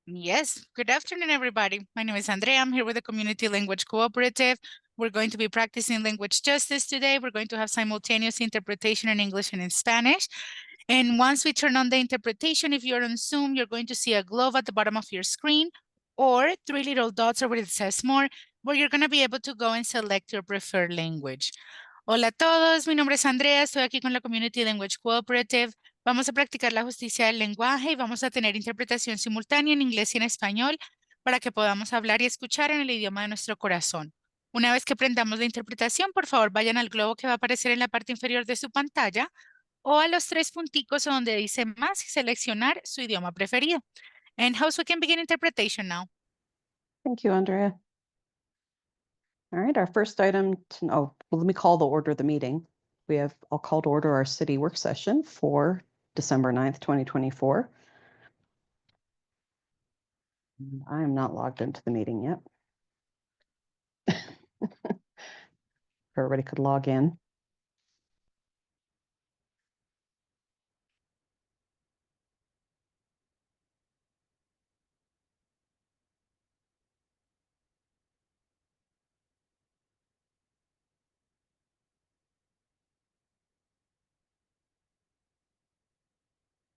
Yes, good afternoon, everybody. My name is Andrea. I'm here with the Community Language Cooperative. We're going to be practicing language justice today. We're going to have simultaneous interpretation in English and in Spanish. And once we turn on the interpretation, if you're on Zoom, you're going to see a globe at the bottom of your screen or three little dots over where it says more, where you're going to be able to go and select your preferred language. Hola a todos, mi nombre es Andrea, estoy aquí con la Community Language Cooperative. Vamos a practicar la justicia del lenguaje y vamos a tener interpretación simultánea en inglés y en español para que podamos hablar y escuchar en el idioma de nuestro corazón. Una vez que aprendamos la interpretación, por favor vayan al globo que va a aparecer en la parte inferior de su pantalla o a los tres punticos donde dice más y seleccionar su idioma preferido. And host, we can begin interpretation now. Thank you, Andrea. All right, our first item let me call the order of the meeting. I'll call to order our city work session for December 9th, 2024. I am not logged into the meeting yet. Everybody could log in.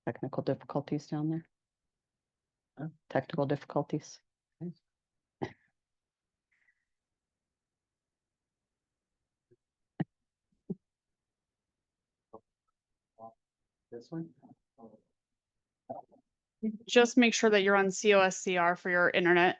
Technical difficulties down there. Technical difficulties. Okay. This one? Just make sure that you're on COSCR for your internet.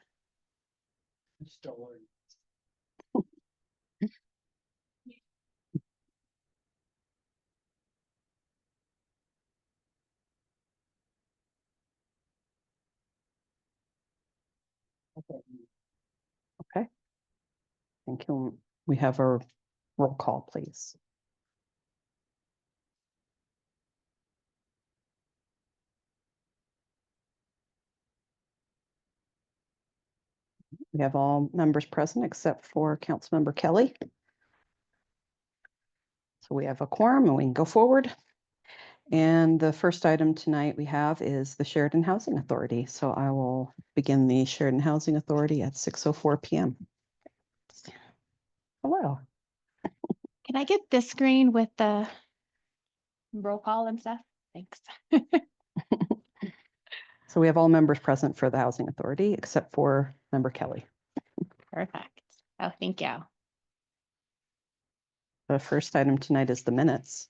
Okay. Thank you. We have a roll call, please. We have all members present except for Councilmember Kelly. So we have a quorum and we can go forward. And the first item tonight we have is the Sheridan Housing Authority. So I will begin the Sheridan Housing Authority at 6:04 p.m. Hello. Can I get this screen with the roll call and stuff? Thanks. So we have all members present for the Housing Authority except for Member Kelly. Perfect. Oh, thank you. The first item tonight is the minutes.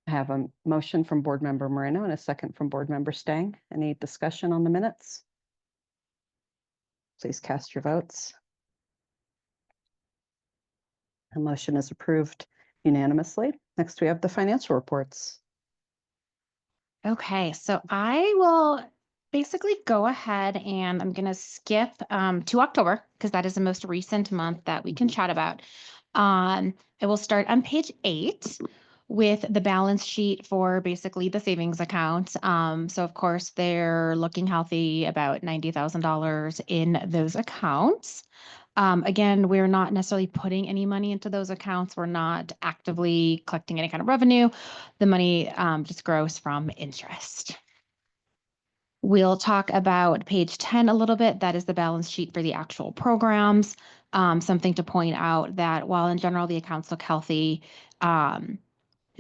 I have a motion from Board Member Moreno and a second from Board Member Stang. Any discussion on the minutes? Please cast your votes. The motion is approved unanimously. Next, we have the financial reports. Okay, so I will basically go ahead and I'm going to skip to October because that is the most recent month that we can chat about. I will start on page 8 with the balance sheet for basically the savings account. So of course they're looking healthy, about $90,000 in those accounts. Again, we're not necessarily putting any money into those accounts. We're not actively collecting any kind of revenue. The money just grows from interest. We'll talk about page 10 a little bit. That is the balance sheet for the actual programs. Something to point out that while in general the accounts look healthy,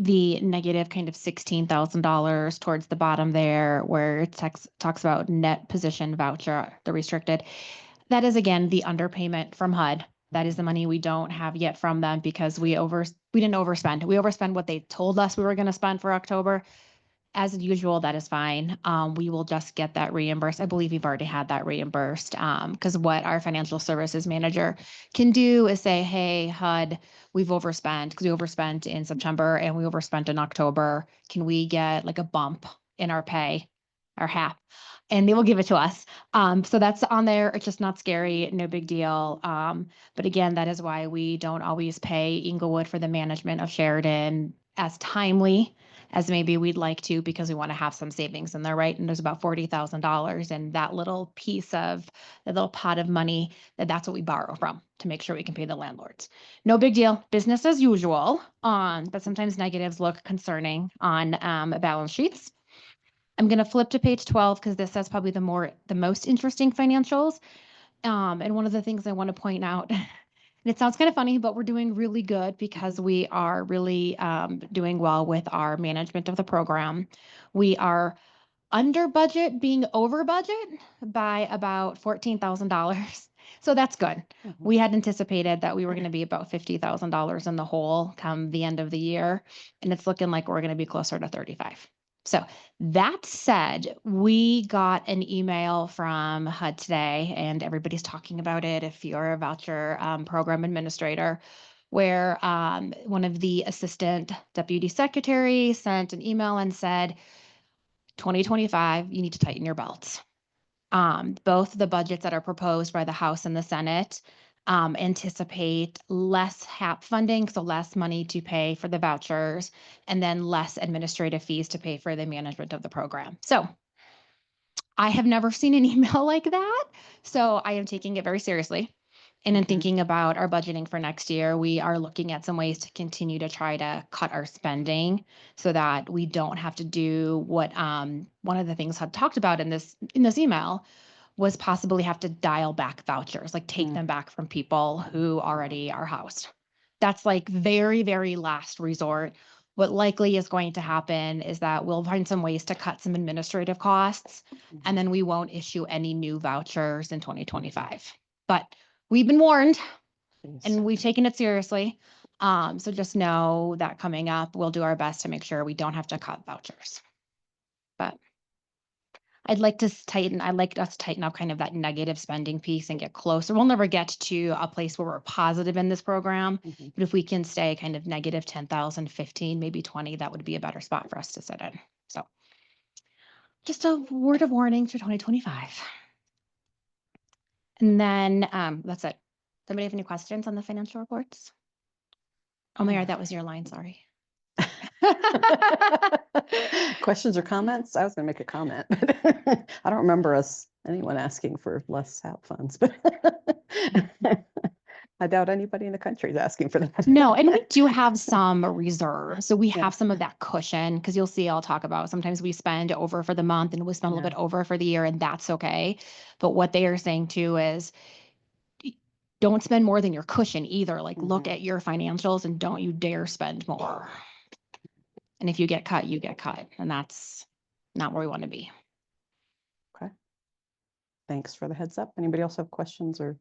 the negative kind of $16,000 towards the bottom there where it talks about net position voucher, the restricted. That is, again, the underpayment from HUD. That is the money we don't have yet from them because we didn't overspend. We overspent what they told us we were going to spend for October. As usual, that is fine. We will just get that reimbursed. I believe we've already had that reimbursed because what our financial services manager can do is say, hey, HUD, we've overspent because we overspent in September and we overspent in October. Can we get like a bump in our pay, our half? And they will give it to us. So that's on there. It's just not scary, no big deal. But again, that is why we don't always pay Inglewood for the management of Sheridan as timely. as maybe we'd like to, because we want to have some savings in there, right? And there's about $40,000 in that little piece of the little pot of money that's what we borrow from to make sure we can pay the landlords. No big deal, business as usual. But sometimes negatives look concerning on balance sheets. I'm going to flip to page 12 because this has probably the most interesting financials. And one of the things I want to point out, and it sounds kind of funny, but we're doing really good because we are really doing well with our management of the program. We are under budget, being over budget by about $14,000. So that's good. Mhm. We had anticipated that we were going to be about $50,000 in the hole come the end of the year, and it's looking like we're going to be closer to 35. So that said, we got an email from HUD today, and everybody's talking about it if you're a voucher program administrator, where one of the assistant deputy secretary sent an email and said, 2025, you need to tighten your belts. Both the budgets that are proposed by the House and the Senate anticipate less HAP funding, so less money to pay for the vouchers, and then less administrative fees to pay for the management of the program. So I have never seen an email like that, so I am taking it very seriously. And in Okay. thinking about our budgeting for next year, we are looking at some ways to continue to try to cut our spending so that we don't have to do what one of the things HUD talked about in this email was possibly have to dial back vouchers, like take them back from people who already are housed. That's like very, very last resort. What likely is going to happen is that we'll find some ways to cut some administrative costs, and then we won't issue any new vouchers in 2025. But we've been warned Please. and we've taken it seriously. So just know that coming up, we'll do our best to make sure we don't have to cut vouchers. But I'd like us to tighten up kind of that negative spending piece and get closer. We'll never get to a place where we're positive in this program, Mhm. but if we can stay kind of negative 10,000, 15, maybe 20, that would be a better spot for us to sit in. So just a word of warning for 2025. And then that's it. Does anybody have any questions on the financial reports? Oh, Mayor, that was your line, sorry. Questions or comments? I was gonna make a comment, but I don't remember anyone asking for less HAP funds, but I doubt anybody in the country is asking for that. No, and we do have some reserve. So we Yeah. have some of that cushion because you'll see I'll talk about sometimes we spend over for the month and we spend a little Yeah. bit over for the year, and that's okay. But what they are saying too is don't spend more than your cushion either. Like look Mhm. at your financials and don't you dare spend more. And if you get cut, you get cut. And that's not where we want to be. Okay. Thanks for the heads up. Anybody else have questions or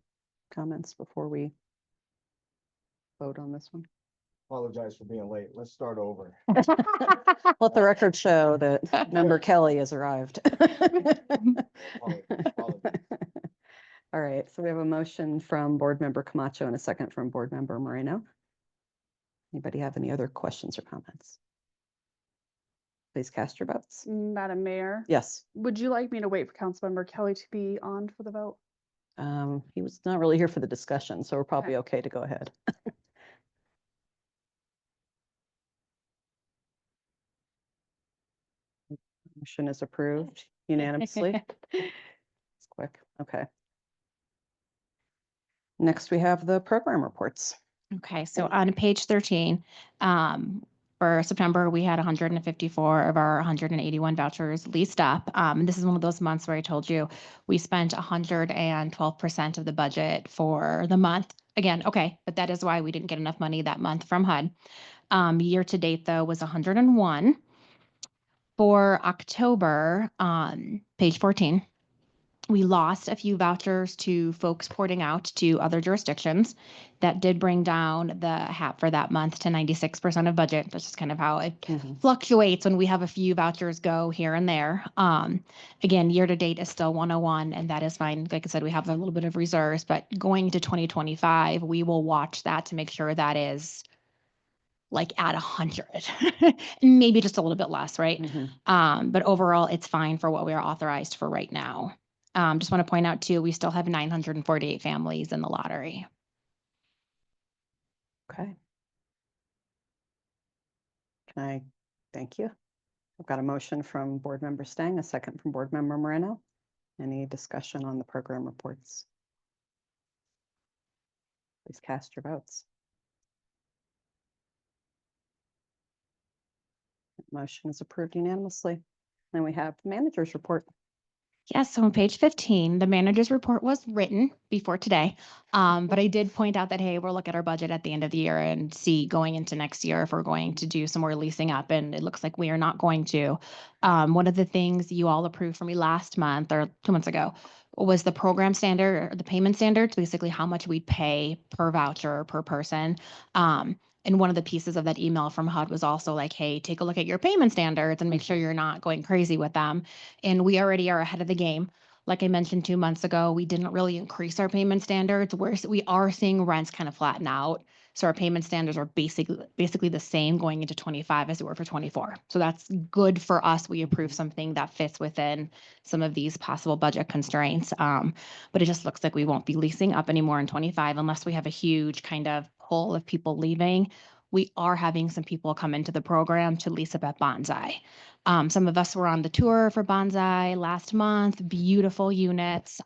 comments before we vote on this one? Apologize for being late. Let's start over. Let the record show that member Kelly has arrived. Apologies. All right, so we have a motion from board member Camacho and a second from board member Moreno. Anybody have any other questions or comments? Please cast your votes. Madam Mayor, Yes, would you like me to wait for Councilmember Kelly to be on for the vote? he was not really here for the discussion, so we're probably okay to go ahead. Motion is approved unanimously. It's quick, okay. Next, we have the program reports. Okay, so on page 13, for September, we had 154 of our 181 vouchers leased up. And this is one of those months where I told you we spent 112% of the budget for the month. Again, okay, but that is why we didn't get enough money that month from HUD. Year to date, though, was 101. For October, page 14, we lost a few vouchers to folks porting out to other jurisdictions. That did bring down the HAP for that month to 96% of budget. That's just kind of how it Mhm. fluctuates when we have a few vouchers go here and there. Again, year to date is still 101, and that is fine. Like I said, we have a little bit of reserves, but going to 2025, we will watch that to make sure that is like at 100, maybe just a little bit less, right? Mhm. But overall, it's fine for what we are authorized for right now. Just want to point out too, we still have 948 families in the lottery. Okay. Can I Thank you. I've got a motion from Board Member Stang, a second from Board Member Moreno. Any discussion on the program reports? Please cast your votes. Motion is approved unanimously. Then we have the manager's report. Yes, so on page 15, the manager's report was written before today. But I did point out that, hey, we'll look at our budget at the end of the year and see going into next year if we're going to do some more leasing up. And it looks like we are not going to. One of the things you all approved for me last month or 2 months ago was the program standard or the payment standards, basically how much we'd pay per voucher per person. And one of the pieces of that email from HUD was also like, hey, take a look at your payment standards and make sure you're not going crazy with them. And we already are ahead of the game. Like I mentioned 2 months ago, we didn't really increase our payment standards. We are seeing rents kind of flatten out. So our payment standards are basically the same going into 25 as they were for 24. So that's good for us. We approve something that fits within some of these possible budget constraints. But it just looks like we won't be leasing up anymore in 25 unless we have a huge kind of pull of people leaving. We are having some people come into the program to lease up at Bonsai. Some of us were on the tour for Bonsai last month, beautiful units,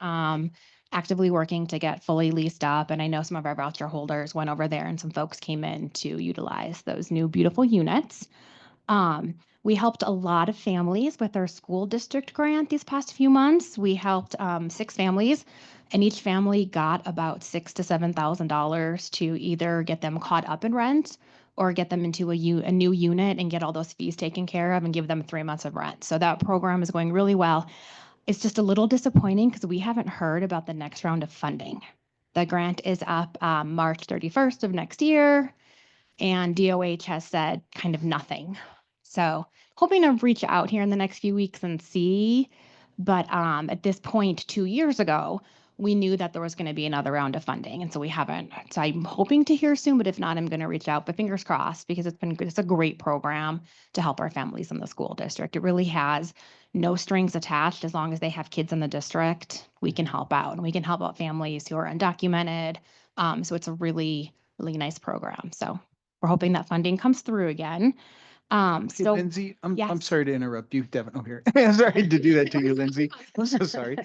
actively working to get fully leased up. And I know some of our voucher holders went over there and some folks came in to utilize those new beautiful units. We helped a lot of families with our school district grant these past few months. We helped 6 families, and each family got about $6,000 to $7,000 to either get them caught up in rent or get them into a new unit and get all those fees taken care of and give them 3 months of rent. So that program is going really well. It's just a little disappointing because we haven't heard about the next round of funding. The grant is up March 31st of next year, and DOH has said kind of nothing. So hoping to reach out here in the next few weeks and see. But at this point, 2 years ago, we knew that there was going to be another round of funding. And so we haven't. So I'm hoping to hear soon, but if not, I'm going to reach out. But fingers crossed, because it's a great program to help our families in the school district. It really has no strings attached. As long as they have kids in the district, we can help out. And we can help out families who are undocumented. So it's a really, really nice program. So we're hoping that funding comes through again. Hey, So Lindsay, I'm yes. sorry to interrupt you, Devin. Oh, here. I'm sorry to do that to you, Lindsay. I'm so sorry.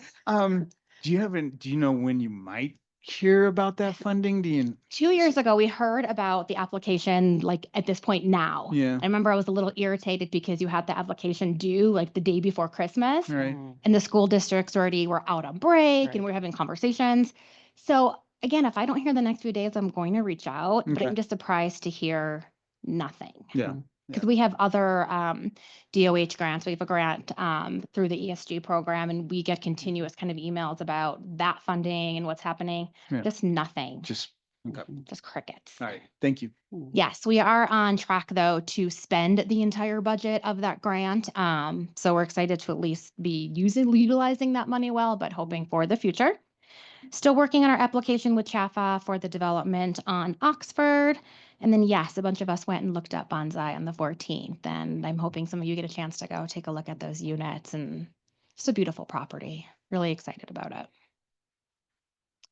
Do you know when you might hear about that funding? 2 years ago, we heard about the application, like at this point now. Yeah. I remember I was a little irritated because you had the application due like the day before Christmas. Right. And the school districts already were out on break and we're having conversations. So again, if I don't hear the next few days, I'm going to reach out, but Okay. I'm just surprised to hear nothing. Yeah. Because we have other DOH grants. We have a grant through the ESG program, and we get continuous kind of emails about that funding and what's happening. Yeah. Just nothing, Just, okay. just crickets. All right. Thank you. Yes, we are on track though to spend the entire budget of that grant. So we're excited to at least be utilizing that money well, but hoping for the future. Still working on our application with Chaffa for the development on Oxford. And then, yes, a bunch of us went and looked at Bonsai on the 14th. And I'm hoping some of you get a chance to go take a look at those units. And it's a beautiful property. Really excited about it.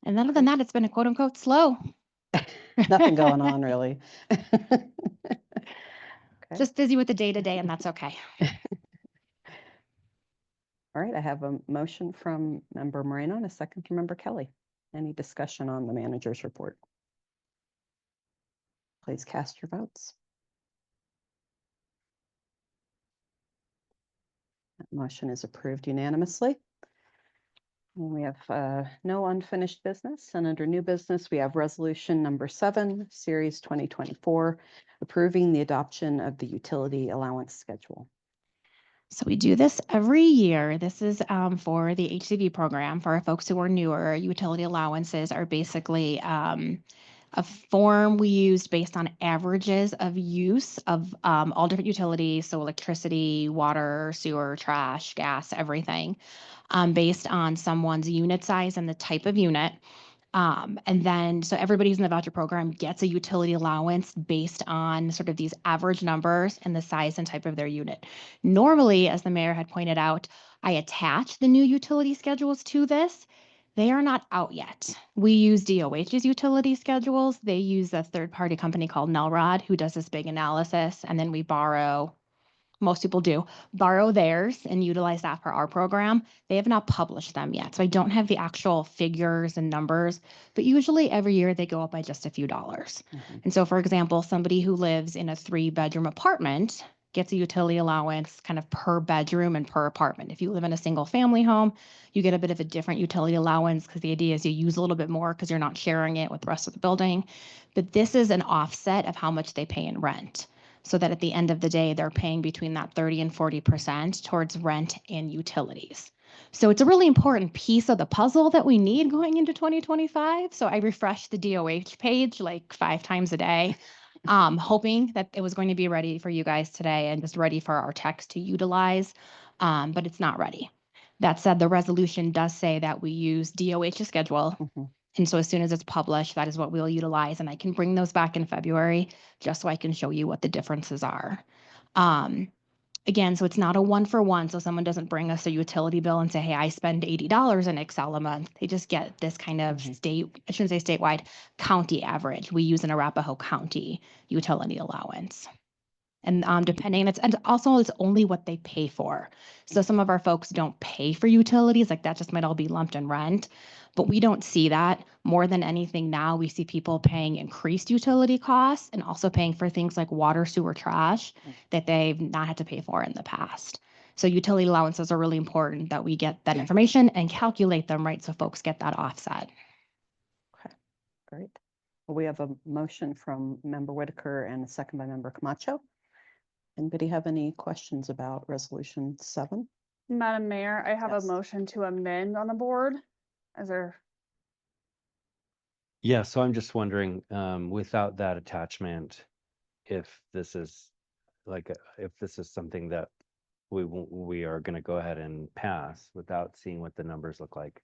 And other than that, it's been a quote unquote slow. Nothing going on really. Just busy with the day to day, and that's okay. All right, I have a motion from Member Moreno and a second from Member Kelly. Any discussion on the manager's report? Please cast your votes. That motion is approved unanimously. And we have no unfinished business, and under new business, we have resolution number 7, series 2024, approving the adoption of the utility allowance schedule. So we do this every year. This is for the HCV program. For our folks who are newer, utility allowances are basically a form we used based on averages of use of all different utilities, so electricity, water, sewer, trash, gas, everything, based on someone's unit size and the type of unit. And then, so everybody who's in the voucher program gets a utility allowance based on sort of these average numbers and the size and type of their unit. Normally, as the mayor had pointed out, I attach the new utility schedules to this. They are not out yet. We use DOH's utility schedules. They use a third-party company called Nelrod who does this big analysis, and then we borrow most people do, borrow theirs and utilize that for our program. They have not published them yet. So I don't have the actual figures and numbers, but usually every year they go up by just a few dollars. Mhm. And so, for example, somebody who lives in a 3-bedroom apartment gets a utility allowance kind of per bedroom and per apartment. If you live in a single family home, you get a bit of a different utility allowance because the idea is you use a little bit more because you're not sharing it with the rest of the building. But this is an offset of how much they pay in rent, so that at the end of the day, they're paying between that 30 and 40% towards rent and utilities. So it's a really important piece of the puzzle that we need going into 2025. So I refreshed the DOH page like 5 times a day, hoping that it was going to be ready for you guys today and just ready for our techs to utilize, but it's not ready. That said, the resolution does say that we use DOH's schedule. Mhm. And so as soon as it's published, that is what we'll utilize. And I can bring those back in February just so I can show you what the differences are. Again, so it's not a 1-for-1. So someone doesn't bring us a utility bill and say, hey, I spend $80 in Excel a month. They just get this kind of Mhm. I shouldn't say statewide, county average. We use an Arapahoe County utility allowance. And depending, and also it's only what they pay for. So some of our folks don't pay for utilities, like that just might all be lumped in rent. But we don't see that. More than anything now, we see people paying increased utility costs and also paying for things like water, sewer, trash that they've not had to pay for in the past. So utility allowances are really important that we get that information and calculate them right so folks get that offset. Okay, great. Well, we have a motion from Member Whitaker and a second by Member Camacho. Anybody have any questions about Resolution 7? Madam Mayor, I have Yes. a motion to amend on the board. Is there, Yeah, so I'm just wondering, without that attachment, if this is if this is something that we are going to go ahead and pass without seeing what the numbers look like.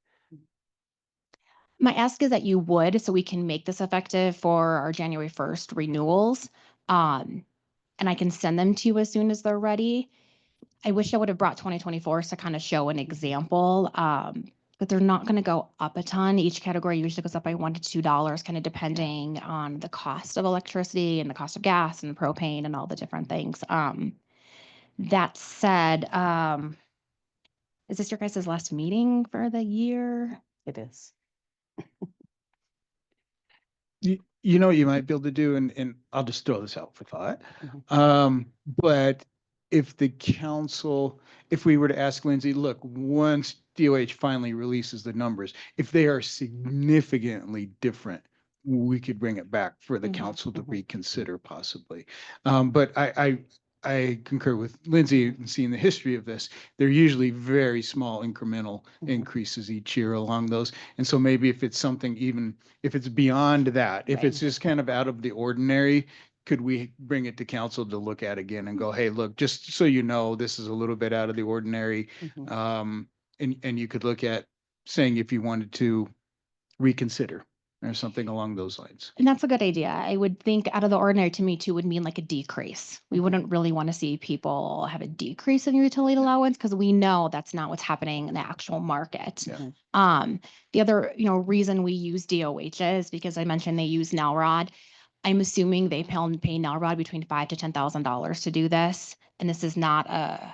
My ask is that you would, so we can make this effective for our January 1st renewals. And I can send them to you as soon as they're ready. I wish I would have brought 2024 to kind of show an example, but they're not going to go up a ton. Each category usually goes up by $1 to $2, kind of depending on the cost of electricity and the cost of gas and propane and all the different things. That said, is this your guys' last meeting for the year? It is. You know what you might be able to do, and I'll just throw this out for thought. Mhm. But if the council, if we were to ask Lindsay, look, once DOH finally releases the numbers, if they are significantly different, we could bring it back for the Mhm. council to Mhm. reconsider possibly. But I concur with Lindsay and seeing the history of this. They're usually very small incremental Mhm. increases each year along those. And so maybe if it's something, even if it's beyond that, if Right. it's just kind of out of the ordinary, could we bring it to council to look at again and go, hey, look, just so you know, this is a little bit out of the ordinary. Mhm. And you could look at saying if you wanted to reconsider or something along those lines. And that's a good idea. I would think out of the ordinary to me too would mean like a decrease. We Mhm. wouldn't really want to see people have a decrease in utility allowance because we know that's not what's happening in the actual market. Yeah. The other, reason we use DOH is because I mentioned they use NELROD. I'm assuming they pay NELROD between $5,000 to $10,000 to do this, and this is not a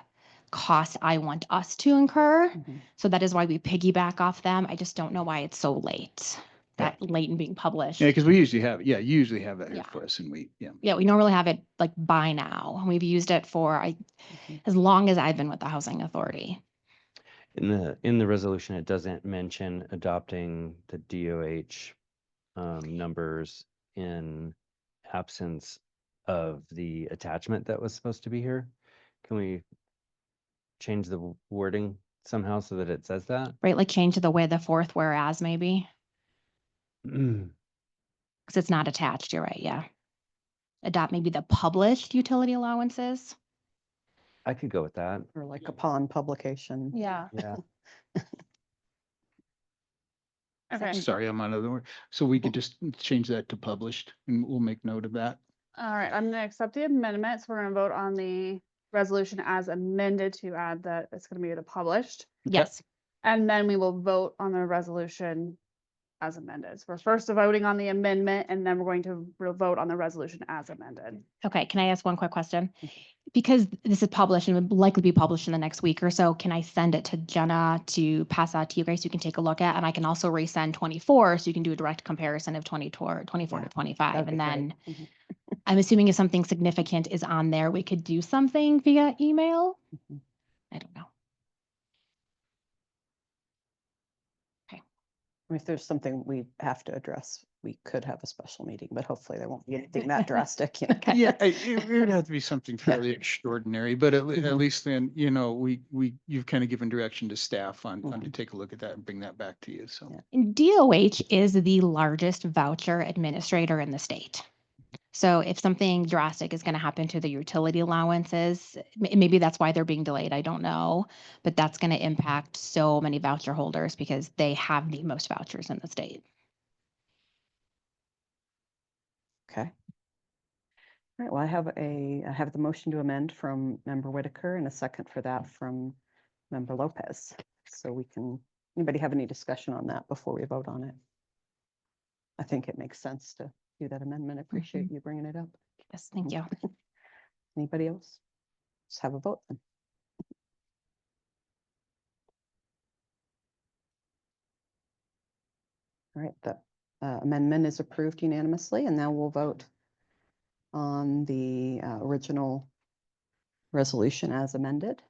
cost I want us to incur. Mhm. So that is why we piggyback off them. I just don't know why it's so late. That late in being published. Yeah, because we usually have, you usually have that here Yeah. for us and we. Yeah, we normally have it like by now. We've used it for Mhm. as long as I've been with the housing authority. In the resolution, it doesn't mention adopting the DOH numbers in absence of the attachment that was supposed to be here. Can we change the wording somehow so that it says that? Right, like change the way the fourth whereas maybe, because it's not attached, you're right, yeah. Adopt maybe the published utility allowances. I could go with that. Or like upon publication. Yeah. Yeah. okay, Sorry, I'm out of the word. So we could just change that to published and we'll make note of that. all right, I'm gonna accept the amendments. We're gonna vote on the resolution as amended to add that it's gonna be published. Yes, And then we will vote on the resolution as amended. So we're first voting on the amendment and then we're going to vote on the resolution as amended. Okay, can I ask one quick question? Because this is published and would likely be published in the next week or so, can I send it to Jenna to pass out to you guys so you can take a look at? And I can also resend 24 so you can do a direct comparison of 24 Yeah, to 25. That'd be And great. then I'm assuming if something significant is on there, we could do something via email. Mhm. I don't know. If there's something we have to address, we could have a special meeting, but hopefully there won't be anything that drastic, you know. Yeah, it would have to be something fairly extraordinary, but at Mhm. least then, you know, you've kind of given direction to staff on to take a look at that and bring that back to you, so. Yeah. And DOH is the largest voucher administrator in the state. So if something drastic is going to happen to the utility allowances, maybe that's why they're being delayed. I don't know, but that's going to impact so many voucher holders because they have the most vouchers in the state. Okay. All right, well, I have the motion to amend from Member Whitaker and a second for that from Member Lopez. So we can, anybody have any discussion on that before we vote on it? I think it makes sense to do that amendment. I appreciate you bringing it up. Yes, thank you. Anybody else? Let's have a vote then. All right, the amendment is approved unanimously, and now we'll vote on the original resolution as amended.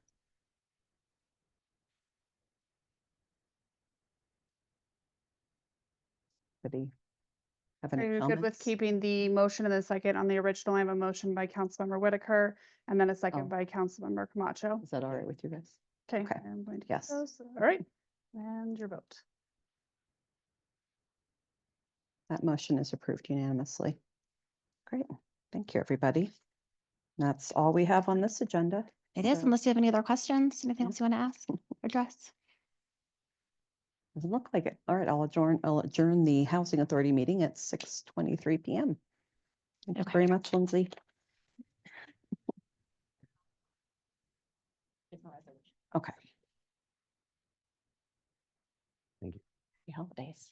Anybody have Are any you good with comments? keeping the motion and the second on the original? I have a motion by Councilmember Whitaker and then a second Oh. by Councilmember Camacho. Is that all right with you guys? Okay, Okay. I'm going to. Yes. All right, and your vote. That motion is approved unanimously. Great, thank you, everybody. That's all we have on this agenda. It is, So- unless you have any other questions, anything No. else you want to ask, address? Doesn't look like it. All right, I'll adjourn the Housing Authority meeting at 6:23 PM. Thank you Okay. very much, Lindsay. Okay. Thank you. Happy holidays.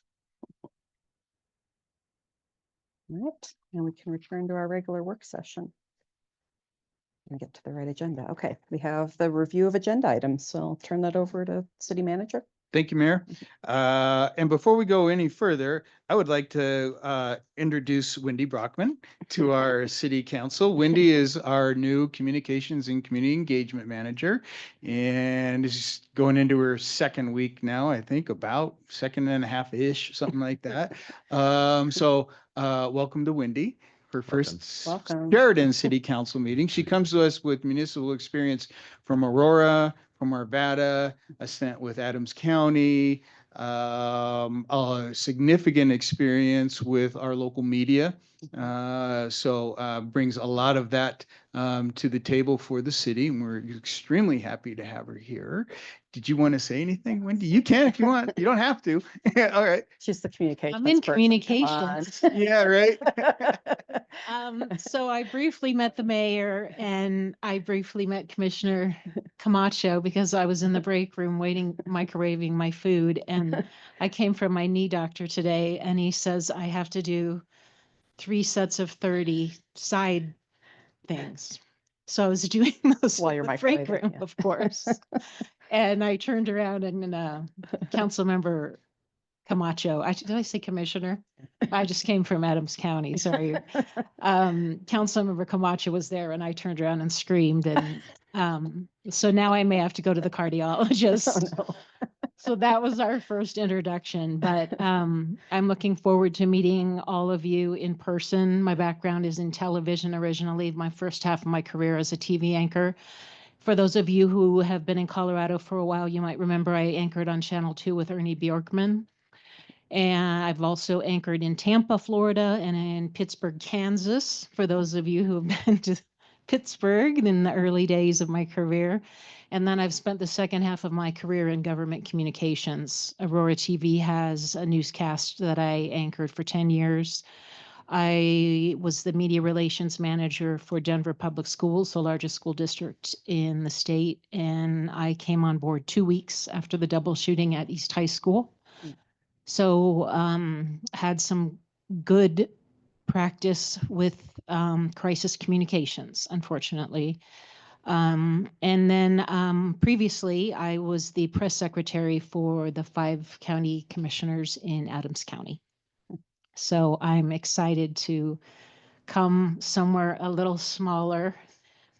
All right, and we can return to our regular work session. And get to the right agenda. Okay, we have the review of agenda items, so I'll turn that over to City Manager. Thank you, Mayor. And before we go any further, I would like to introduce Wendy Brockman to our city council. Wendy is our new communications and community engagement manager and is going into her second week now, I think, about second and a half-ish, something like that. So welcome to Wendy. Her first Welcome. Sheridan City Council meeting. She comes to us with municipal experience from Aurora, from Arvada, a stint with Adams County, a significant experience with our local media. So brings a lot of that to the table for the city, and we're extremely happy to have her here. Did you want to say anything, Wendy? You can if you want. You don't have to. All right. She's the communications. I'm in person. Come communications. on. Yeah, right. So I briefly met the mayor and I briefly met Commissioner Camacho because I was in the break room microwaving my food. And I came from my knee doctor today and he says I have to do 3 sets of 30 side things. So I was doing those While in you're the break microwaving, room, yeah. of course. And I turned around and Councilmember Camacho, did I say commissioner? I just came from Adams County, sorry. Councilmember Camacho was there and I turned around and screamed and so now I may have to go to the cardiologist. Oh, no. So that was our first introduction, but I'm looking forward to meeting all of you in person. My background is in television originally, my first half of my career as a TV anchor. For those of you who have been in Colorado for a while, you might remember I anchored on Channel 2 with Ernie Bjorkman. And I've also anchored in Tampa, Florida, and in Pittsburgh, Kansas, for those of you who have been to Pittsburgh in the early days of my career. And then I've spent the second half of my career in government communications. Aurora TV has a newscast that I anchored for 10 years. I was the media relations manager for Denver Public Schools, the largest school district in the state. And I came on board 2 weeks after the double shooting at East High School. So had some good practice with crisis communications, unfortunately. And then previously, I was the press secretary for the 5 county commissioners in Adams County. So I'm excited to come somewhere a little smaller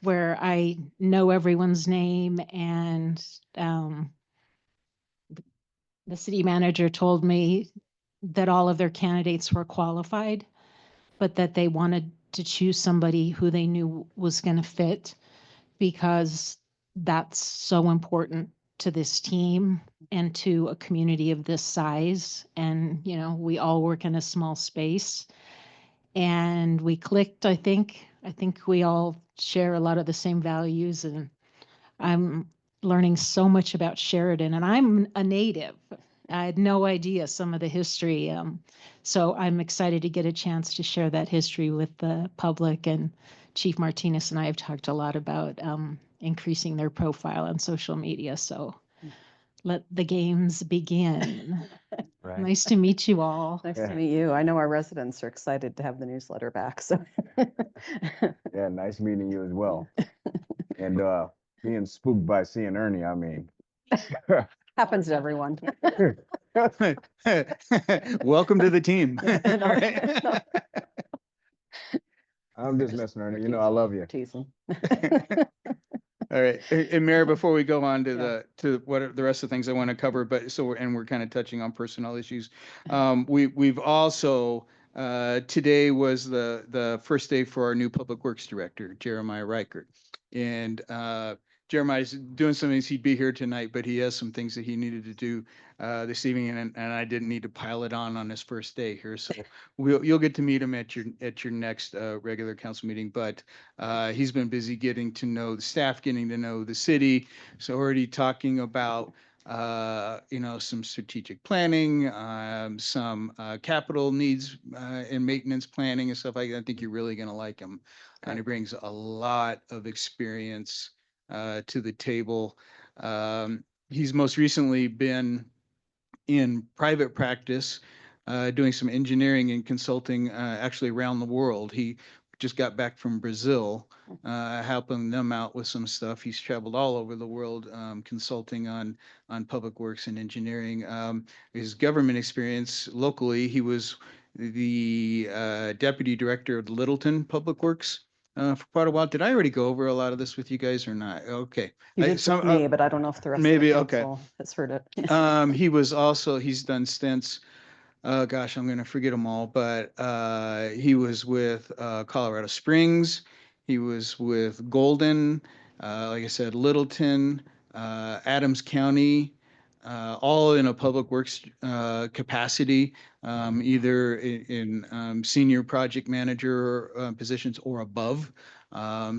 where I know everyone's name, and the city manager told me that all of their candidates were qualified, but that they wanted to choose somebody who they knew was going to fit, because that's so important to this team and to a community of this size. And, you know, we all work in a small space, and we clicked, I think. I think we all share a lot of the same values, and I'm learning so much about Sheridan, and I'm a native. I had no idea some of the history. So I'm excited to get a chance to share that history with the public. And Chief Martinez and I have talked a lot about increasing their profile on social media. So let the games begin. Right. Nice to meet you all. Nice Yeah. to meet you. I know our residents are excited to have the newsletter back, so. Yeah, nice meeting you as well. And being spooked by seeing Ernie, I mean. Happens to everyone. Welcome to the team. I know. I'm just messing, Ernie. You know, I love you. Teasing. All right, and Mayor, before we go on to Yeah. to what are the rest of the things I want to cover, but so we're kind of touching on personnel issues. We've also today was the first day for our new Public Works Director, Jeremiah Reichert, and Jeremiah's doing some things. He'd be here tonight, but he has some things that he needed to do this evening, and I didn't need to pile it on his first day here. So you'll get to meet him at your next regular council meeting. But he's been busy getting to know the staff, getting to know the city. So already talking about some strategic planning, some capital needs and maintenance planning and stuff like that. I think you're really going to like him. And he brings a lot of experience to the table. He's most recently been in private practice, doing some engineering and consulting actually around the world. He just got back from Brazil, helping them out with some stuff. He's traveled all over the world, consulting on public works and engineering. His government experience locally, he was the deputy director of Littleton Public Works for quite a while. Did I already go over a lot of this with you guys or not? Okay. You did with me, but I don't know if the rest of maybe, the okay. council has heard it. He's done stints. Gosh, I'm going to forget them all, but he was with Colorado Springs. He was with Golden, like I said, Littleton, Adams County, all in a public works capacity, either in senior project manager positions or above.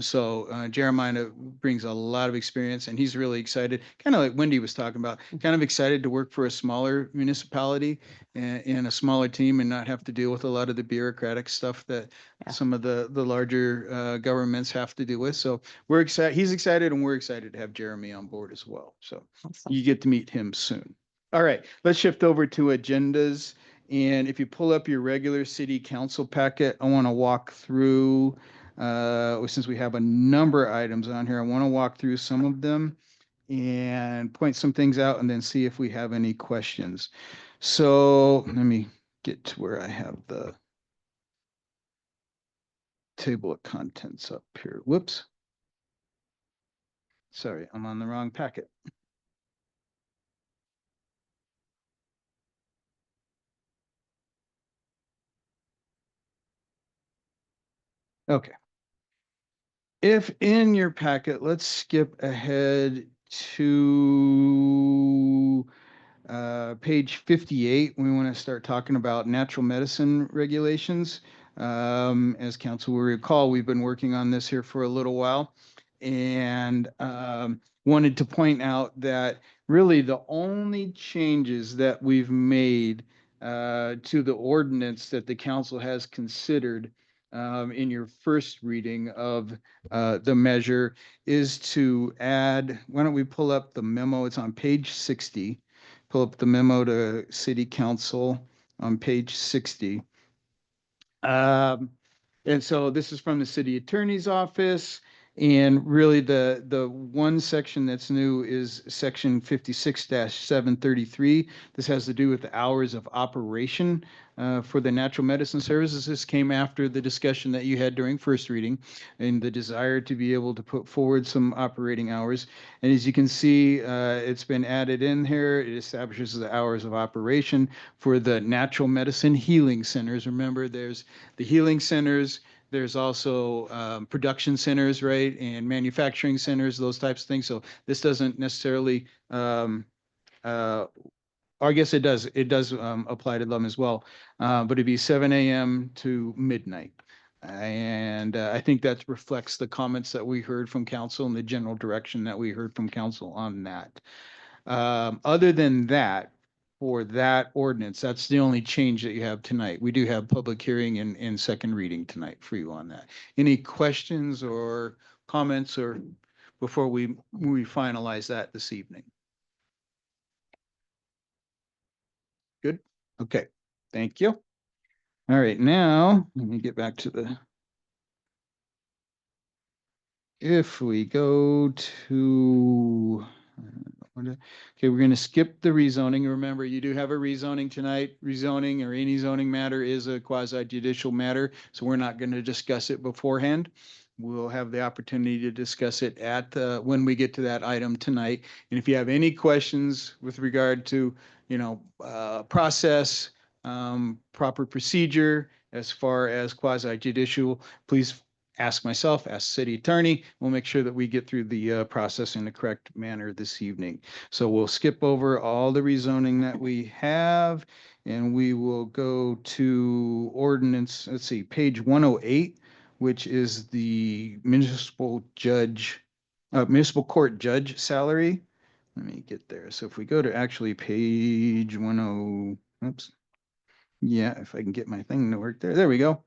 So Jeremiah brings a lot of experience, and he's really excited, kind of like Wendy was talking about, kind of excited to work for a smaller municipality and a smaller team and not have to deal with a lot of the bureaucratic stuff that some of the larger governments have to deal with. So we're excited. He's excited, and we're excited to have Jeremy on board as well. So Awesome. you get to meet him soon. All right, let's shift over to agendas. And if you pull up your regular city council packet, I want to walk through, since we have a number of items on here, I want to walk through some of them and point some things out and then see if we have any questions. So let me get to where I have the table of contents up here. Whoops. Sorry, I'm on the wrong packet. Okay. If in your packet, let's skip ahead to page 58. We want to start talking about natural medicine regulations. As council will recall, we've been working on this here for a little while, and wanted to point out that really the only changes that we've made to the ordinance that the council has considered in your first reading of the measure is to add, why don't we pull up the memo? It's on page 60. pull up the memo to city council on page 60. And so this is from the city attorney's office. And really the one section that's new is section 56-733. This has to do with the hours of operation for the natural medicine services. This came after the discussion that you had during first reading and the desire to be able to put forward some operating hours. And as you can see, it's been added in here. It establishes the hours of operation for the natural medicine healing centers. Remember, there's the healing centers. There's also production centers, right, and manufacturing centers, those types of things. So this doesn't necessarily, or I guess it does apply to them as well. But it'd be 7 a.m. to midnight. And I think that reflects the comments that we heard from council and the general direction that we heard from council on that. Other than that, for that ordinance, that's the only change that you have tonight. We do have public hearing and second reading tonight for you on that. Any questions or comments or before we finalize that this evening? Good. Okay. Thank you. All right. Now let me get back to the. If we go to. Okay, we're going to skip the rezoning. Remember, you do have a rezoning tonight. Rezoning or any zoning matter is a quasi judicial matter, so we're not going to discuss it beforehand. We'll have the opportunity to discuss it at when we get to that item tonight. And if you have any questions with regard to, process, proper procedure as far as quasi judicial, please ask myself, ask city attorney. We'll make sure that we get through the process in the correct manner this evening. So we'll skip over all the rezoning that we have, and we will go to ordinance, let's see, page 108, which is the municipal court judge salary. Let me get there. So if we go to actually page oops. Yeah, if I can get my thing to work there. There we go.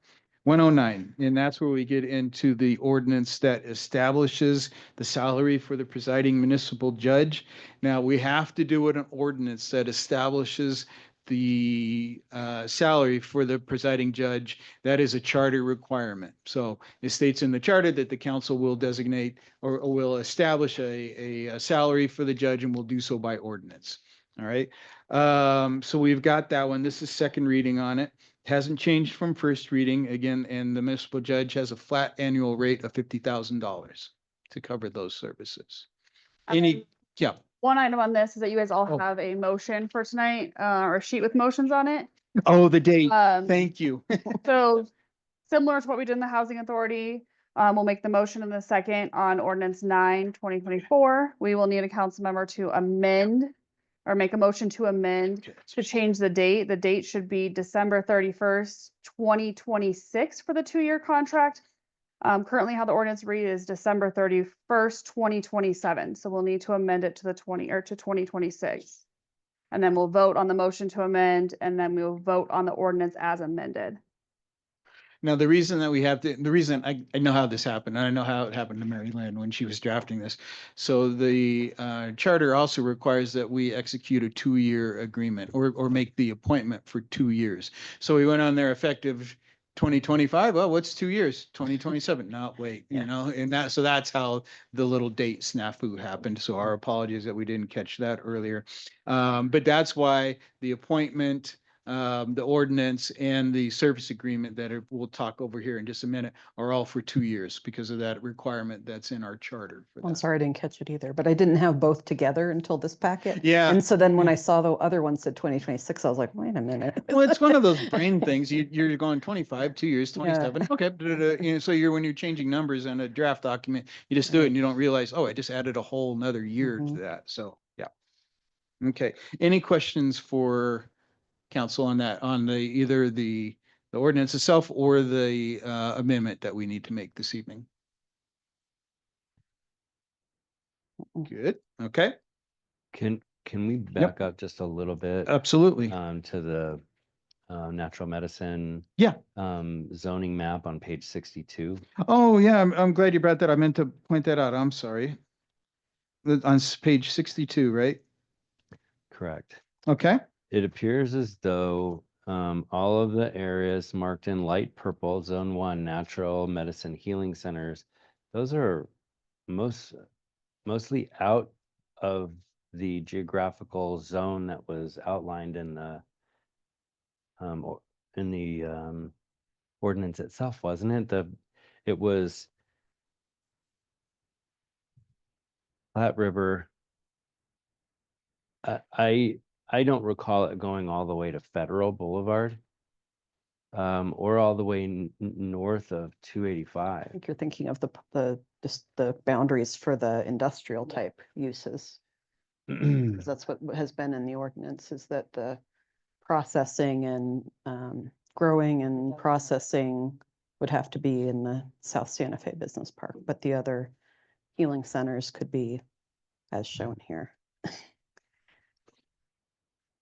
109, and that's where we get into the ordinance that establishes the salary for the presiding municipal judge. Now, we have to do an ordinance that establishes the salary for the presiding judge. That is a charter requirement. So it states in the charter that the council will designate or will establish a salary for the judge, and will do so by ordinance. All right. So we've got that one. This is second reading on it. Hasn't changed from first reading again, and the municipal judge has a flat annual rate of $50,000 to cover those services. Yeah. One item on this is that you guys all Oh. have a motion for tonight, or a sheet with motions on it. Oh, the date. Um, Thank you. So similar to what we did in the housing authority, we'll make the motion in the second on ordinance 9/2024. We will need a council member to amend or make a motion to amend to change the date. The date should be December 31st, 2026 for the 2-year contract. Currently how the ordinance read is December 31st, 2027. So we'll need to amend it to the 2026. And then we'll vote on the motion to amend, and then we'll vote on the ordinance as amended. Now, the reason that we have to, the reason I know how this happened, and I know how it happened to Mary Lynn when she was drafting this. So the charter also requires that we execute a 2-year agreement or make the appointment for 2 years. So we went on there effective 2025. Well, what's 2 years? 2027. No, wait, and so that's how the little date snafu happened. So our apologies that we didn't catch that earlier. But that's why the appointment, the ordinance and the service agreement that we'll talk over here in just a minute are all for 2 years because of that requirement that's in our charter. For I'm that. sorry, I didn't catch it either, but I didn't have both together until this packet. Yeah. And so then when I saw the other one said 2026, I was like, wait a minute. Well, it's one of those brain things. You're going 25, 2 years, 27. Okay. So when you're changing numbers in a draft document, you just do it and you don't realize, oh, I just added a whole nother year to that. So yeah. Okay. Any questions for council on that, on either the ordinance itself or the amendment that we need to make this evening? Good. Okay. Can we back up just a little bit Absolutely. to the natural medicine Yeah. zoning map on page 62? Oh, yeah. I'm glad you brought that. I meant to point that out. I'm sorry. On page 62, right? Correct. Okay, It appears as though all of the areas marked in light purple, zone 1, natural medicine healing centers, those are mostly out of the geographical zone that was outlined in the ordinance itself, wasn't it? It was Platte River. I don't recall it going all the way to Federal Boulevard, or all the way north of I 285. think you're thinking of just the boundaries for the industrial type uses. Because that's what has been in the ordinance, is that the processing and growing and processing would have to be in the South Santa Fe Business Park, but the other healing centers could be as shown here.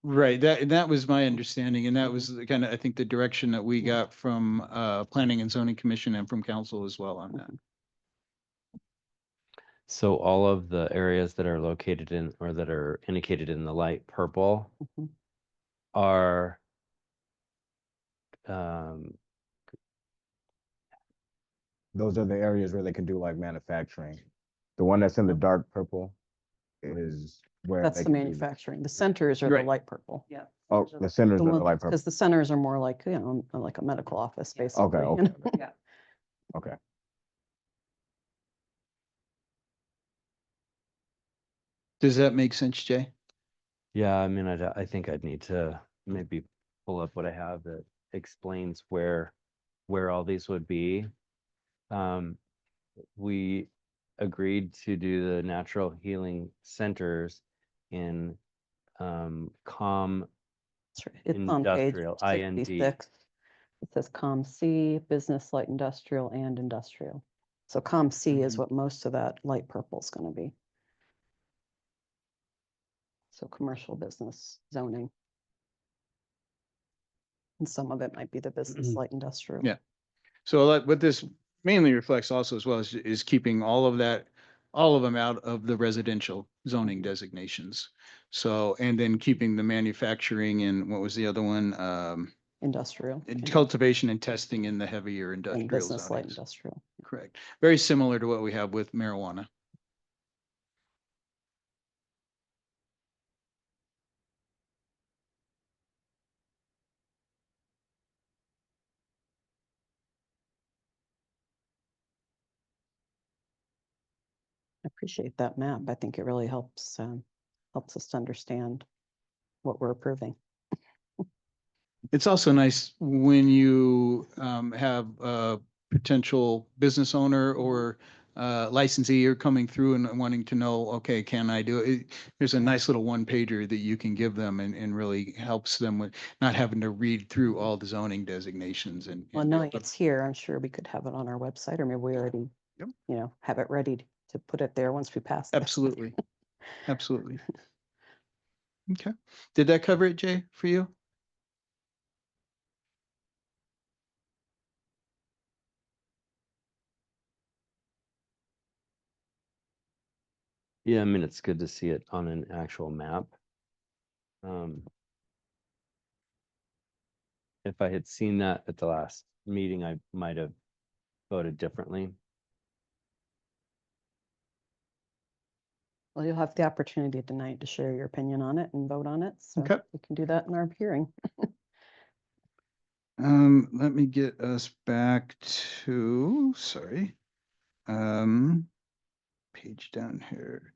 right. That was my understanding, and that was kind of, I think, the direction that we got from Planning and Zoning Commission and from council as well on that. So all of the areas that are located in, or that are indicated in the light purple Mhm. are Those are the areas where they can do like manufacturing. The one that's in the dark purple is where That's they the can do- manufacturing. The centers are the Right. light purple. Yeah. Oh, the centers are the light purple. Because the centers are more like, like a medical office, basically. Okay, you know? Yeah. Okay. Does that make sense, Jay? yeah, I mean, I think I'd need to maybe pull up what I have that explains where all these would be. We agreed to do the natural healing centers in COM That's right. It's on page Industrial, IND. 66. It says COM C, business, light industrial, and industrial. So COM C is Mhm. what most of that light purple is going to be. So commercial business zoning. And some of it might be the business, light industrial. Yeah. So what this mainly reflects also as well is keeping all of them out of the residential zoning designations. So, and then keeping the manufacturing and what was the other one? Industrial. Cultivation and testing in the heavier And industrial business, light zonings. industrial. Correct. Very similar to what we have with marijuana. I appreciate that map. I think it really helps us to understand what we're approving. It's also nice when you have a potential business owner or licensee are coming through and wanting to know, okay, can I do it? There's a nice little one pager that you can give them and really helps them with not having to read through all the zoning designations and. Well, knowing it's here, I'm sure we could have it on our website, or maybe we already, Yep. Have it ready to put it there once we pass this. Absolutely. Absolutely. Okay. Did that cover it, Jay, for you? Yeah, I mean, it's good to see it on an actual map. If I had seen that at the last meeting, I might have voted differently. Well, you'll have the opportunity tonight to share your opinion on it and vote on it. So Okay. we can do that in our hearing. Let me get us back to, sorry. Page down here.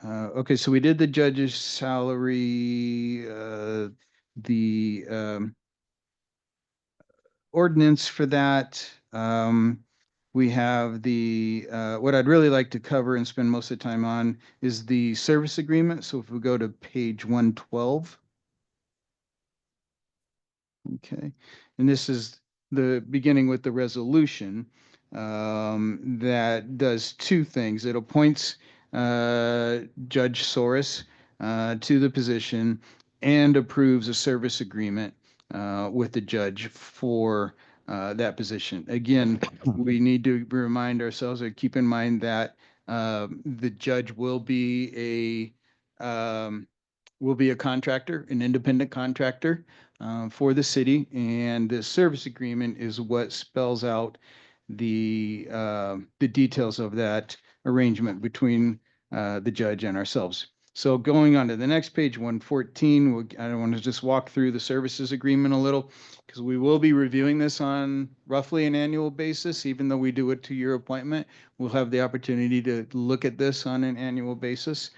Okay, so we did the judge's salary, the ordinance for that. We have the, what I'd really like to cover and spend most of the time on is the service agreement. So if we go to page 112. Okay, and this is the beginning with the resolution that does two things. It appoints Judge Soros to the position and approves a service agreement with the judge for that position. Again, we need to remind ourselves or keep in mind that the judge will be a will be a contractor, an independent contractor for the city. And the service agreement is what spells out the details of that arrangement between the judge and ourselves. So going on to the next page, 114, I want to just walk through the services agreement a little because we will be reviewing this on roughly an annual basis, even though we do a 2-year appointment. We'll have the opportunity to look at this on an annual basis.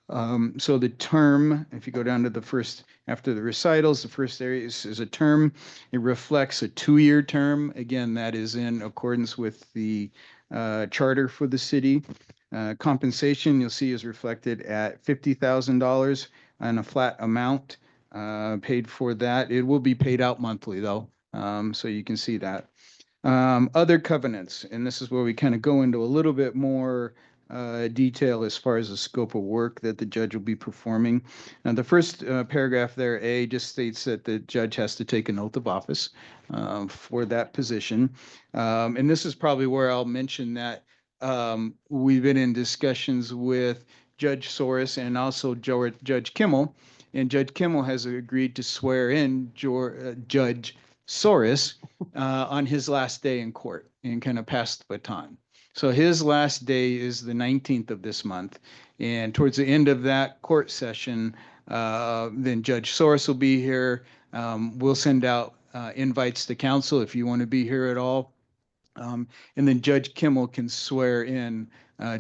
So the term, if you go down to the first, after the recitals, the first area is a term. It reflects a 2-year term. Again, that is in accordance with the charter for the city. Compensation, you'll see, is reflected at $50,000 and a flat amount paid for that. It will be paid out monthly, though, so you can see that. Other covenants, and this is where we kind of go into a little bit more detail as far as the scope of work that the judge will be performing. And the first paragraph there, A, just states that the judge has to take an oath of office for that position. And this is probably where I'll mention that we've been in discussions with Judge Soros and also Judge Kimmel, and Judge Kimmel has agreed to swear in Judge Soros on his last day in court and kind of pass the baton. So his last day is the 19th of this month. And towards the end of that court session, then Judge Soros will be here. We'll send out invites to council if you want to be here at all. And then Judge Kimmel can swear in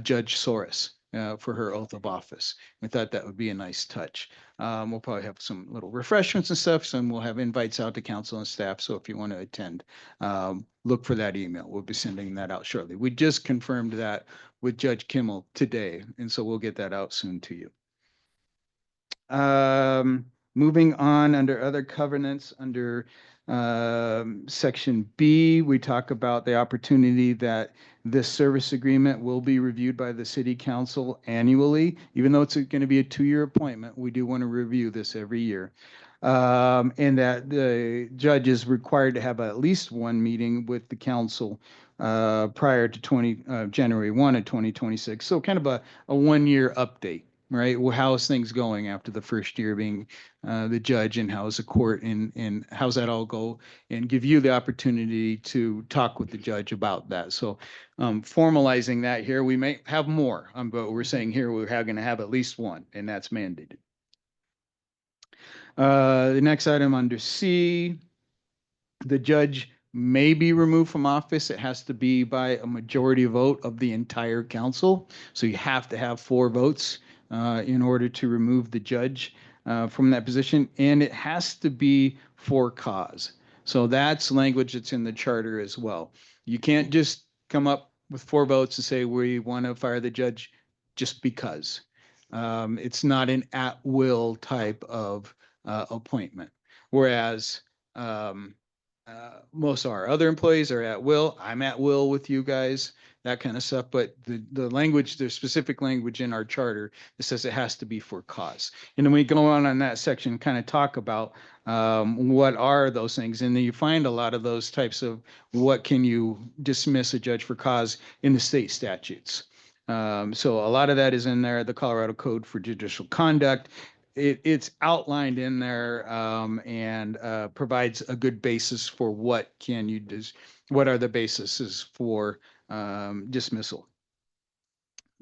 Judge Soros for her oath of office. We thought that would be a nice touch. We'll probably have some little refreshments and stuff, and we'll have invites out to council and staff. So if you want to attend, look for that email. We'll be sending that out shortly. We just confirmed that with Judge Kimmel today, and so we'll get that out soon to you. Moving on under other covenants, under section B, we talk about the opportunity that this service agreement will be reviewed by the city council annually. Even though it's going to be a 2-year appointment, we do want to review this every year. And that the judge is required to have at least one meeting with the council prior to January 1 of 2026. So kind of a 1-year update. Right? Well, how's things going after the first year being the judge, and how's the court, and how's that all go, and give you the opportunity to talk with the judge about that. So formalizing that here, we may have more, but we're saying here we're going to have at least one, and that's mandated. The next item under C, the judge may be removed from office. It has to be by a majority vote of the entire council. So you have to have 4 votes. In order to remove the judge from that position, and it has to be for cause. So that's language that's in the charter as well. You can't just come up with 4 votes and say we want to fire the judge just because. It's not an at-will type of appointment, whereas most of our other employees are at will. I'm at will with you guys, that kind of stuff. But the language, there's specific language in our charter that says it has to be for cause. And then we go on that section, kind of talk about what are those things. And then you find a lot of those types of what can you dismiss a judge for cause in the state statutes. So a lot of that is in there, the Colorado Code for Judicial Conduct. It's outlined in there and provides a good basis for what can you do, what are the bases for dismissal.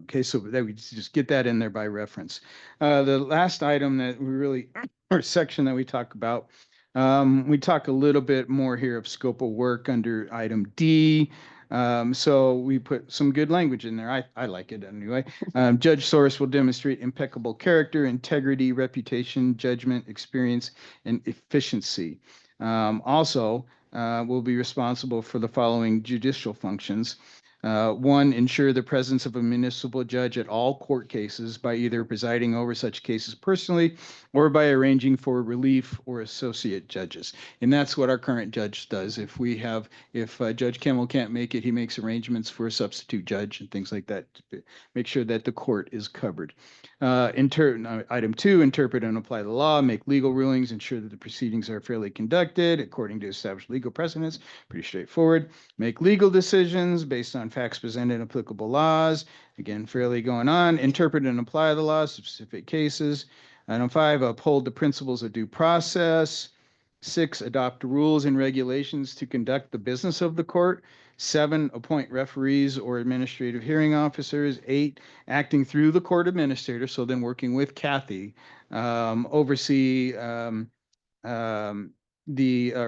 Okay, so that we just get that in there by reference. The last item that we really, or section that we talk about, we talk a little bit more here of scope of work under item D. So we put some good language in there. I like it anyway. Judge Soros will demonstrate impeccable character, integrity, reputation, judgment, experience, and efficiency. Also, will be responsible for the following judicial functions. 1, ensure the presence of a municipal judge at all court cases by either presiding over such cases personally or by arranging for relief or associate judges. And that's what our current judge does. If Judge Kimmel can't make it, he makes arrangements for a substitute judge and things like that to make sure that the court is covered. Item 2, interpret and apply the law, make legal rulings, ensure that the proceedings are fairly conducted according to established legal precedents. Pretty straightforward. Make legal decisions based on facts presented and applicable laws. Again, fairly going on. Interpret and apply the law, specific cases. Item 5, uphold the principles of due process. 6, adopt rules and regulations to conduct the business of the court. 7, appoint referees or administrative hearing officers. 8, acting through the court administrator, so then working with Kathy, oversee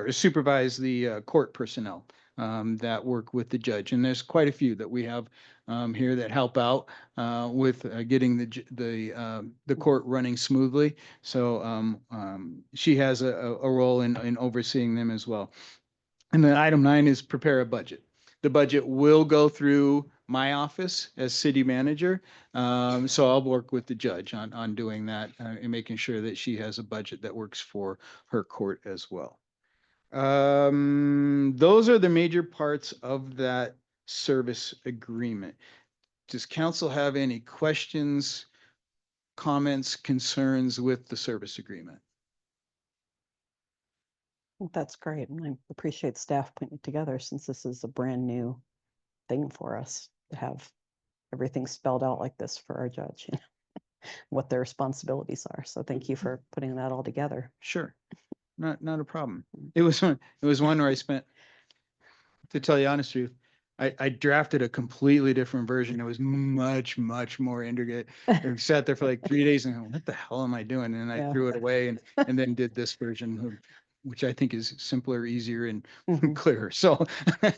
supervise the court personnel that work with the judge. And there's quite a few that we have here that help out with getting the court running smoothly. So she has a role in overseeing them as well. And then item 9 is prepare a budget. The budget will go through my office as city manager. So I'll work with the judge on doing that and making sure that she has a budget that works for her court as well. Those are the major parts of that service agreement. Does council have any questions, comments, concerns with the service agreement? I think that's great. And I appreciate staff putting it together since this is a brand new thing for us to have everything spelled out like this for our judge, you know, what their responsibilities are. So thank you for putting that all together. Sure, not a problem. It was one where I spent, to tell you the honest truth, I drafted a completely different version. It was much more intricate. I sat there for like 3 days and went, what the hell am I doing? And I Yeah. threw it away and then did this version, which I think is simpler, easier, and Mhm. clearer. So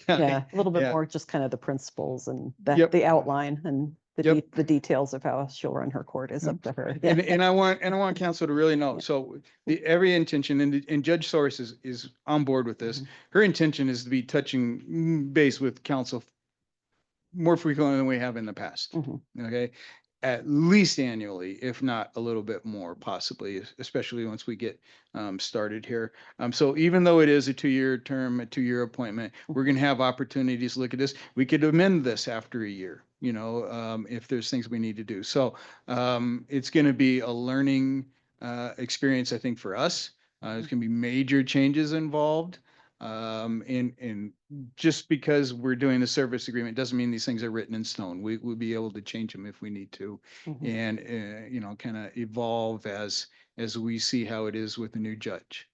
Yeah, a little bit Yeah. more just kind of the principles and Yep. the outline and Yep. the details of how she'll run her court is Yep. up to her. And I want council to really know. So every intention and Judge Soros is on board with this. Mhm. Her intention is to be touching base with council more frequently than we have in the past. Mhm. Okay, at least annually, if not a little bit more, possibly, especially once we get started here. So even though it is a 2-year term, a 2-year appointment, we're going to have opportunities to look at this. We could amend this after a year, you know, if there's things we need to do. So it's going to be a learning experience, I think, for us. There's going to be major changes involved. And just because we're doing the service agreement doesn't mean these things are written in stone. We'll be able to change them if we need to, Mhm. and you know, kind of evolve as we see how it is with the new judge.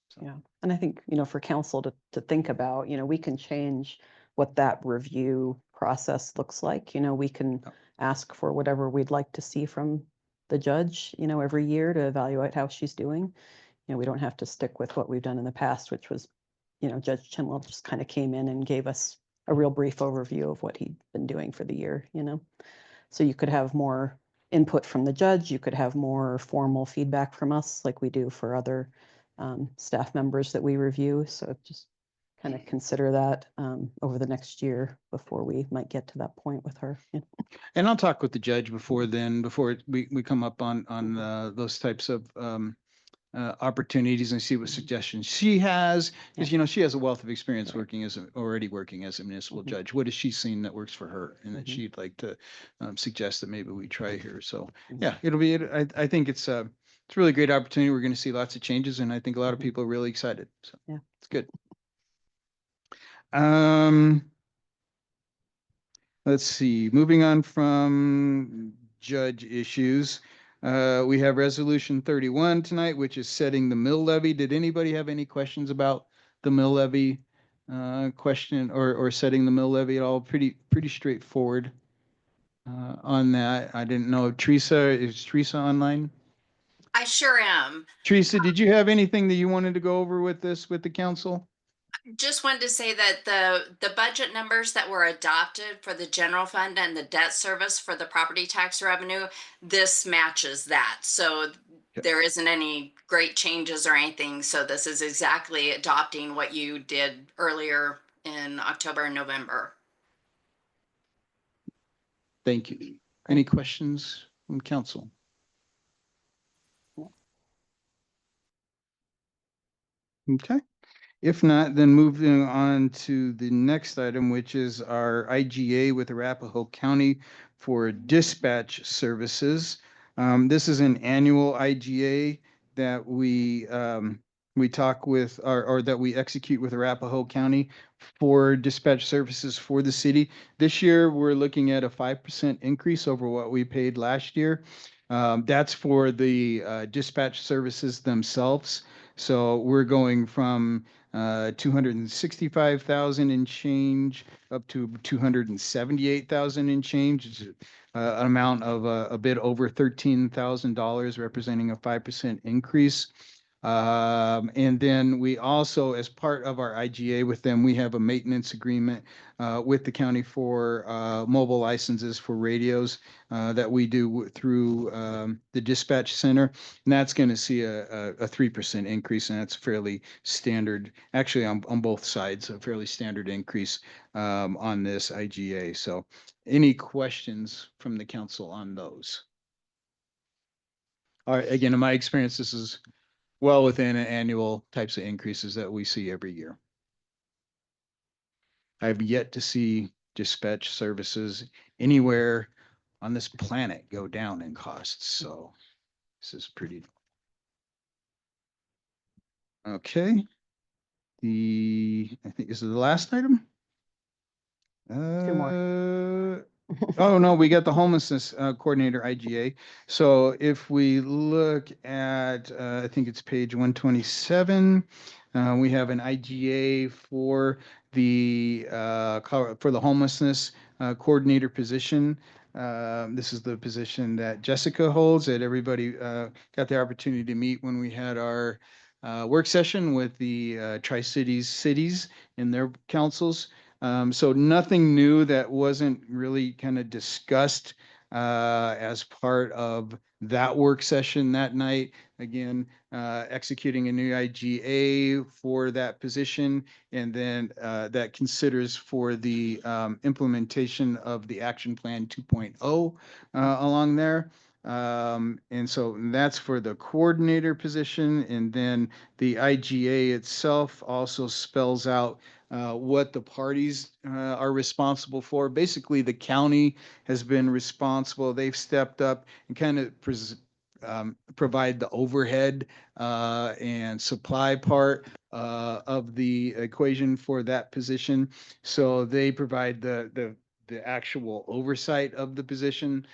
So, Yeah, and I think, you know, for council to think about, you know, we can change what that review process looks like. You know, we can Yep. ask for whatever we'd like to see from the judge, you know, every year to evaluate how she's doing. You know, we don't have to stick with what we've done in the past, which was, you know, Judge Chinwell just kind of came in and gave us a real brief overview of what he'd been doing for the year, you know. So you could have more input from the judge, you could have more formal feedback from us like we do for other staff members that we review. So just kind of consider that over the next year before we might get to that point with her. Yeah. and I'll talk with the judge before we come up on those types of opportunities and see what suggestions she has, because, Yeah. you know, she has a wealth of experience Right. already working as a municipal Mhm. judge. What has she seen that works for her and that Mhm. she'd like to suggest that maybe we try here? So Mhm. yeah, it'll be, I think it's a really great opportunity. We're going to see lots of changes, and I think a lot of Mhm. people are really excited. So Yeah. it's good. Let's see, moving on from judge issues. We have resolution 31 tonight, which is setting the mill levy. Did anybody have any questions about the mill levy question or setting the mill levy at all? Pretty straightforward on that. I didn't know. Is Teresa online? I sure am. Teresa, did you have anything that you wanted to go over with this with the council? Just wanted to say that the budget numbers that were adopted for the general fund and the debt service for the property tax revenue, this matches that. So there isn't any great changes or anything. So this is exactly adopting what you did earlier in October and November. Thank you. Any questions from council? Okay. If not, then moving on to the next item, which is our IGA with Arapahoe County for dispatch services. This is an annual IGA that we talk with or that we execute with Arapahoe County for dispatch services for the city. This year, we're looking at a 5% increase over what we paid last year. That's for the dispatch services themselves. So we're going from 265,000 and change up to 278,000 and change. It's an amount of a bit over $13,000, representing a 5% increase. And then we also, as part of our IGA with them, we have a maintenance agreement with the county for mobile licenses for radios that we do through the dispatch center. And that's going to see a 3% increase, and that's fairly standard, actually on both sides, a fairly standard increase on this IGA. So any questions from the council on those? All right, again, in my experience, this is well within annual types of increases that we see every year. I have yet to see dispatch services anywhere on this planet go down in costs, so this is pretty. Okay. I think this is the last item. Two more. Oh, no, we got the homelessness coordinator IGA. So if we look at, I think it's page 127, we have an IGA for the homelessness coordinator position. This is the position that Jessica holds, that everybody got the opportunity to meet when we had our work session with the Tri-Cities cities and their councils. So nothing new that wasn't really kind of discussed as part of that work session that night. Again, executing a new IGA for that position, and then that considers for the implementation of the action plan 2.0 along there. And so that's for the coordinator position. And then the IGA itself also spells out what the parties are responsible for. Basically, the county has been responsible. They've stepped up and kind of provide the overhead and supply part of the equation for that position. So they provide the actual oversight of the position.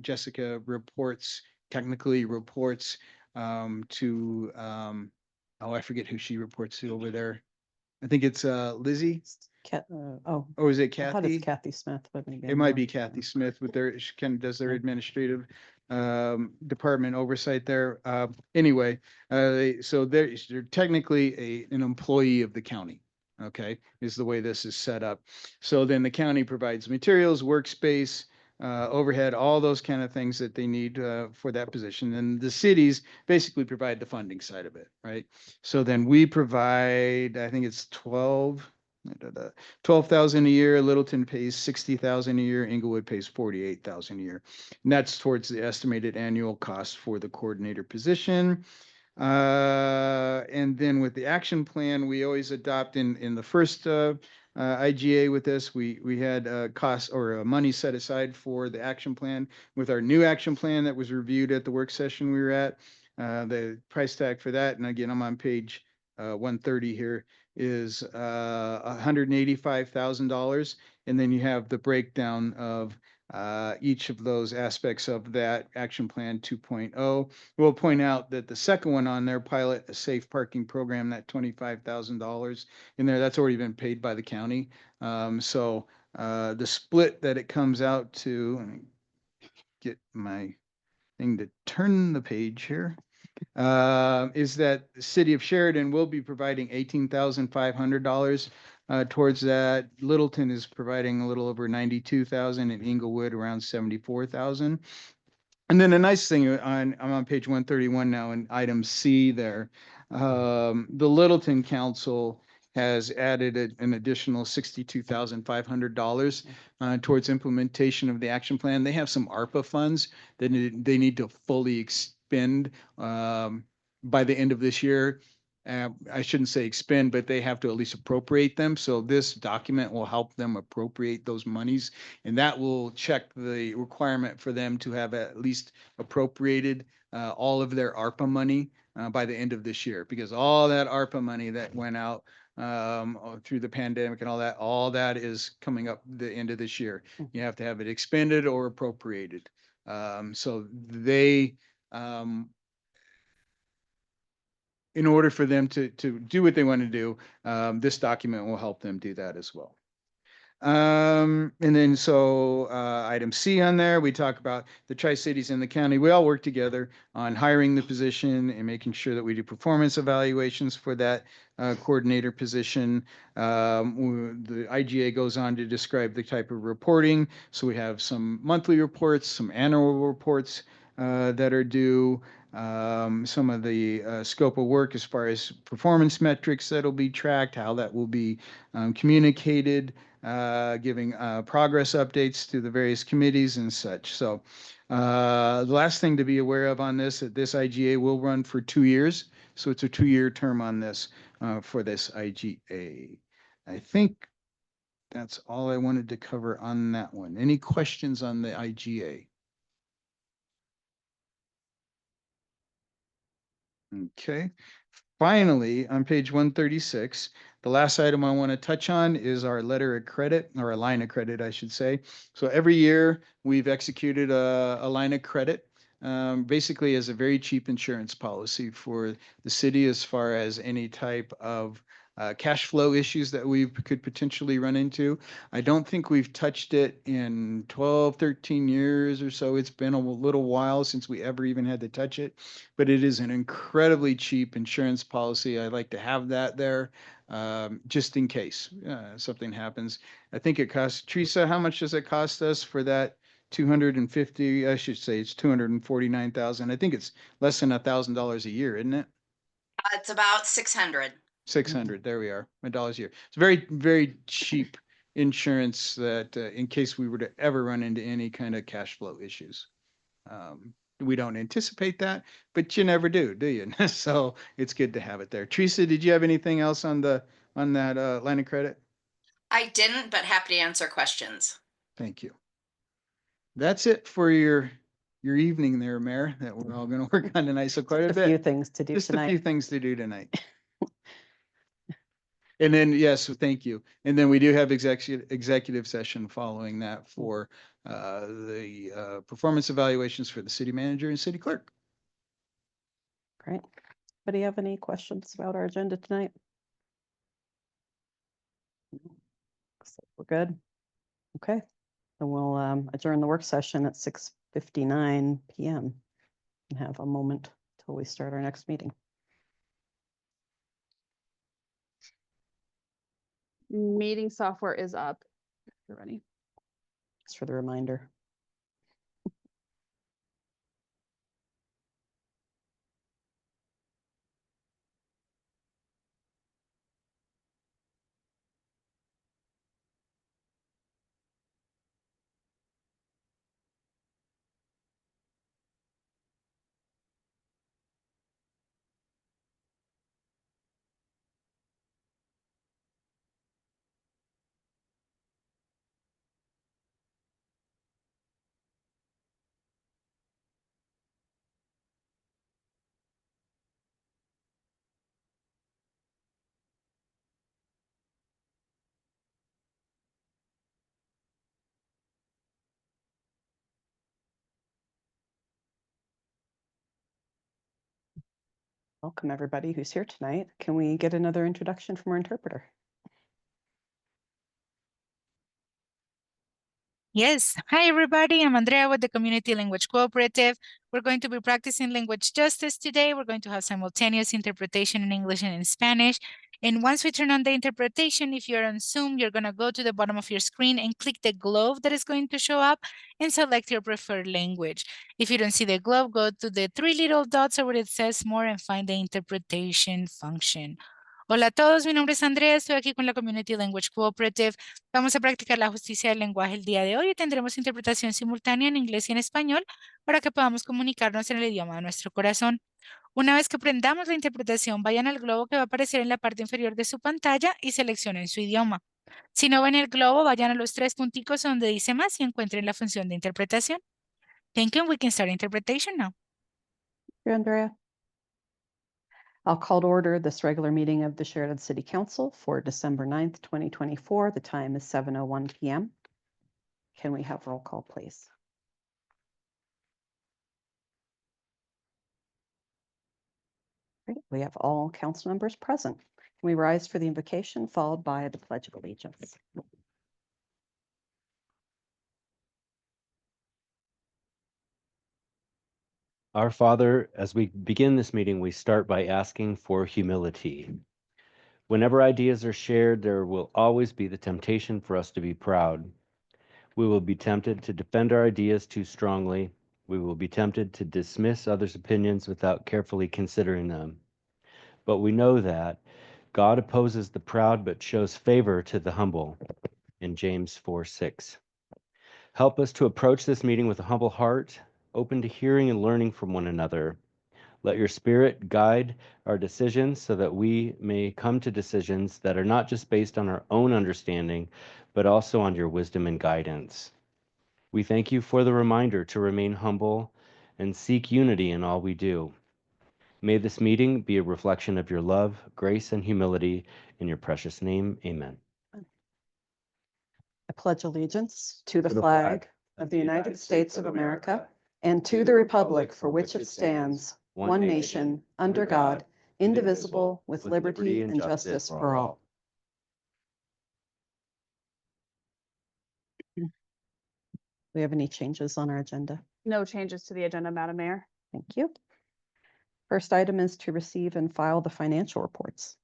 Jessica technically reports to oh, I forget who she reports to over there. I think it's Lizzie, or is it I thought it's Kathy? Kathy Smith, but maybe. It I'm might wrong. be Kathy Smith with she kind of does their Okay. administrative department oversight there. Anyway, so they're technically an employee of the county. Okay, is the way this is set up. So then the county provides materials, workspace, overhead, all those kind of things that they need for that position. And the cities basically provide the funding side of it, right? So then we provide, I think it's 12,000 a year. Littleton pays 60,000 a year. Inglewood pays 48,000 a year. And that's towards the estimated annual cost for the coordinator position. And then with the action plan, we always adopt in the first IGA with this, we had costs or money set aside for the action plan. With our new action plan that was reviewed at the work session we were at, the price tag for that, and again, I'm on page 130 here, is $185,000. And then you have the breakdown of each of those aspects of that action plan 2.0. We'll point out that the second one on there, pilot a safe parking program, that $25,000 in there, that's already been paid by the county. So the split that it comes out to, let me get my thing to turn the page here, is that the city of Sheridan will be providing $18,500 towards that. Littleton is providing a little over 92,000, and Inglewood around 74,000. And then the nice thing I'm on page 131 now in item C there. The Littleton Council has added an additional $62,500 towards implementation of the action plan. They have some ARPA funds that they need to fully expend by the end of this year. I shouldn't say expend, but they have to at least appropriate them. So this document will help them appropriate those monies, and that will check the requirement for them to have at least appropriated all of their ARPA money by the end of this year, because all that ARPA money that went out through the pandemic and all that is coming up the end of this year. You have to have it expended or appropriated. So they, in order for them to do what they want to do, this document will help them do that as well. And then so item C on there, we talk about the Tri-Cities and the county. We all work together on hiring the position and making sure that we do performance evaluations for that coordinator position. The IGA goes on to describe the type of reporting. So we have some monthly reports, some annual reports that are due. Some of the scope of work as far as performance metrics that'll be tracked, how that will be communicated, giving progress updates to the various committees and such. So the last thing to be aware of on this, that this IGA will run for 2 years. So it's a 2-year term on this for this IGA. I think that's all I wanted to cover on that one. Any questions on the IGA? Okay. Finally, on page 136, the last item I want to touch on is our letter of credit, or a line of credit, I should say. So every year we've executed a line of credit, basically as a very cheap insurance policy for the city as far as any type of cash flow issues that we could potentially run into. I don't think we've touched it in 12, 13 years or so. It's been a little while since we ever even had to touch it, but it is an incredibly cheap insurance policy. I like to have that there just in case something happens. I think it costs, Teresa, how much does it cost us for that? 250, I should say it's 249,000. I think it's less than $1,000 a year, isn't it? It's about 600. 600, there we are, $1 a year. It's very, very cheap insurance that in case we were to ever run into any kind of cash flow issues. We don't anticipate that, but you never do you? So it's good to have it there. Teresa, did you have anything else on that line of credit? I didn't, but happy to answer questions. Thank you. That's it for your evening there, Mayor, that we're all going to work on tonight. So quite a bit. A few things to do Just a few tonight. things to do tonight. And then, yes, thank you. And then we do have executive session following that for the performance evaluations for the city manager and city clerk. Great. Anybody have any questions about our agenda tonight? Looks like we're good. Okay. Then we'll adjourn the work session at 6:59 p.m. and have a moment till we start our next meeting. Meeting software is up. If you're ready. Just for the reminder. Welcome, everybody who's here tonight. Can we get another introduction from our interpreter? Yes. Hi, everybody. I'm Andrea with the Community Language Cooperative. We're going to be practicing language justice today. We're going to have simultaneous interpretation in English and in Spanish. And once we turn on the interpretation, if you're on Zoom, you're going to go to the bottom of your screen and click the globe that is going to show up and select your preferred language. If you don't see the globe, go to the 3 little dots or where it says more and find the interpretation function. Hola a todos, mi nombre es Andrea, estoy aquí con la Community Language Cooperative. Vamos a practicar la justicia del lenguaje el día de hoy y tendremos interpretación simultánea en inglés y en español para que podamos comunicarnos en el idioma de nuestro corazón. Una vez que aprendamos la interpretación, vayan al globo que va a aparecer en la parte inferior de su pantalla y seleccionen su idioma. Si no ven el globo, vayan a los 3 punticos donde dice más y encuentren la función de interpretación. Thank you, and we can start interpretation now. Here, Andrea. I'll call to order this regular meeting of the Sheridan City Council for December 9th, 2024. The time is 7:01 p.m. Can we have roll call, please? Great. We have all council members present. Can we rise for the invocation followed by the Pledge of Allegiance? Our Father, as we begin this meeting, we start by asking for humility. Whenever ideas are shared, there will always be the temptation for us to be proud. We will be tempted to defend our ideas too strongly. We will be tempted to dismiss others' opinions without carefully considering them. But we know that God opposes the proud but shows favor to the humble in James 4:6. Help us to approach this meeting with a humble heart, open to hearing and learning from one another. Let your Spirit guide our decisions so that we may come to decisions that are not just based on our own understanding, but also on your wisdom and guidance. We thank you for the reminder to remain humble and seek unity in all we do. May this meeting be a reflection of your love, grace, and humility. In your precious name, amen. I pledge allegiance to the flag of the United States of America and to the republic for which it stands, one nation, under God, indivisible, with liberty and justice for all. We have any changes on our agenda? No changes to the agenda, Madam Mayor. Thank you. First item is to receive and file the financial reports.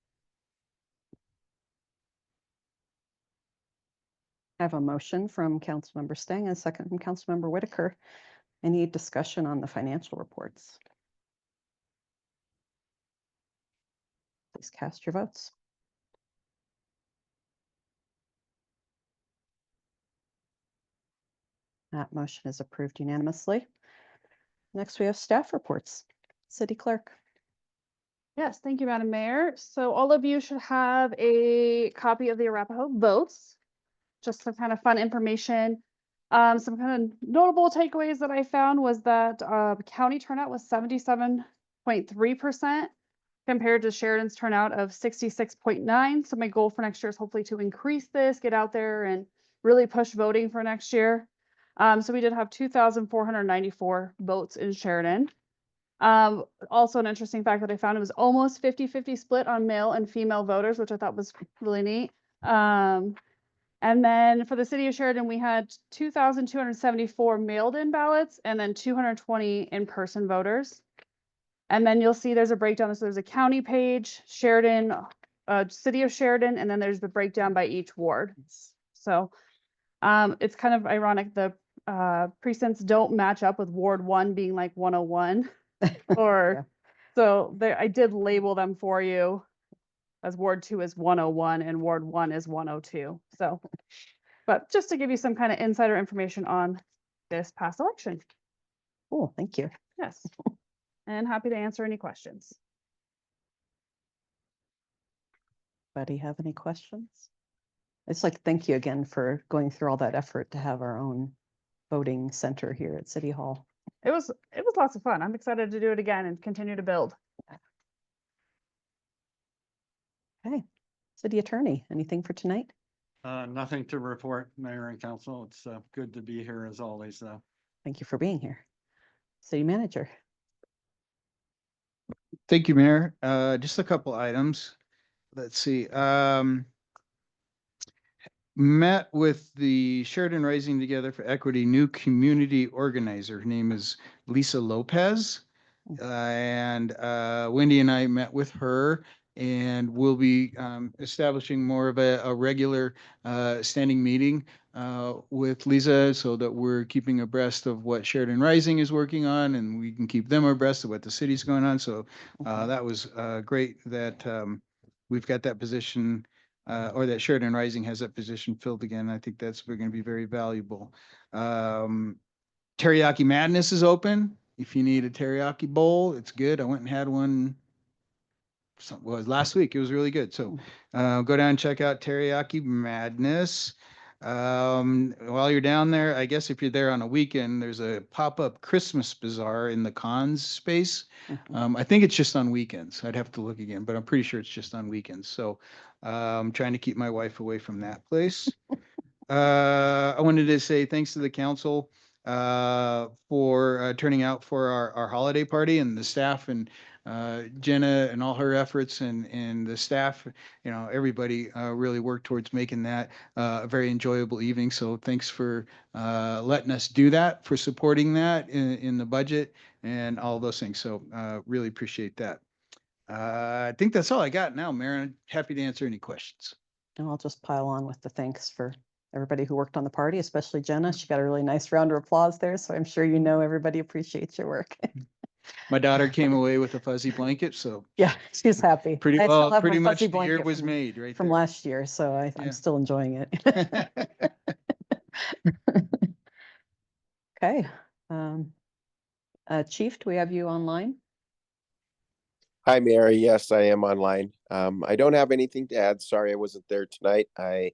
I have a motion from Councilmember Stang and a second from Councilmember Whitaker. Any discussion on the financial reports? Please cast your votes. That motion is approved unanimously. Next, we have staff reports. City Clerk. Yes, thank you, Madam Mayor. So all of you should have a copy of the Arapahoe votes. Just some kind of fun information. Some kind of notable takeaways that I found was that county turnout was 77.3% compared to Sheridan's turnout of 66.9%. So my goal for next year is hopefully to increase this, get out there and really push voting for next year. So we did have 2,494 votes in Sheridan. Also an interesting fact that I found, it was almost 50-50 split on male and female voters, which I thought was really neat. And then for the city of Sheridan, we had 2,274 mailed in ballots and then 220 in-person voters. And then you'll see there's a breakdown. So there's a county page, Sheridan, city of Sheridan, and then there's the breakdown by each ward. So it's kind of ironic. The precincts don't match up with Ward 1 being like 101 or Yeah. so there, I did label them for you as Ward 2 is 101 and Ward 1 is 102. So, but just to give you some kind of insider information on this past election. Cool, thank you. Yes. And happy to answer any questions. Anybody have any questions? It's like, thank you again for going through all that effort to have our own voting center here at City Hall. It was lots of fun. I'm excited to do it again and continue to build. Okay, City Attorney, anything for tonight? Nothing to report, Mayor and Council. It's good to be here as always, though. Thank you for being here. City Manager. Thank you, Mayor. Just a couple items. Let's see. Met with the Sheridan Rising Together for Equity new community organizer. Her name is Lisa Lopez. And Wendy and I met with her, and we'll be establishing more of a regular standing meeting with Lisa so that we're keeping abreast of what Sheridan Rising is working on, and we can keep them abreast of what the city's going on. So that was great that we've got that position or that Sheridan Rising has that position filled again. I think that's going to be very valuable. Teriyaki Madness is open. If you need a teriyaki bowl, it's good. I went and had one last week. It was really good. So go down and check out Teriyaki Madness. While you're down there, I guess if you're there on a weekend, there's a pop-up Christmas bazaar in the cons space. Mhm. I think it's just on weekends. I'd have to look again, but I'm pretty sure it's just on weekends. So I'm trying to keep my wife away from that place. I wanted to say thanks to the council for turning out for our holiday party, and the staff, and Jenna and all her efforts, and the staff, everybody really worked towards making that a very enjoyable evening. So thanks for letting us do that, for supporting that in the budget and all those things. So really appreciate that. I think that's all I got now, Mayor. I'm happy to answer any questions. And I'll just pile on with the thanks for everybody who worked on the party, especially Jenna. She got a really nice round of applause there, so I'm sure everybody appreciates your work. My daughter came away with a fuzzy blanket, so Yeah, she's happy. pretty I still well, have my pretty much fuzzy the year blanket was from- made right from there. last year, so Yeah. I'm still enjoying it. Okay. Chief, do we have you online? Hi, Mary. Yes, I am online. I don't have anything to add. Sorry I wasn't there tonight. I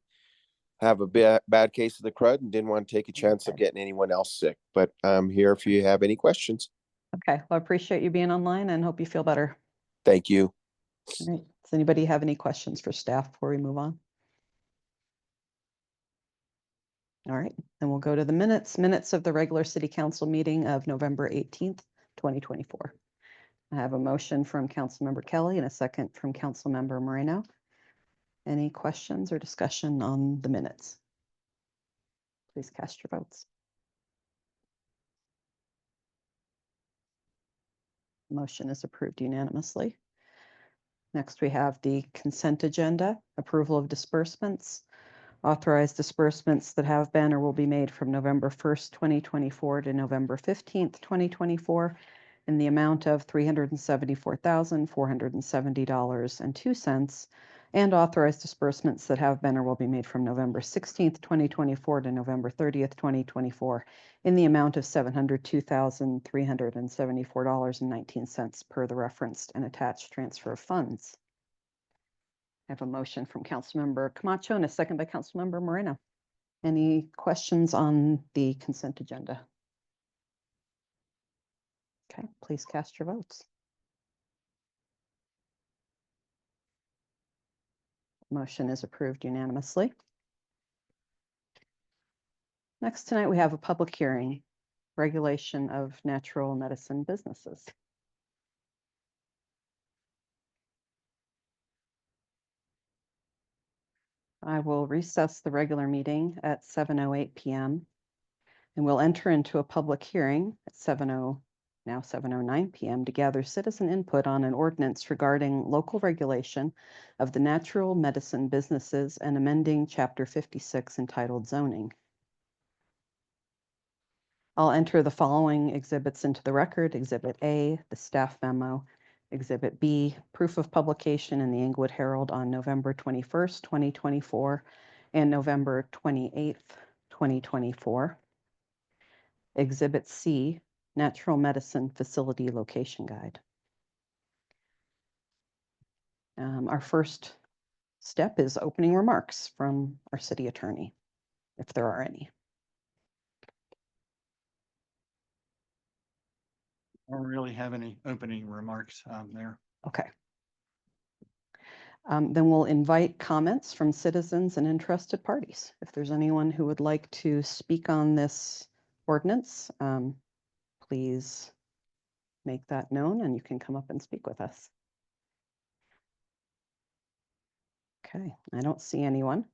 have a bad case of the crud and didn't want to take a chance of Okay. getting anyone else sick, but I'm here if you have any questions. Okay, well, I appreciate you being online and hope you feel better. Thank you. All right. Does anybody have any questions for staff before we move on? All right, then we'll go to the minutes of the regular city council meeting of November 18th, 2024. I have a motion from Councilmember Kelly and a second from Councilmember Moreno. Any questions or discussion on the minutes? Please cast your votes. Motion is approved unanimously. Next, we have the consent agenda, approval of disbursements. Authorized disbursements that have been or will be made from November 1st, 2024 to November 15th, 2024 in the amount of $374,470.02, and authorized disbursements that have been or will be made from November 16th, 2024 to November 30th, 2024 in the amount of $702,374.19 per the referenced and attached transfer of funds. I have a motion from Councilmember Camacho and a second by Councilmember Moreno. Any questions on the consent agenda? Okay, please cast your votes. Motion is approved unanimously. Next tonight, we have a public hearing, regulation of natural medicine businesses. I will recess the regular meeting at 7:08 p.m. and we'll enter into a public hearing at 7:09 p.m. to gather citizen input on an ordinance regarding local regulation of the natural medicine businesses and amending Chapter 56 entitled zoning. I'll enter the following exhibits into the record. Exhibit A, the staff memo. Exhibit B, proof of publication in the Englewood Herald on November 21st, 2024 and November 28th, 2024. Exhibit C, Natural Medicine Facility Location Guide. Our first step is opening remarks from our city attorney, if there are any. I don't really have any opening remarks there. Okay. Then we'll invite comments from citizens and interested parties. If there's anyone who would like to speak on this ordinance, please make that known and you can come up and speak with us. Okay, I don't see anyone.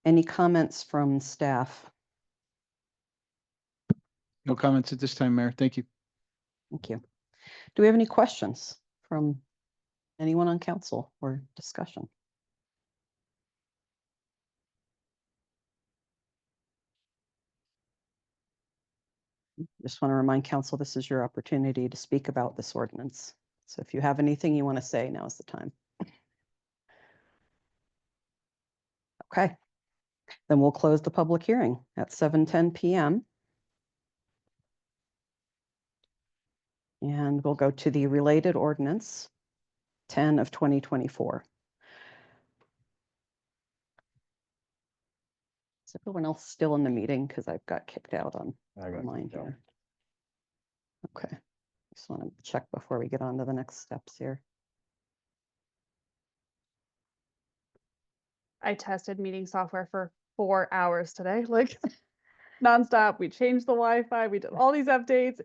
Any comments from staff? No comments at this time, Mayor. Thank you. Thank you. Do we have any questions from anyone on council or discussion? Just want to remind council, this is your opportunity to speak about this ordinance. So if you have anything you want to say, now is the time. Okay, then we'll close the public hearing at 7:10 p.m. And we'll go to the related ordinance 10 of 2024. Is everyone else still in the meeting? Because I've got kicked out on I got online kicked out. here. Okay, just want to check before we get on to the next steps here. I tested meeting software for 4 hours today, like nonstop. We changed the Wi-Fi, we did all these updates.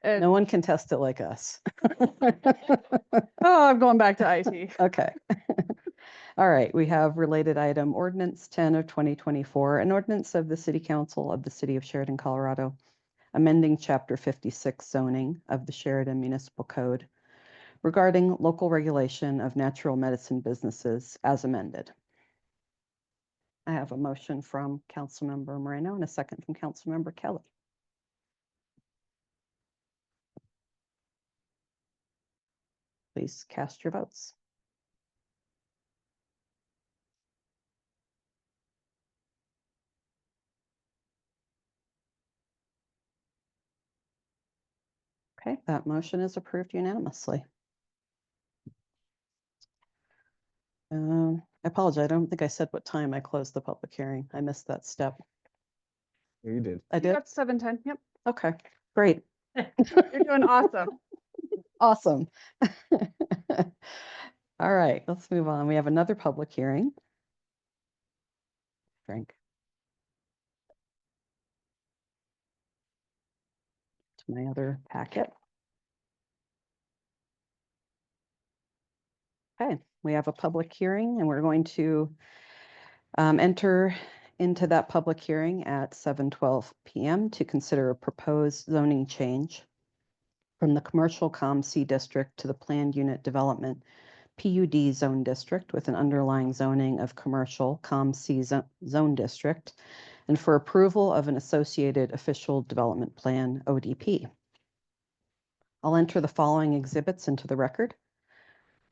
And No one can test it like us. oh, I'm going back to IT. Okay. All right, we have related item ordinance 10 of 2024, an ordinance of the City Council of the City of Sheridan, Colorado, amending Chapter 56 zoning of the Sheridan Municipal Code regarding local regulation of natural medicine businesses as amended. I have a motion from Councilmember Moreno and a second from Councilmember Kelly. Please cast your votes. Okay, that motion is approved unanimously. I apologize. I don't think I said what time I closed the public hearing. I missed that step. Yeah, you did. I did? That's 7:10. Yep. Okay, great. You're doing awesome. Awesome. All right, let's move on. We have another public hearing. Frank. To my other packet. Okay, we have a public hearing and we're going to enter into that public hearing at 7:12 p.m. to consider a proposed zoning change from the commercial COM-C district to the planned unit development PUD zone district with an underlying zoning of commercial COM-C zone district, and for approval of an associated official development plan ODP. I'll enter the following exhibits into the record.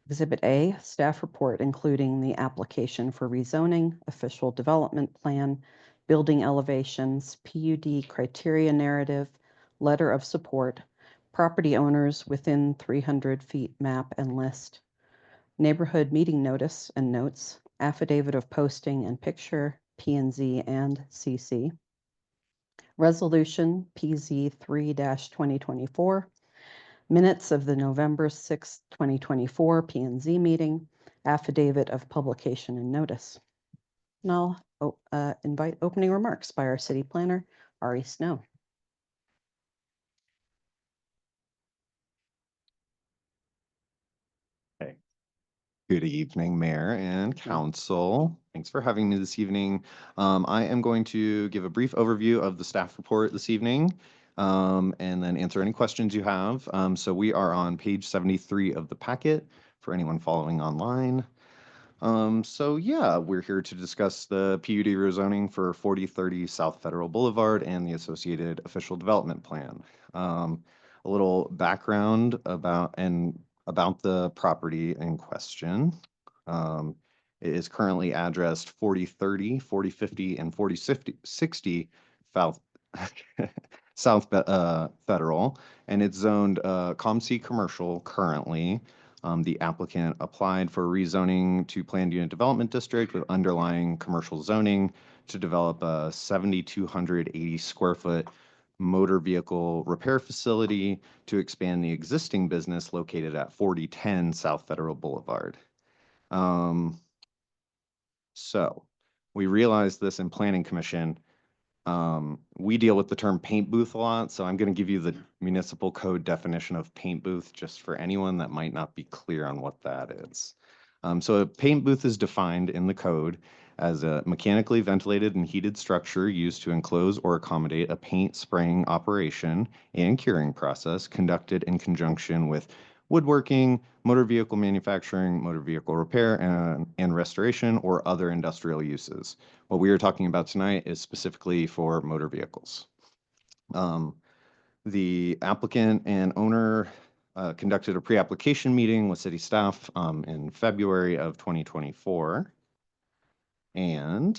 Exhibit A, staff report including the application for rezoning, official development plan, building elevations, PUD criteria narrative, letter of support, property owners within 300 feet map and list, neighborhood meeting notice and notes, affidavit of posting and picture, P&Z and CC, resolution PZ 3-2024, minutes of the November 6, 2024 P&Z meeting, affidavit of publication and notice. And I'll invite opening remarks by our city planner, Ari Snow. Good evening, Mayor and Council. Thanks for having me this evening. I am going to give a brief overview of the staff report this evening, and then answer any questions you have. So we are on page 73 of the packet for anyone following online. So yeah, we're here to discuss the PUD rezoning for 4030 South Federal Boulevard and the associated official development plan. A little background about the property in question. It is currently addressed 4030, 4050, and 4060 South Federal, and it's zoned COM-C commercial currently. The applicant applied for rezoning to planned unit development district with underlying commercial zoning to develop a 7,280 square foot motor vehicle repair facility to expand the existing business located at 4010 South Federal Boulevard. So we realized this in Planning Commission. We deal with the term paint booth a lot, so I'm going to give you the municipal code definition of paint booth just for anyone that might not be clear on what that is. So a paint booth is defined in the code as a mechanically ventilated and heated structure used to enclose or accommodate a paint spraying operation and curing process conducted in conjunction with woodworking, motor vehicle manufacturing, motor vehicle repair and restoration, or other industrial uses. What we are talking about tonight is specifically for motor vehicles. The applicant and owner conducted a pre-application meeting with city staff in February of 2024. And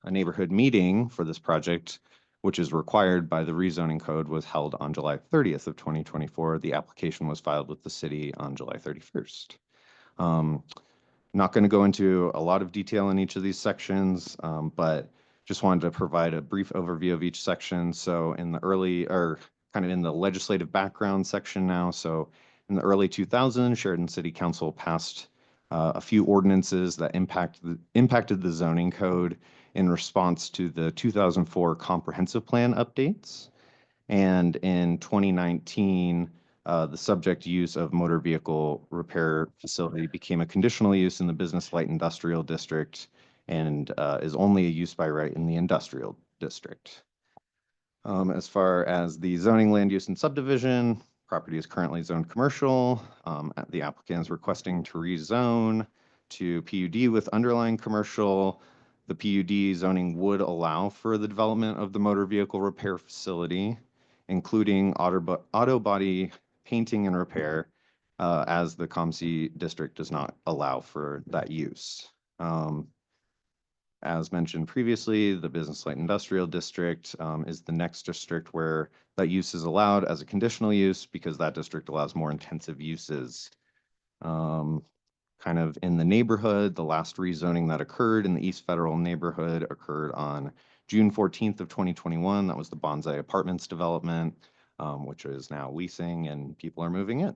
a neighborhood meeting for this project, which is required by the rezoning code, was held on July 30th of 2024. The application was filed with the city on July 31st. Not going to go into a lot of detail in each of these sections, but just wanted to provide a brief overview of each section. So in the early, or kind of in the legislative background section now. So in the early 2000s, Sheridan City Council passed a few ordinances that impacted the zoning code in response to the 2004 comprehensive plan updates. And in 2019, the subject use of motor vehicle repair facility became a conditional use in the business light industrial district and is only a use by right in the industrial district. As far as the zoning, land use, and subdivision, property is currently zoned commercial. The applicant is requesting to rezone to PUD with underlying commercial. The PUD zoning would allow for the development of the motor vehicle repair facility, including auto body painting and repair, as the COMC district does not allow for that use. As mentioned previously, the business light industrial district is the next district where that use is allowed as a conditional use because that district allows more intensive uses. Kind of in the neighborhood, the last rezoning that occurred in the East Federal neighborhood occurred on June 14th of 2021. That was the Bonsai Apartments development, which is now leasing and people are moving in.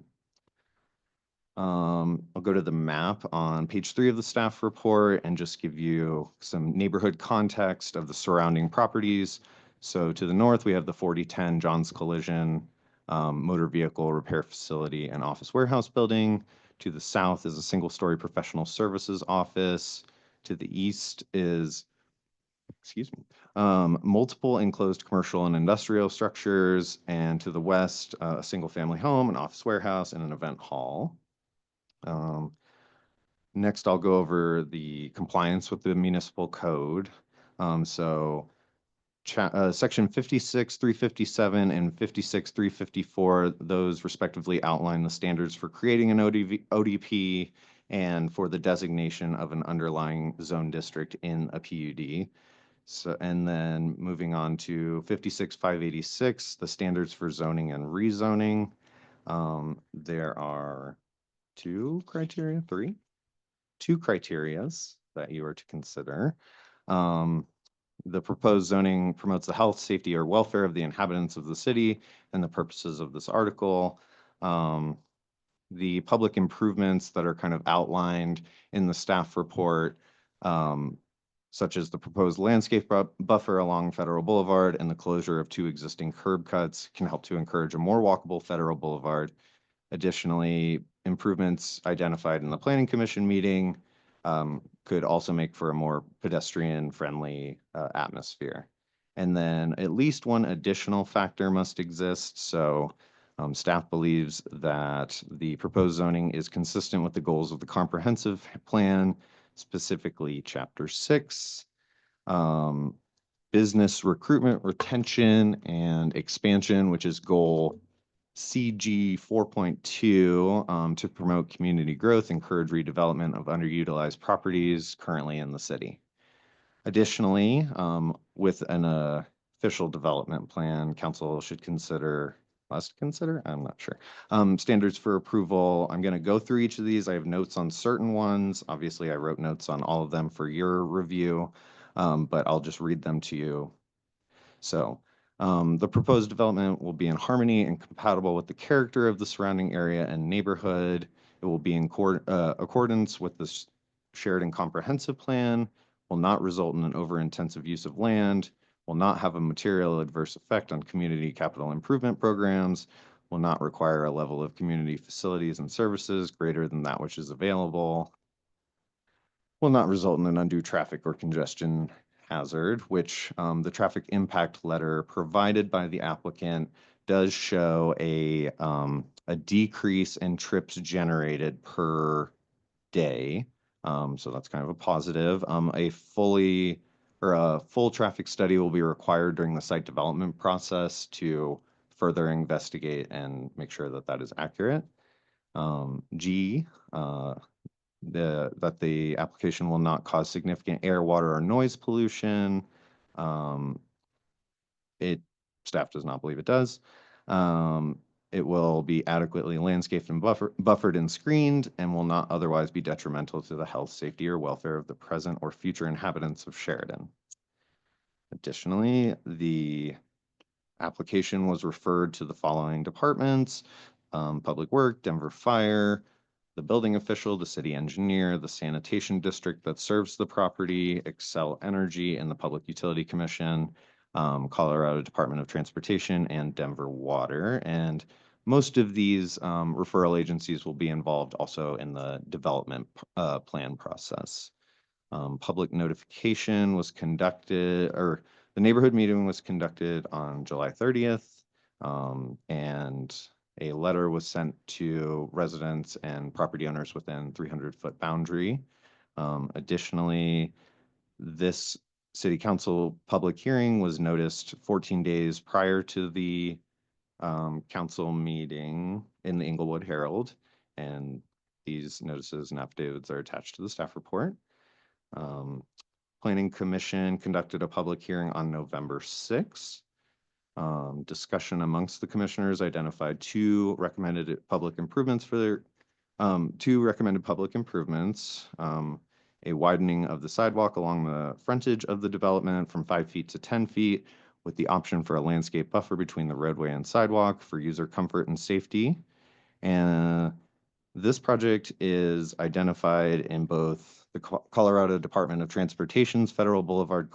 I'll go to the map on page 3 of the staff report and just give you some neighborhood context of the surrounding properties. So to the north, we have the 4010 Johns Collision motor vehicle repair facility and office warehouse building. To the south is a single-story professional services office. To the east is, multiple enclosed commercial and industrial structures. And to the west, a single-family home, an office warehouse, and an event hall. Next, I'll go over the compliance with the municipal code. Section 56.357 and 56.354, those respectively outline the standards for creating an ODP and for the designation of an underlying zone district in a PUD. So, and then moving on to 56.586, the standards for zoning and rezoning. There are two criterias that you are to consider. The proposed zoning promotes the health, safety, or welfare of the inhabitants of the city and the purposes of this article. The public improvements that are kind of outlined in the staff report, such as the proposed landscape buffer along Federal Boulevard and the closure of 2 existing curb cuts, can help to encourage a more walkable Federal Boulevard. Additionally, improvements identified in the Planning Commission meeting could also make for a more pedestrian-friendly atmosphere. And then at least one additional factor must exist. So staff believes that the proposed zoning is consistent with the goals of the comprehensive plan, specifically Chapter 6, business recruitment, retention, and expansion, which is goal CG 4.2, to promote community growth, encourage redevelopment of underutilized properties currently in the city. Additionally, with an official development plan, council should must consider, I'm not sure, standards for approval. I'm going to go through each of these. I have notes on certain ones. Obviously, I wrote notes on all of them for your review, but I'll just read them to you. So, the proposed development will be in harmony and compatible with the character of the surrounding area and neighborhood. It will be in accordance with the Sheridan Comprehensive Plan, will not result in an over-intensive use of land, will not have a material adverse effect on community capital improvement programs, will not require a level of community facilities and services greater than that which is available, will not result in an undue traffic or congestion hazard, which the traffic impact letter provided by the applicant does show a decrease in trips generated per day. So that's kind of a positive. A full traffic study will be required during the site development process to further investigate and make sure that that is accurate. G, that the application will not cause significant air, water, or noise pollution. Staff does not believe it does. It will be adequately landscaped and buffered and screened and will not otherwise be detrimental to the health, safety, or welfare of the present or future inhabitants of Sheridan. Additionally, the application was referred to the following departments: Public Work, Denver Fire, the building official, the city engineer, the sanitation district that serves the property, Excel Energy, and the Public Utility Commission, Colorado Department of Transportation, and Denver Water. And most of these referral agencies will be involved also in the development plan process. Public notification was conducted, or the neighborhood meeting was conducted on July 30th. And a letter was sent to residents and property owners within 300-foot boundary. Additionally, this city council public hearing was noticed 14 days prior to the council meeting in the Inglewood Herald. And these notices and affidavits are attached to the staff report. Planning Commission conducted a public hearing on November 6th. Discussion amongst the commissioners identified two recommended public improvements for their a widening of the sidewalk along the frontage of the development from 5 feet to 10 feet, with the option for a landscape buffer between the roadway and sidewalk for user comfort and safety. And this project is identified in both the Colorado Department of Transportation's Federal Boulevard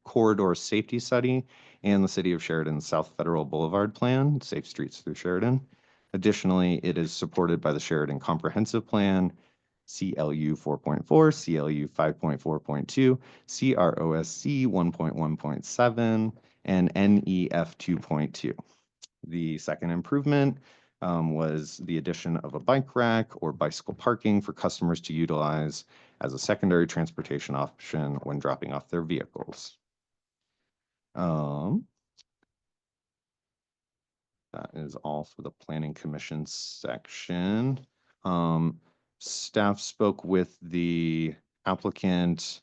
Corridor Safety Study and the City of Sheridan's South Federal Boulevard Plan, Safe Streets Through Sheridan. Additionally, it is supported by the Sheridan Comprehensive Plan, CLU 4.4, CLU 5.4.2, CROSC 1.1.7, and NEF 2.2. The second improvement was the addition of a bike rack or bicycle parking for customers to utilize as a secondary transportation option when dropping off their vehicles. That is all for the Planning Commission section. Staff spoke with the applicant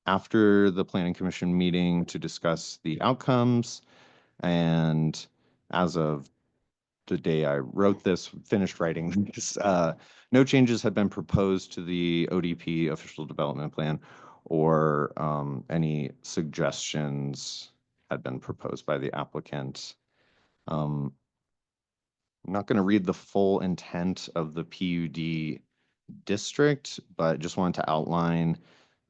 after the Planning Commission meeting to discuss the outcomes, and as of the day I wrote this, finished writing this, no changes had been proposed to the ODP official development plan, or any suggestions had been proposed by the applicant. I'm not going to read the full intent of the PUD district, but just wanted to outline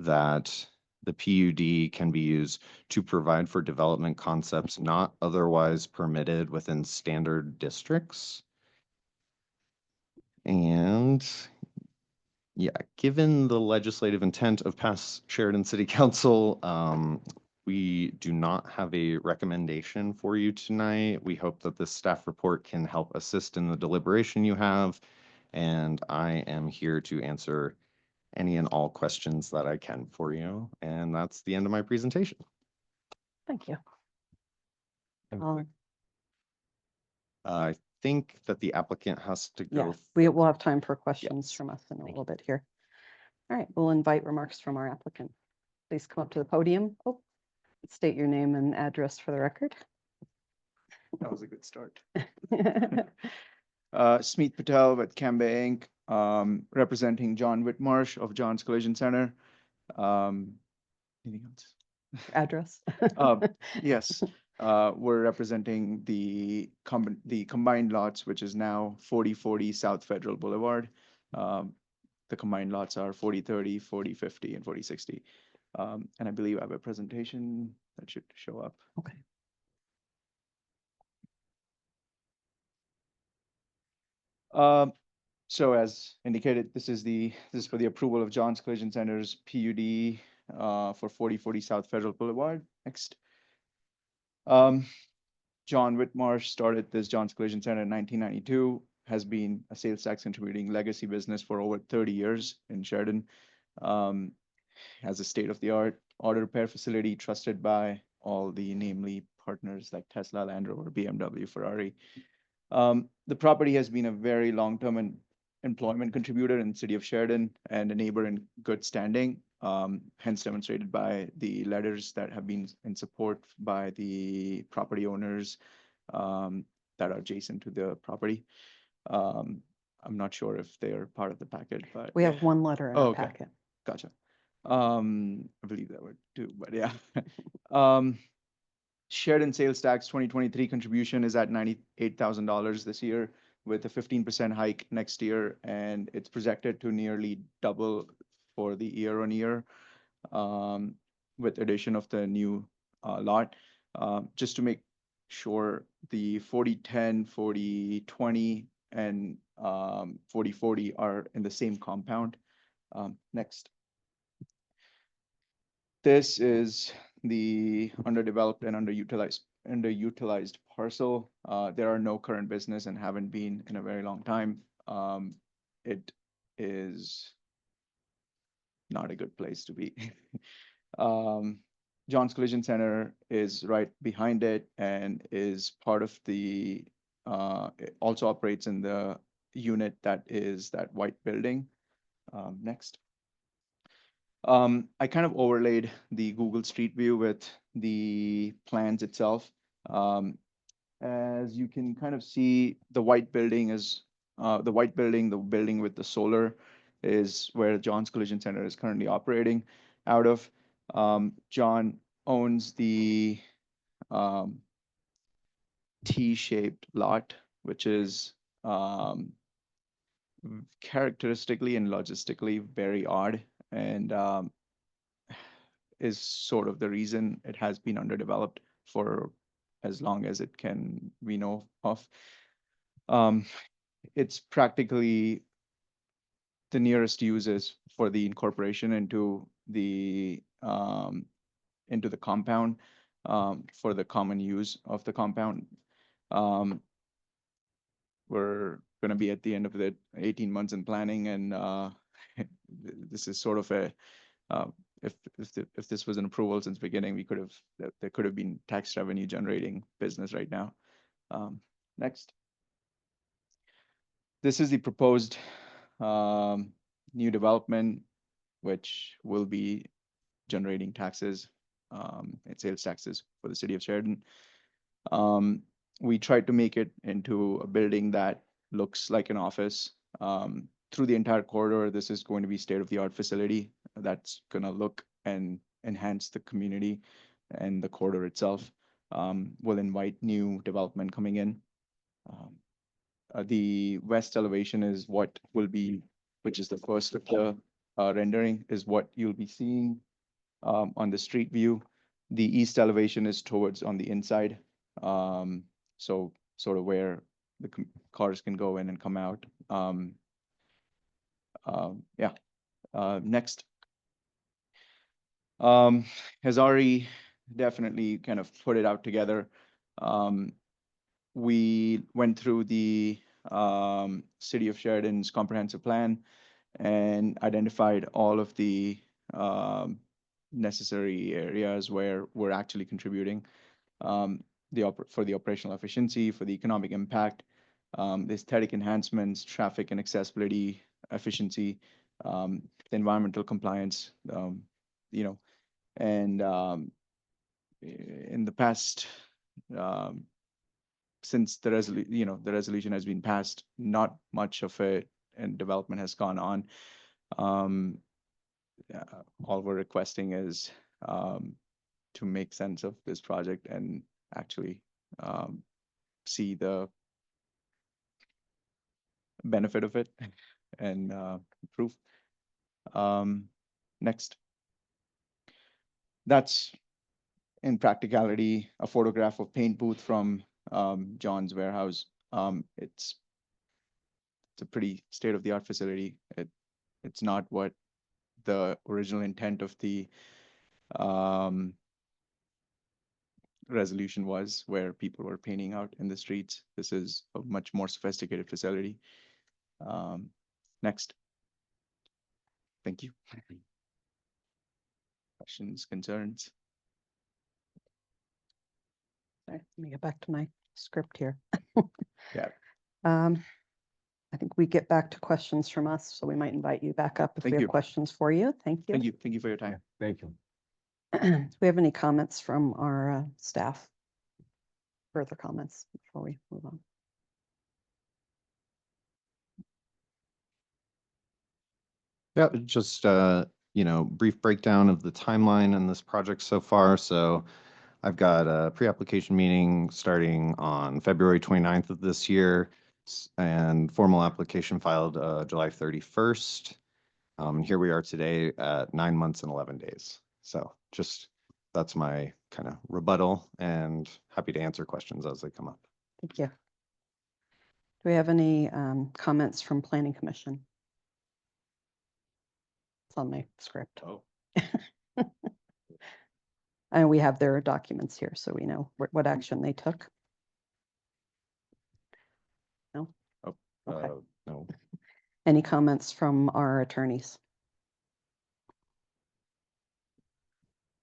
that the PUD can be used to provide for development concepts not otherwise permitted within standard districts. And yeah, given the legislative intent of past Sheridan City Council, we do not have a recommendation for you tonight. We hope that this staff report can help assist in the deliberation you have, and I am here to answer any and all questions that I can for you. And that's the end of my presentation. Thank you. I think that the applicant has to go. Yeah, we will have time for questions from us in a little bit here. All right, we'll invite remarks from our applicant. Please come up to the podium. Oh, state your name and address for the record. That was a good start. Smeet Patel with Cambay Inc., representing John Whitmarsh of John's Collision Center. Anything else? Address. Yes, we're representing the combined lots, which is now 4040 South Federal Boulevard. The combined lots are 4030, 4050, and 4060. And I believe I have a presentation that should show up. Okay. So as indicated, this is for the approval of John's Collision Center's PUD for 4040 South Federal Boulevard. Next. John Whitmarsh started this John's Collision Center in 1992, has been a sales tax contributing legacy business for over 30 years in Sheridan. Has a state-of-the-art auto repair facility trusted by all the namely partners like Tesla, Land Rover, BMW, Ferrari. The property has been a very long-term employment contributor in the city of Sheridan and a neighbor in good standing, hence demonstrated by the letters that have been in support by the property owners that are adjacent to the property. I'm not sure if they're part of the packet, but We have one letter in our packet. Gotcha. I believe that would do, but yeah. Sheridan sales tax 2023 contribution is at $98,000 this year, with a 15% hike next year, and it's projected to nearly double for the year on year, with addition of the new lot. Just to make sure, the 40-10, 40-20, and 40-40 are in the same compound. Next. This is the underdeveloped and underutilized parcel. There are no current business and haven't been in a very long time. It is not a good place to be. John's Collision Center is right behind it and is part of the, it also operates in the unit that is that white building. Next. I kind of overlaid the Google Street View with the plans itself. As you can kind of see, the white building is the building with the solar is where John's Collision Center is currently operating out of. John owns the T-shaped lot, which is characteristically and logistically very odd, and is sort of the reason it has been underdeveloped for as long as it can we know of. It's practically the nearest uses for the incorporation into the compound, for the common use of the compound. We're going to be at the end of the 18 months in planning, and this is sort of a if this was an approval since beginning, there could have been tax revenue generating business right now. Next. This is the proposed new development, which will be generating taxes, and sales taxes for the city of Sheridan. We tried to make it into a building that looks like an office. Through the entire corridor, this is going to be state-of-the-art facility that's going to look and enhance the community and the corridor itself. Will invite new development coming in. The west elevation is what will be, which is the first of the rendering, is what you'll be seeing on the street view. The east elevation is towards on the inside. So sort of where the cars can go in and come out. Next. Has already definitely kind of put it out together. We went through the City of Sheridan's comprehensive plan and identified all of the necessary areas where we're actually contributing. For the operational efficiency, for the economic impact, the aesthetic enhancements, traffic and accessibility, efficiency, the environmental compliance, and in the past, since the resolution has been passed, not much of it and development has gone on. All we're requesting is to make sense of this project and actually see the benefit of it and improve. Next. That's in practicality a photograph of paint booth from John's warehouse. It's a pretty state-of-the-art facility. It's not what the original intent of the resolution was, where people were painting out in the streets. This is a much more sophisticated facility. Next. Thank you. Questions, concerns? Sorry, let me get back to my script here. Yeah. I think we get back to questions from us, so we might invite you back up if we Thank have you. questions for you. Thank you. Thank you. Thank you for your time. Thank you. Do we have any comments from our staff? Further comments before we move on? Yeah, just brief breakdown of the timeline in this project so far. So I've got a pre-application meeting starting on February 29th of this year and formal application filed July 31st. And here we are today at 9 months and 11 days. So just, that's my kind of rebuttal, and happy to answer questions as they come up. Thank you. Do we have any comments from Planning Commission? It's on my script. Oh. And we have their documents here, so we know what action they took. No? Oh, Okay. no. Any comments from our attorneys?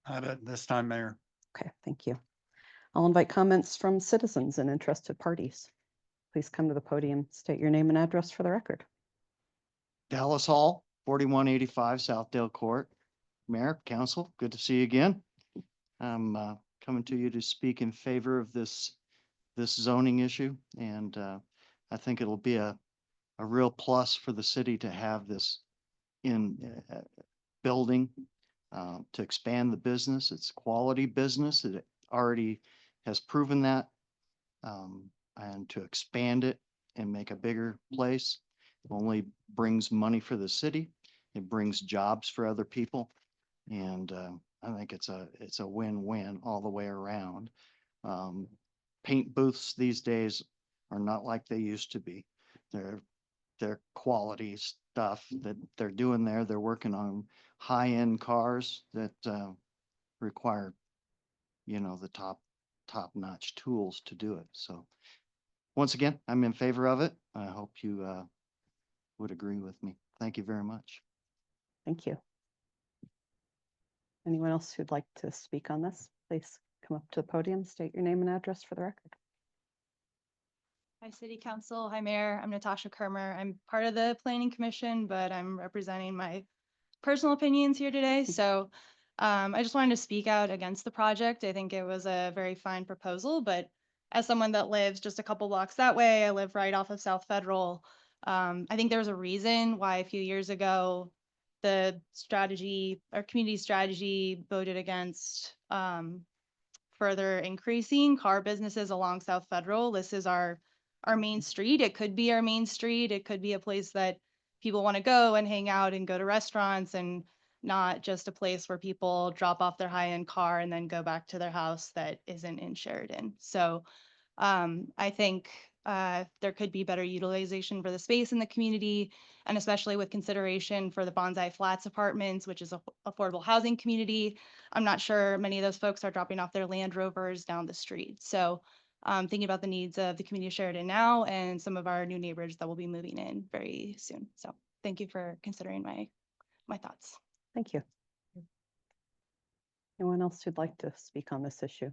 Not at this time, Mayor. Okay, thank you. I'll invite comments from citizens and interested parties. Please come to the podium, state your name and address for the record. Dallas Hall, 4185 Southdale Court. Mayor, council, good to see you again. I'm coming to you to speak in favor of this zoning issue, and I think it'll be a real plus for the city to have this in building to expand the business. It's quality business. It already has proven that, and to expand it and make a bigger place only brings money for the city. It brings jobs for other people. And I think it's a win-win all the way around. Paint booths these days are not like they used to be. They're quality stuff that they're doing there. They're working on high-end cars that require, the top-notch tools to do it. So once again, I'm in favor of it. I hope you would agree with me. Thank you very much. Thank you. Anyone else who'd like to speak on this, please come up to the podium, state your name and address for the record. Hi, City Council. Hi, Mayor. I'm Natasha Kermer. I'm part of the Planning Commission, but I'm representing my personal opinions here today. So I just wanted to speak out against the project. I think it was a very fine proposal, but as someone that lives just a couple blocks that way, I live right off of South Federal. I think there's a reason why a few years ago the strategy, our community strategy, voted against further increasing car businesses along South Federal. This is our main street. It could be our main street. It could be a place that people want to go and hang out and go to restaurants, and not just a place where people drop off their high-end car and then go back to their house that isn't in Sheridan. So I think there could be better utilization for the space in the community, and especially with consideration for the Bonsai Flats apartments, which is a affordable housing community. I'm not sure many of those folks are dropping off their Land Rovers down the street. So thinking about the needs of the community of Sheridan now and some of our new neighbors that will be moving in very soon. So thank you for considering my thoughts. Thank you. Anyone else who'd like to speak on this issue?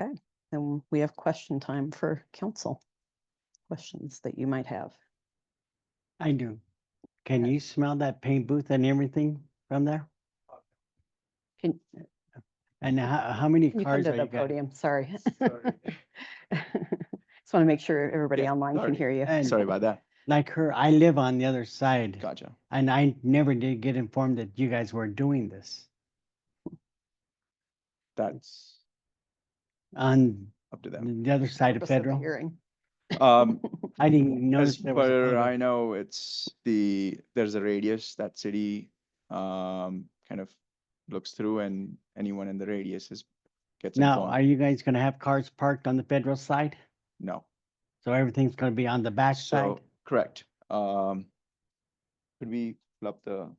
Okay, then we have question time for council. Questions that you might have. I do. Can you smell that paint booth and everything from there? Can And how many you come cars to are the you got? podium? Sorry. Just want to make sure everybody online can hear you. And Sorry about that. like her, I live on the other side. Gotcha. And I never did get informed that you guys were doing this That's on up to them. the other side of Purpose of the Federal. hearing. I didn't notice As there was. a far photo. I know, there's a radius that city kind of looks through, and anyone in the radius gets Now, informed. are you guys gonna have cars parked on the Federal side? No. So everything's gonna be on the back side? So, correct. Could we pull up the?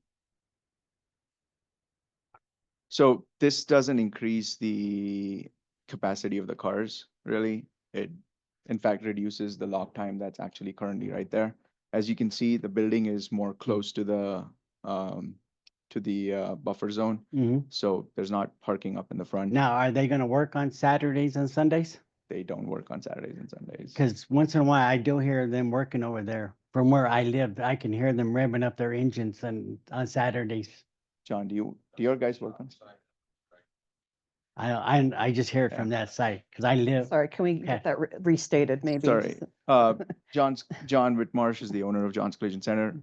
So this doesn't increase the capacity of the cars, really. It, in fact, reduces the lock time that's actually currently right there. As you can see, the building is more close to the buffer zone. Mhm. So there's not parking up in the front. Now, are they gonna work on Saturdays and Sundays? They don't work on Saturdays and Sundays. Because once in a while, I do hear them working over there. From where I live, I can hear them revving up their engines and on Saturdays. John, do your guys work on? I just hear it from that side, because I live. Sorry, can we get that restated maybe? Sorry, John Whitmarsh is the owner of John's Collision Center.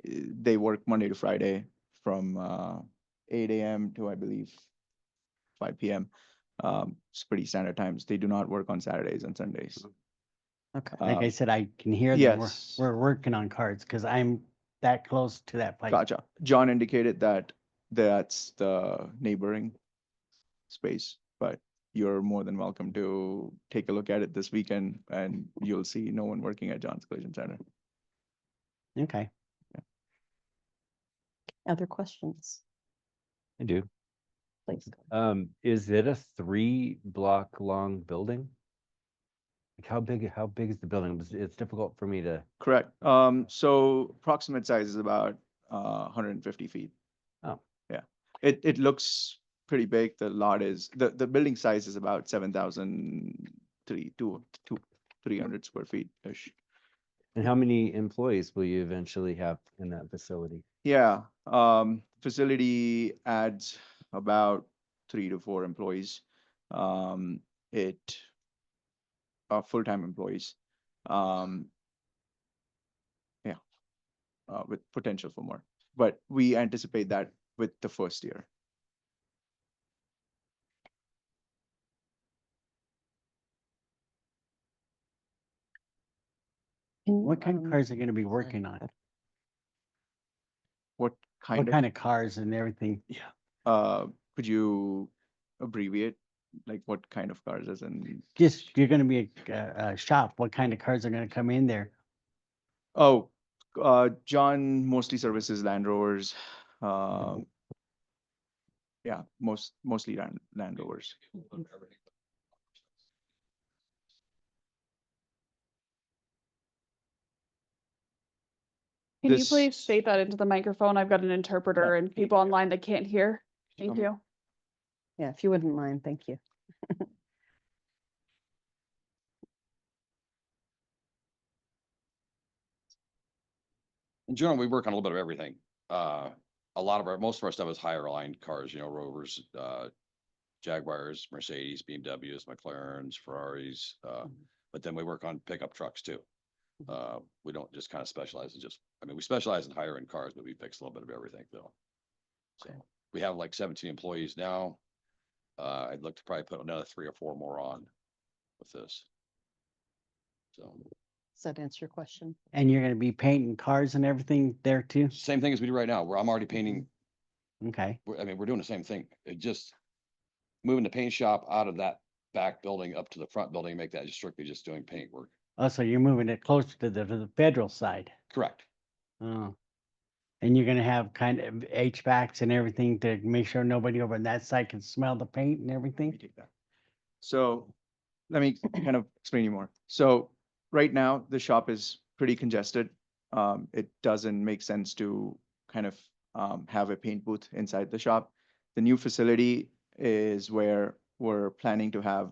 They work Monday to Friday from 8 AM to, I believe, 5 PM. It's pretty standard times. They do not work on Saturdays and Sundays. Okay, like I Um, said, I can hear them. Yes. We're working on cards because I'm that close to that pipe. Gotcha. John indicated that that's the neighboring space, but you're more than welcome to take a look at it this weekend and you'll see no one working at John's Collision Center. Okay. Other questions? I do. Please. Go. Is it a 3-block long building? Like how big is the building? It's difficult for me to. Correct. So approximate size is about 150 feet. Oh. Yeah. It looks pretty big. The lot is, the building size is about 7,300 square feet-ish. And how many employees will you eventually have in that facility? Yeah, facility adds about 3 to 4 employees. Full-time employees. With potential for more, but we anticipate that with the first year. What kind of cars are gonna be working on? What kind What of, kind of cars and everything? could you abbreviate, like what kind of cars as in? Just, you're gonna be a shop. What kind of cars are gonna come in there? Oh, John mostly services Land Rovers. Yeah, mostly Land Rovers. Can you This- please state that into the microphone? I've got an interpreter and people online that can't hear. Thank come- you. Yeah, if you wouldn't mind, thank you. In general, we work on a little bit of everything. Most of our stuff is higher line cars, Rovers, Jaguars, Mercedes, BMWs, McLarens, Ferraris. But then we work on pickup trucks too. We don't just kind of specialize in we specialize in higher end cars, but we fix a little bit of everything though. So we have like 17 employees now. I'd look to probably put another 3 or 4 more on with this. So. Does that answer your question? And you're gonna be painting cars and everything there too? Same thing as we do right now, where I'm already painting. Okay. We're doing the same thing. It just moving the paint shop out of that back building up to the front building, make that strictly just doing paint work. Oh, so you're moving it closer to the federal side? Correct. Oh. And you're gonna have kind of HVACs and everything to make sure nobody over on that side can smell the paint and everything? So let me kind of explain you more. So right now, the shop is pretty congested. It doesn't make sense to kind of have a paint booth inside the shop. The new facility is where we're planning to have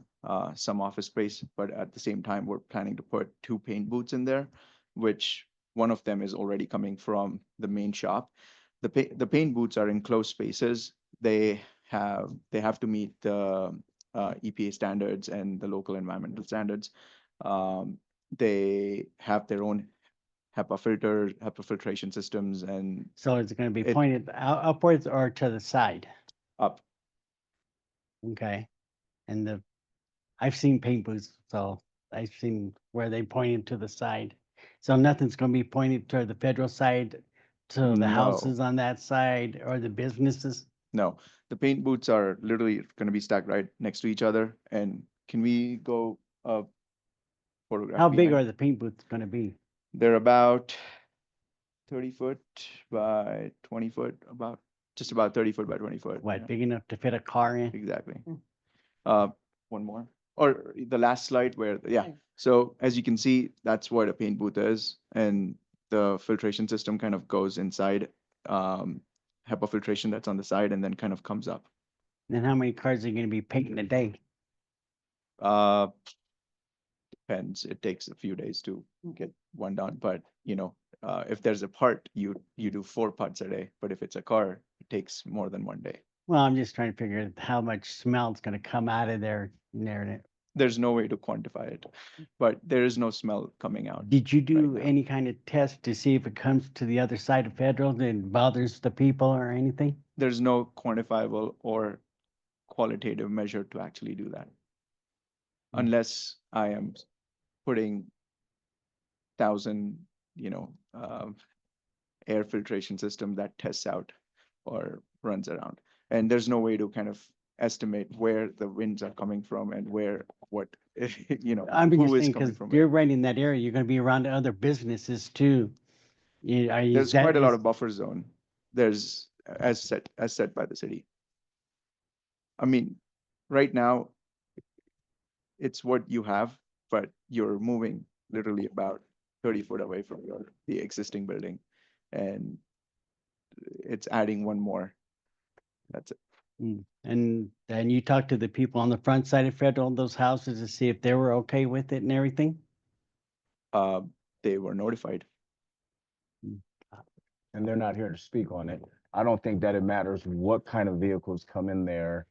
some office space, but at the same time, we're planning to put 2 paint booths in there, which one of them is already coming from the main shop. The paint booths are enclosed spaces. They have to meet the EPA standards and the local environmental standards. They have their own HEPA filtration systems and So is it gonna be pointed upwards or to the side? up. Okay. And I've seen paint booths, so I've seen where they pointed to the side. So nothing's gonna be pointed toward the federal side, to the No. houses on that side or the businesses? No, the paint booths are literally gonna be stacked right next to each other. And can we go photograph? How big behind? are the paint booths gonna be? They're about 30 foot by 20 foot, just about 30 foot by 20 foot. What, Yeah, big enough to fit a car in? exactly. Mm. One more, or the last slide where, yeah. So as you can see, that's what a paint booth is. And the filtration system kind of goes inside, HEPA filtration that's on the side and then kind of comes up. Then how many cars are you gonna be painting a day? Depends. It takes a few days to get one done, but if there's a part, you do 4 parts a day, but if it's a car, it takes more than one day. Well, I'm just trying to figure out how much smell is gonna come out of there. there's no way to quantify it, but there is no smell coming out. Did you do any kind of test to see if it comes to the other side of federal and bothers the people or anything? There's no quantifiable or qualitative measure to actually do that. Unless I am putting 1,000, air filtration system that tests out or runs around. And there's no way to kind of estimate where the winds are coming from and what, I'm who just is saying, coming because from. you're right in that area, you're gonna be around other businesses too. There's quite a lot of buffer zone. There's, as set by the city. I mean, right now, it's what you have, but you're moving literally about 30 foot away from the existing building. And it's adding one more. That's it. And you talked to the people on the front side of federal, those houses, to see if they were okay with it and everything? They were notified. And they're not here to speak on it. I don't think that it matters what kind of vehicles come in there.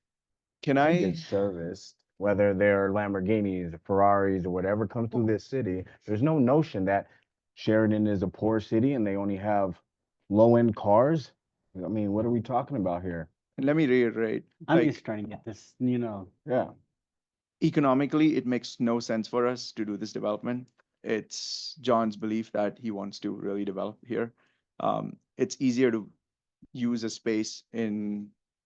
Can to I? get serviced, whether they're Lamborghinis, Ferraris, or whatever comes through this city. There's no notion that Sheridan is a poor city and they only have low-end cars. I mean, what are we talking about here? And let me reiterate. I'm like, just trying to get this, Yeah. economically, it makes no sense for us to do this development. It's John's belief that he wants to really develop here. It's easier to use a space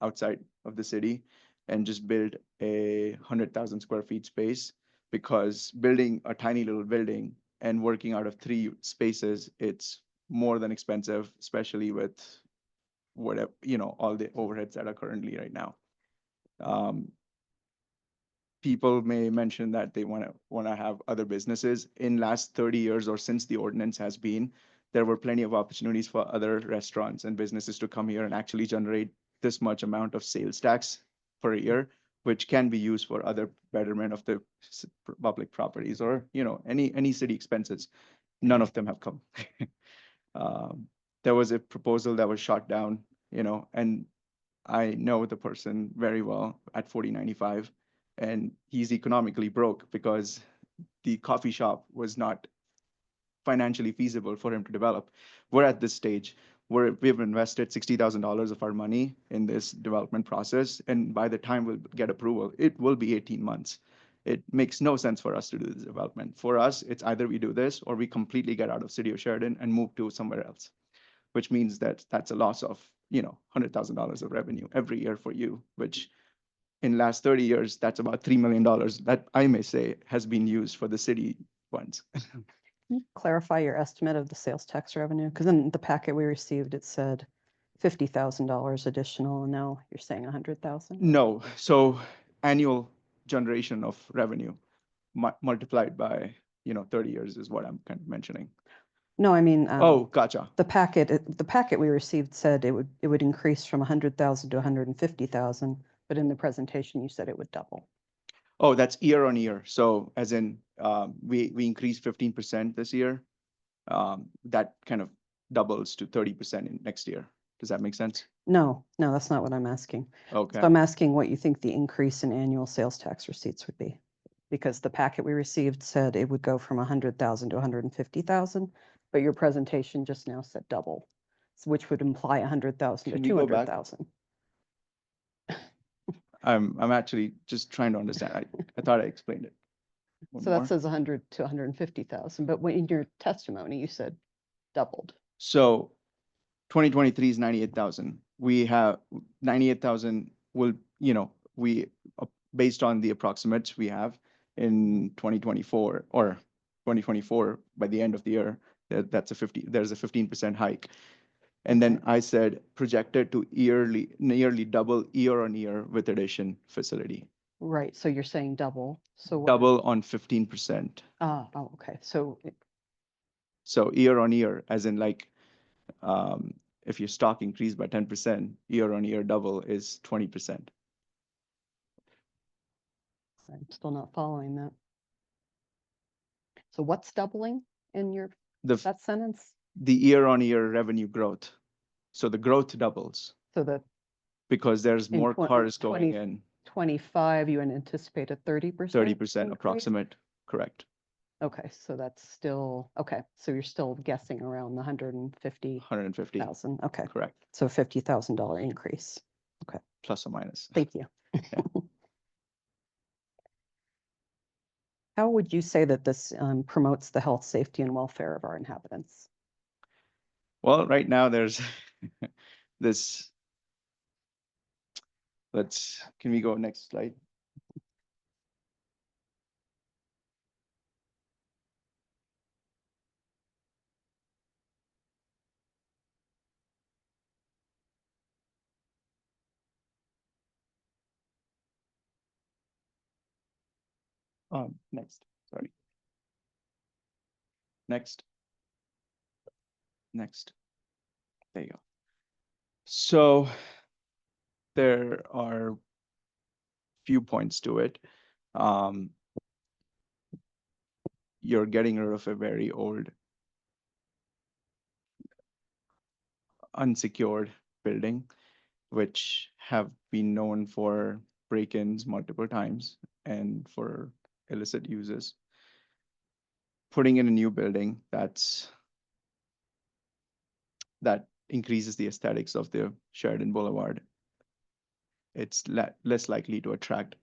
outside of the city and just build a 100,000 square feet space, because building a tiny little building and working out of 3 spaces, it's more than expensive, especially with whatever, all the overheads that are currently right now. People may mention that they want to have other businesses. In last 30 years or since the ordinance has been, there were plenty of opportunities for other restaurants and businesses to come here and actually generate this much amount of sales tax per year, which can be used for other betterment of the public properties or, any city expenses. None of them have come. There was a proposal that was shot down, and I know the person very well at 4095, and he's economically broke because the coffee shop was not financially feasible for him to develop. We're at this stage where we've invested $60,000 of our money in this development process, and by the time we'll get approval, it will be 18 months. It makes no sense for us to do this development. For us, it's either we do this or we completely get out of City of Sheridan and move to somewhere else, which means that that's a loss of, $100,000 of revenue every year for you, which in last 30 years, that's about $3 million that I may say has been used for the city funds. Can you clarify your estimate of the sales tax revenue? Because in the packet we received, it said $50,000 additional, and now you're saying 100,000? No, so annual generation of revenue multiplied by, 30 years is what I'm kind of mentioning. No, I mean, Oh, gotcha. the packet we received said it would increase from 100,000 to 150,000, but in the presentation you said it would double. Oh, that's year on year. So as in, we increased 15% this year. That kind of doubles to 30% in next year. Does that make sense? No, that's not what I'm asking. Okay. So I'm asking what you think the increase in annual sales tax receipts would be. Because the packet we received said it would go from 100,000 to 150,000, but your presentation just now said double, which would imply 100,000 to Can we go back? 200,000. I'm actually just trying to understand. I thought I explained it. One So more. that says 100 to 150,000, but when in your testimony, you said doubled. So 2023 is 98,000. We have 98,000 will, based on the approximates we have in 2024 or 2024 by the end of the year, there's a 15% hike. And then I said projected to nearly double year on year with addition facility. Right, so you're saying double, so. what- Double on 15%. Oh, okay, so So year on year, as in if your stock increased by 10%, year on year double is 20%. I'm still not following that. So what's doubling in that sentence? The year on year revenue growth. So the growth doubles So the because there's in more twen- cars going 20 in. 25, you anticipate a 30%? 30% approximate, correct. Okay, so that's still, okay, so you're still guessing around the 150,000. 150, Okay, correct, so $50,000 increase. Okay, plus or minus. thank you. How would you say that this promotes the health, safety, and welfare of our inhabitants? Well, right now there's this. Can we go next slide? Next, sorry. Next. Next. There you go. So there are few points to it. You're getting rid of a very old unsecured building, which have been known for break-ins multiple times and for illicit uses. Putting in a new building that increases the aesthetics of the Sheridan Boulevard. It's less likely to attract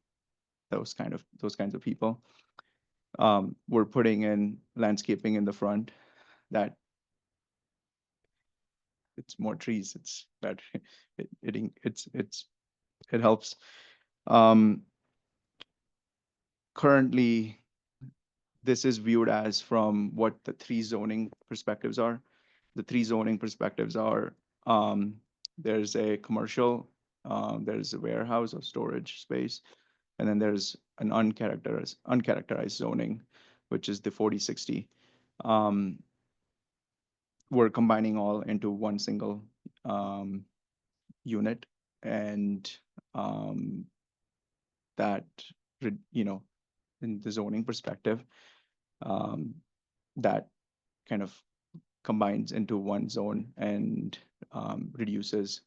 those kinds of people. We're putting in landscaping in the front that it's more trees. It's better. It helps. Currently, this is viewed as from what the three zoning perspectives are. The three zoning perspectives are there's a commercial, there's a warehouse or storage space, and then there's an uncharacterized zoning, which is the 4060. We're combining all into one single unit, and that, in the zoning perspective, that kind of combines into one zone and reduces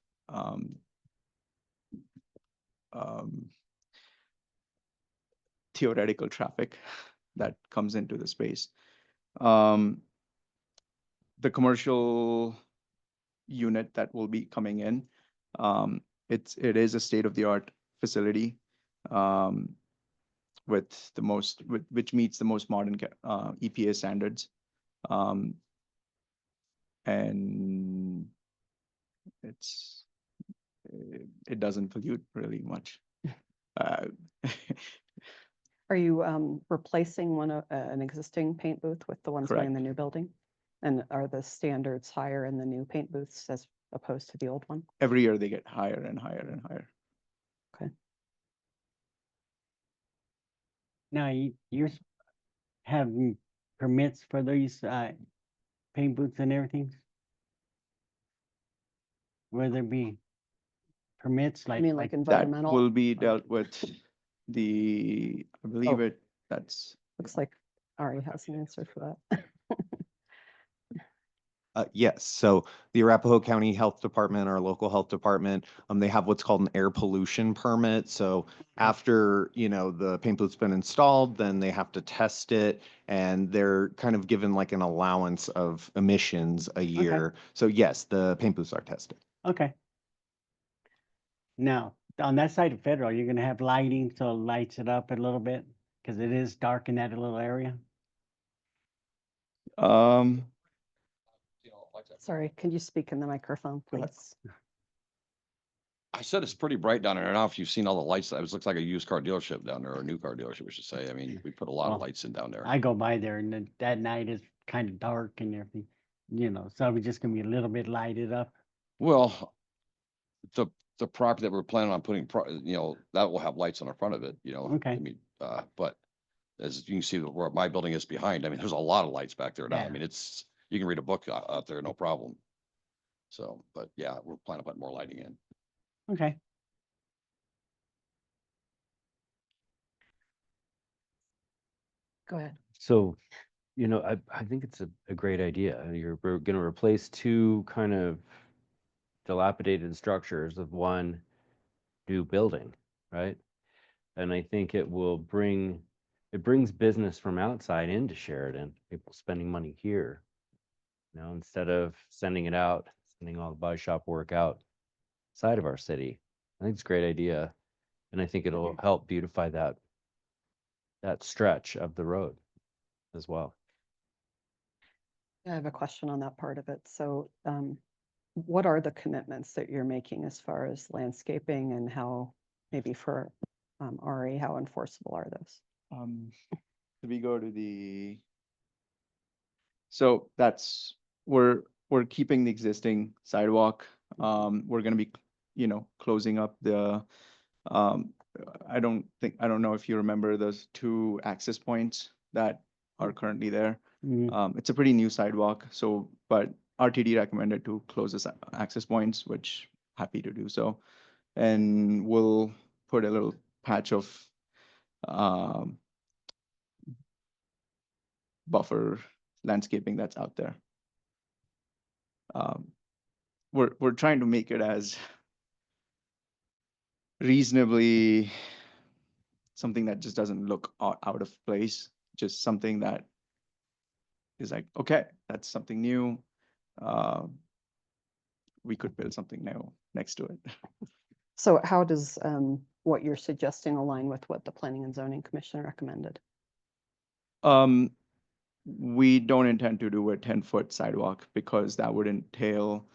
theoretical traffic that comes into the space. The commercial unit that will be coming in, it is a state-of-the-art facility which meets the most modern EPA standards, and it doesn't pollute really much. Are you replacing an existing paint booth with the ones going in the new building? And are the standards higher in the new paint booths as opposed to the old one? Every year they get higher and higher and higher. Okay. Now, you're having permits for these paint booths and everything? Will there be permits I like? mean, like environmental? That will be dealt with I believe that's. Looks like Ari has an answer for that. Yes, so the Arapahoe County Health Department, our local health department, they have what's called an air pollution permit. So after, the paint booth's been installed, then they have to test it, and they're kind of given like an allowance of emissions a year. So yes, the paint booths are tested. Okay. Now, on that side of Federal, you're gonna have lighting, so it lights it up a little bit, because it is dark in that little area. Sorry, can you speak in the microphone, please? I said it's pretty bright down there. I don't know if you've seen all the lights. It looks like a used car dealership down there, or a new car dealership, we should say. I mean, we put a lot of Well, lights in down there. I go by there and that night is kind of dark and everything, so we're just gonna be a little bit lighted up. Well, the property that we're planning on putting, that will have lights on the front of it, Okay. I mean, but as you can see where my building is behind, I mean, there's a lot of lights back there now. I Yeah. mean, you can read a book out there, no problem. So, but yeah, we're planning to put more lighting in. Okay. Go ahead. So, I think it's a great idea. We're going to replace two kind of dilapidated structures with one new building, right? And I think it brings business from outside into Sheridan, people spending money here. You know, instead of sending it out, sending all the buy shop work outside of our city. I think it's a great idea. And I think it'll help beautify that stretch of the road as well. I have a question on that part of it. So, what are the commitments that you're making as far as landscaping and how, maybe for Ari, how enforceable are those? We go to the. So that's, we're keeping the existing sidewalk. We're gonna be, closing up the, I don't know if you remember those 2 access points that are currently there. It's a pretty new sidewalk, so, but RTD recommended to close the access points, which happy to do so. And we'll put a little patch of buffer landscaping that's out there. We're trying to make it as reasonably something that just doesn't look out of place, just something that is like, okay, that's something new. We could build something new next to it. So how does what you're suggesting align with what the Planning and Zoning Commission recommended? We don't intend to do a 10-foot sidewalk because that would entail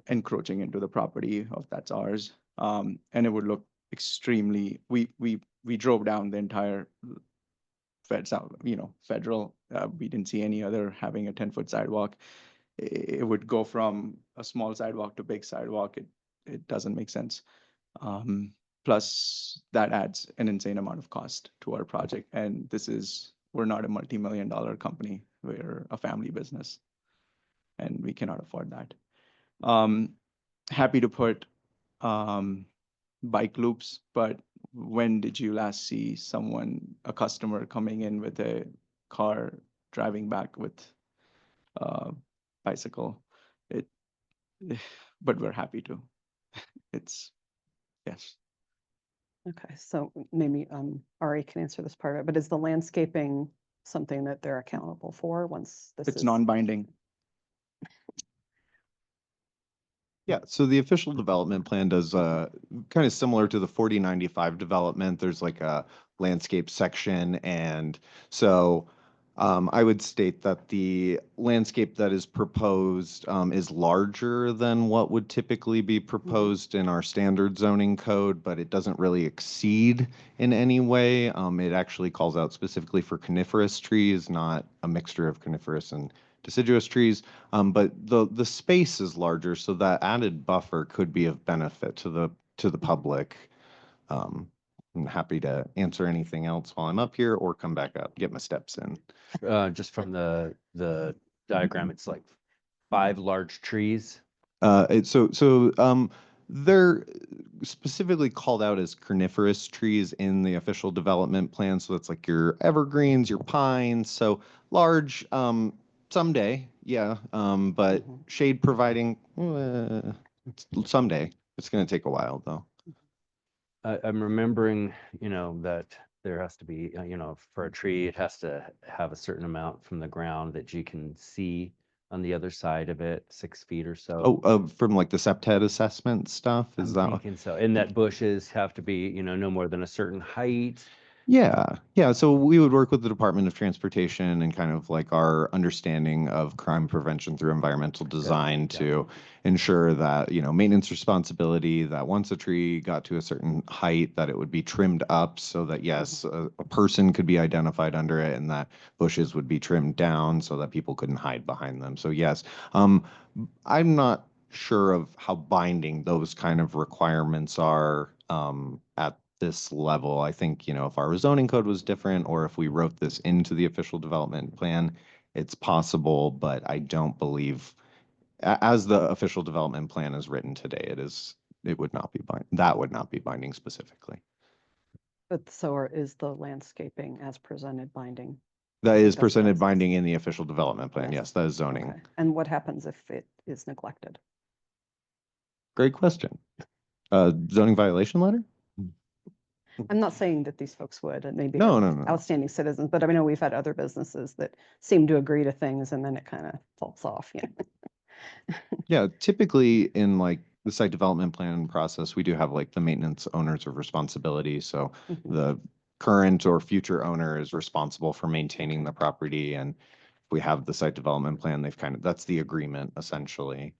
encroaching into the property of that's ours. And it would look extremely, we drove down the entire federal, we didn't see any other having a 10-foot sidewalk. It would go from a small sidewalk to big sidewalk. It doesn't make sense. Plus that adds an insane amount of cost to our project. And we're not a multi-million-dollar company. We're a family business and we cannot afford that. Happy to put bike loops, but when did you last see a customer coming in with a car driving back with a bicycle? But we're happy to. Yes. Okay, so maybe Ari can answer this part of it, but is the landscaping something that they're accountable for once this is? It's non-binding. Yeah, so the official development plan does kind of similar to the 4095 development. There's like a landscape section. And so I would state that the landscape that is proposed is larger than what would typically be proposed in our standard zoning code, but it doesn't really exceed in any way. It actually calls out specifically for coniferous trees, not a mixture of coniferous and deciduous trees, but the space is larger, so that added buffer could be of benefit to the public. I'm happy to answer anything else while I'm up here or come back up, get my steps in. Just from the diagram, it's like 5 large trees. They're specifically called out as coniferous trees in the official development plan. So that's like your evergreens, your pines, so large. Someday, yeah, but shade providing someday. It's going to take a while, though. I'm remembering, that there has to be, for a tree, it has to have a certain amount from the ground that you can see on the other side of it, 6 feet or so. Oh, from like the SEPTED assessment stuff, is that? I'm thinking so. And that bushes have to be, no more than a certain height. Yeah. So we would work with the Department of Transportation and kind of like our understanding of crime prevention through environmental design to ensure that, maintenance responsibility, that once a tree got to a certain height, that it would be trimmed up so that, yes, a person could be identified under it and that bushes would be trimmed down so that people couldn't hide behind them. So yes, I'm not sure of how binding those kind of requirements are at this level. I think, if our zoning code was different or if we wrote this into the official development plan, it's possible, but I don't believe as the official development plan is written today, it would not be binding. That would not be binding specifically. But so is the landscaping as presented binding? That is presented binding in the official development plan. Yes, that is zoning. Okay. And what happens if it is neglected? Great question. Zoning violation letter? I'm not saying that these folks would, and maybe No, they're no, no. outstanding citizens, but I know we've had other businesses that seem to agree to things and then it kind of falls off, you know? Yeah, typically in like the site development plan process, we do have like the maintenance owners of responsibility. So Mhm. the current or future owner is responsible for maintaining the property. And if we have the site development plan, they've kind of, that's the agreement essentially.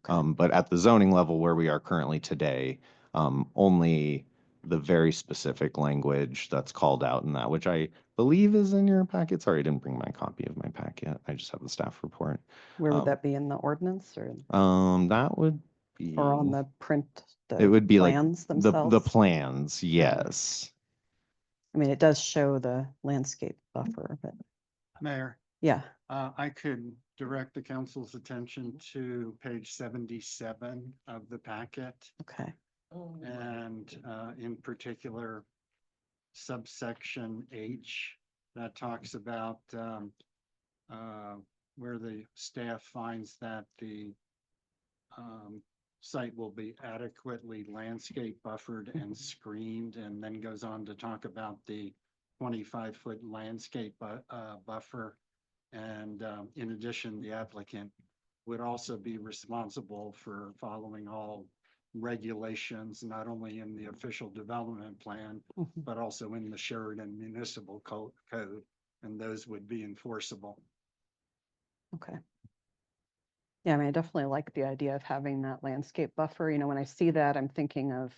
But at the zoning level where we are currently today, only the very specific language that's called out in that, which I believe is in your packet. Sorry, I didn't bring my copy of my packet. I just have the staff report. Where would that be, in the ordinance or That would be. or on the print? It would be like plans the themselves? plans, yes. I mean, it does show the landscape buffer, but Mayor, yeah, I could direct the council's attention to page 77 of the packet. okay. And in particular, subsection H, that talks about where the staff finds that the site will be adequately landscape buffered and screened, and then goes on to talk about the 25-foot landscape buffer. And in addition, the applicant would also be responsible for following all regulations, not only in the official development plan, but also in the Sheridan Municipal Code, and those would be enforceable. Okay. Yeah, I mean, I definitely like the idea of having that landscape buffer. You know, when I see that, I'm thinking of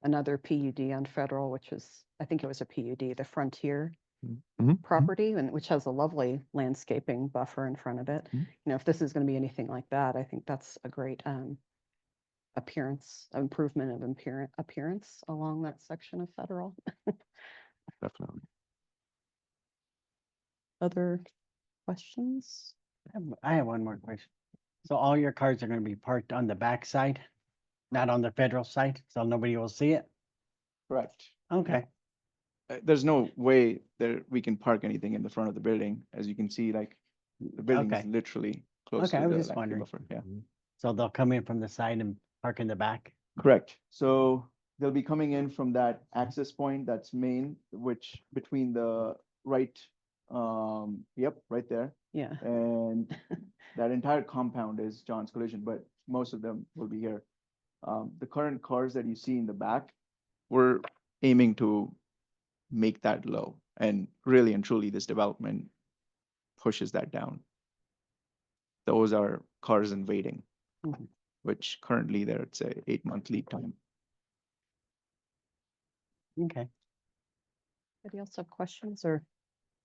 another PUD on Federal, which is, I think it was a PUD, the Frontier property, and which has a lovely landscaping buffer in front of it. You know, if this is going to be anything like that, I think that's a great improvement of appearance along that section of Federal. Definitely. Other questions? I have one more question. So all your cars are gonna be parked on the back side, not on the federal side, so nobody will see it? Correct. Okay. There's no way that we can park anything in the front of the building. As you can see, like the building is Okay. literally close Okay, to I was the just landscape wondering. buffer. Yeah. So they'll come in from the side and park in the back? Correct. So they'll be coming in from that access point that's main, which between the right, right there. Yeah. And that entire compound is John's Collision, but most of them will be here. The current cars that you see in the back, we're aiming to make that low. And really and truly, this development pushes that down. Those are cars in waiting, which currently they're at say 8-month lead time. Okay. Anybody else have questions, or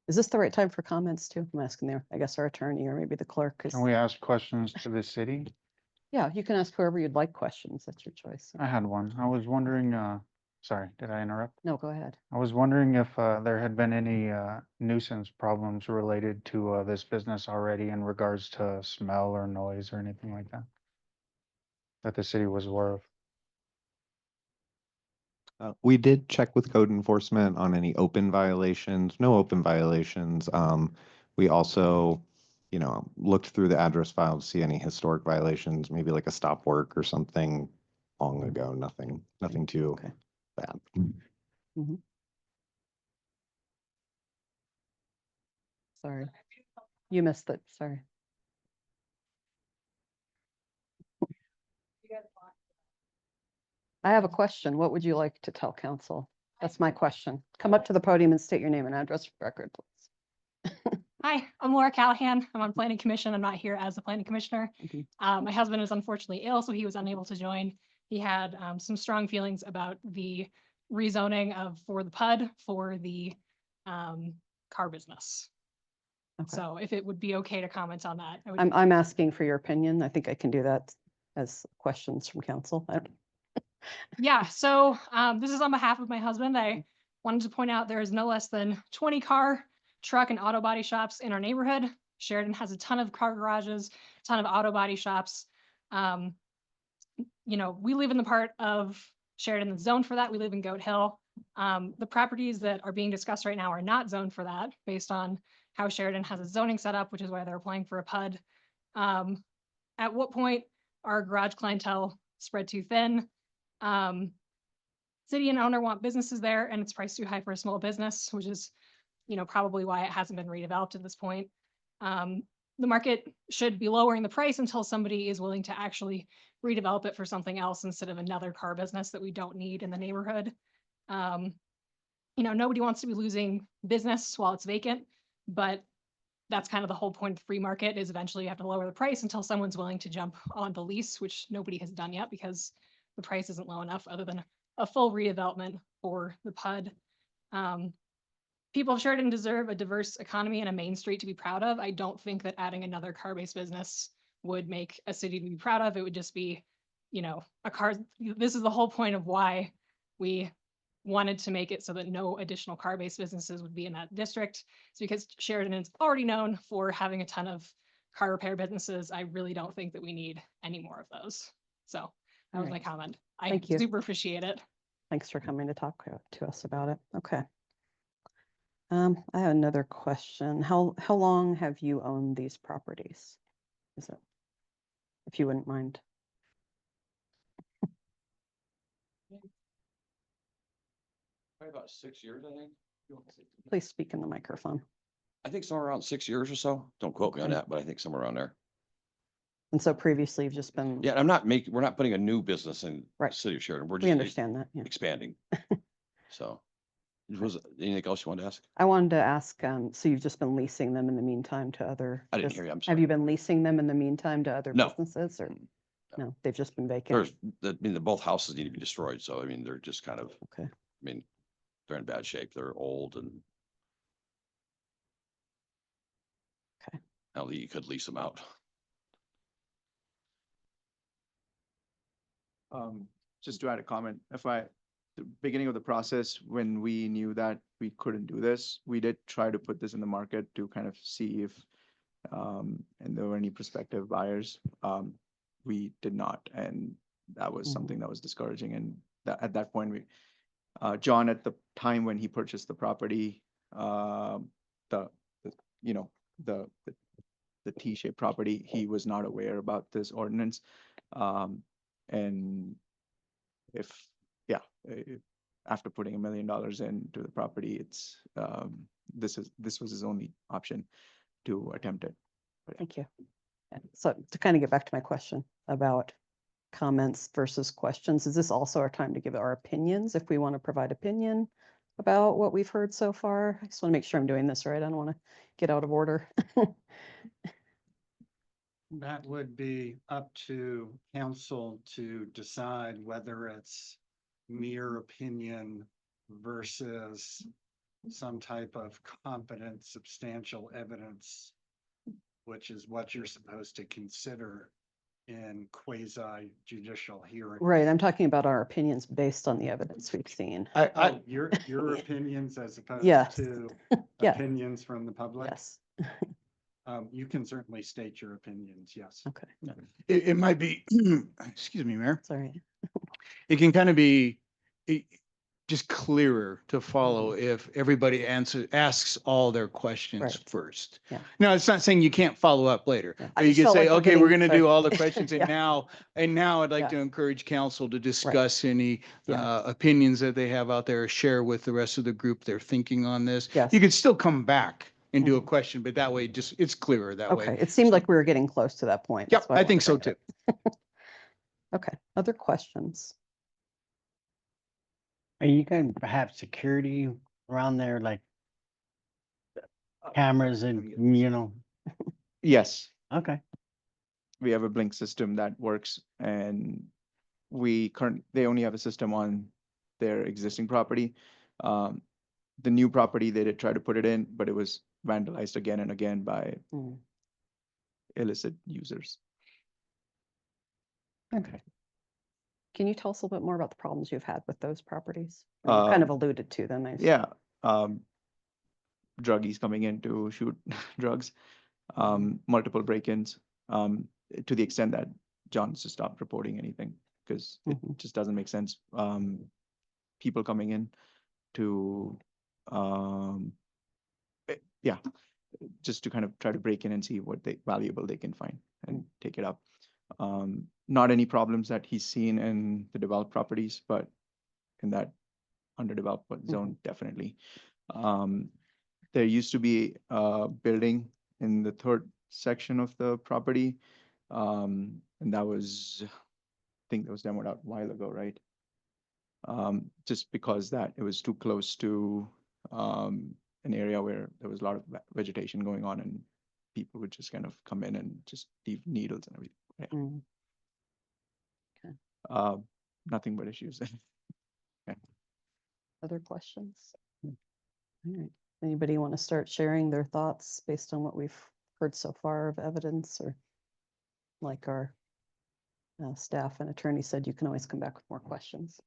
is this the right time for comments too? I'm asking there, I guess our attorney or maybe the clerk. Can we ask questions to the city? Yeah, you can ask whoever you'd like questions. That's your choice. I had one. I was wondering, sorry, did I interrupt? No, go ahead. I was wondering if there had been any nuisance problems related to this business already in regards to smell or noise or anything like that that the city was aware of. We did check with code enforcement on any open violations, no open violations. We also, looked through the address file to see any historic violations, maybe like a stop work or something long ago, nothing too bad. Sorry, you missed it. Sorry. I have a question. What would you like to tell council? That's my question. Come up to the podium and state your name and address for record, please. Hi, I'm Laura Callahan. I'm on planning commission. I'm not here as a planning commissioner. My husband is unfortunately ill, so he was unable to join. He had some strong feelings about the rezoning for the PUD for the car business. So if it would be okay to comment on that. I'm asking for your opinion. I think I can do that as questions from council. Yeah, so this is on behalf of my husband. I wanted to point out there is no less than 20 car, truck, and auto body shops in our neighborhood. Sheridan has a ton of car garages, a ton of auto body shops. We live in the part of Sheridan that's zoned for that. We live in Goat Hill. The properties that are being discussed right now are not zoned for that based on how Sheridan has a zoning set up, which is why they're applying for a PUD. At what point our garage clientele spread too thin? city and owner want businesses there and it's priced too high for a small business, which is, probably why it hasn't been redeveloped at this point. The market should be lowering the price until somebody is willing to actually redevelop it for something else instead of another car business that we don't need in the neighborhood. Nobody wants to be losing business while it's vacant, but that's kind of the whole point of the free market is eventually you have to lower the price until someone's willing to jump on the lease, which nobody has done yet because the price isn't low enough other than a full redevelopment for the PUD. People of Sheridan deserve a diverse economy and a main street to be proud of. I don't think that adding another car-based business would make a city to be proud of. It would just be, a car. This is the whole point of why we wanted to make it so that no additional car-based businesses would be in that district. It's because Sheridan is already known for having a ton of car repair businesses. I really don't think that we need any more of those. So that was my comment. I Thank you. super appreciate it. Thanks for coming to talk to us about it. Okay. I have another question. How long have you owned these properties? Is it, if you wouldn't mind? Probably about 6 years, I think. Please speak in the microphone. I think somewhere around 6 years or so. Don't quote me on Okay. that, but I think somewhere around there. And so previously you've just been. Yeah, we're not putting a new business in the city of Sheridan. We're We just understand that, yeah. expanding. So, was anything else you wanted to ask? I wanted to ask, so you've just been leasing them in the meantime to other? I didn't hear you, I'm Have you been leasing them in the meantime to other No. businesses or? No, they've just been vacant. Both houses need to be destroyed. So, I mean, they're just kind of, Okay. they're in bad shape. They're old and. Okay. I don't think you could lease them out. Just to add a comment, the beginning of the process, when we knew that we couldn't do this, we did try to put this in the market to kind of see if, and there were any prospective buyers. We did not, and that was something that was discouraging. And at that point, John, at the time when he purchased the property, the T-shaped property, he was not aware about this ordinance. And after putting $1 million into the property, it's this was his only option to attempt it. Thank you. And so to kind of get back to my question about comments versus questions, is this also our time to give our opinions if we want to provide opinion about what we've heard so far? I just want to make sure I'm doing this right. I don't want to get out of order. That would be up to council to decide whether it's mere opinion versus some type of competent, substantial evidence, which is what you're supposed to consider in quasi judicial hearing. Right. I'm talking about our opinions based on the evidence we've seen. Your opinions as opposed Yes. to Yeah. opinions from the public? Yes. You can certainly state your opinions, yes. Okay. It might be, excuse me, Mayor. Sorry. It can kind of be just clearer to follow if everybody asks all their questions Right. first. Yeah. No, it's not saying you can't follow up later. I But you just can felt say, like we're okay, we're getting- gonna do sorry. all the questions Yeah. and now I'd like Yeah. to encourage council to discuss any Yeah. opinions that they have out there, share with the rest of the group their thinking on this. Yes. You could still come back and do a question, but that way it's clearer that way. Okay. It seemed like we were getting close to that point. Yep, That's why I wanted think to so bring too. it up. Okay. Other questions? Are you going to have security around there, like cameras and, Yes. Okay. We have a Blink system that works, and they only have a system on their existing property. The new property, they did try to put it in, but it was vandalized again and again by illicit users. Okay. Can you tell us a little bit more about the problems you've had with those properties? You kind of alluded to them. Yeah. Druggies coming in to shoot drugs, multiple break-ins, to the extent that John's just stopped reporting anything because it just doesn't make sense. People coming in to, just to kind of try to break in and see what valuable they can find and take it up. Not any problems that he's seen in the developed properties, but in that underdeveloped zone, definitely. There used to be a building in the third section of the property. And that was, I think that was demoed out a while ago, right? Just because that it was too close to an area where there was a lot of vegetation going on and people would just kind of come in and just leave needles and everything. Yeah. Mm. Okay. Nothing but issues. Okay. Other questions? All right. Anybody want to start sharing their thoughts based on what we've heard so far of evidence, or like our staff and attorney said, you can always come back with more questions.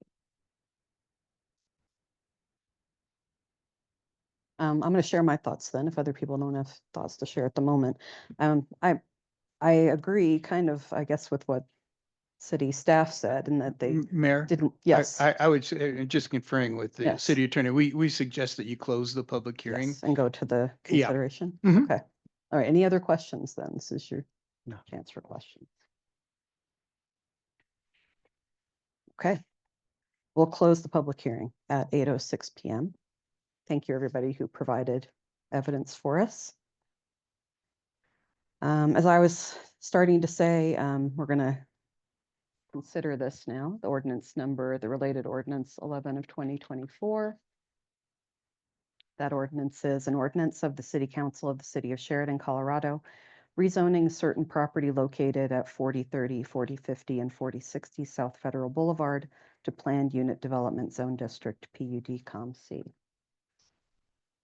I'm going to share my thoughts then, if other people don't have thoughts to share at the moment. I agree kind of, I guess, with what city staff said, and that they Mayor? didn't, yes. I would say, just conferring with the Yes. city attorney, we suggest that you close the public hearing. Yes, and go to the Yeah. consideration? Mhm. Okay. All right, any other questions then? This is your chance for questions. Okay. We'll close the public hearing at 8:06 p.m. Thank you, everybody who provided evidence for us. As I was starting to say, we're going to consider this now, the ordinance number, the related ordinance 11 of 2024. That ordinance is an ordinance of the City Council of the City of Sheridan, Colorado, rezoning certain property located at 4030, 4050, and 4060 South Federal Boulevard to Planned Unit Development Zone District, PUD COM-C.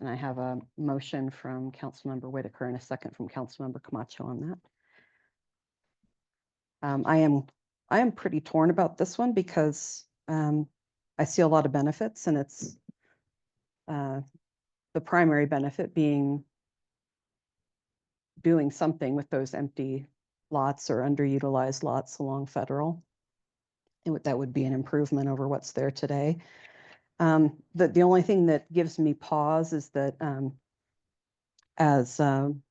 And I have a motion from Councilmember Whitaker and a second from Councilmember Camacho on that. I am pretty torn about this one because I see a lot of benefits, and it's the primary benefit being doing something with those empty lots or underutilized lots along Federal. And that would be an improvement over what's there today. The only thing that gives me pause is that, as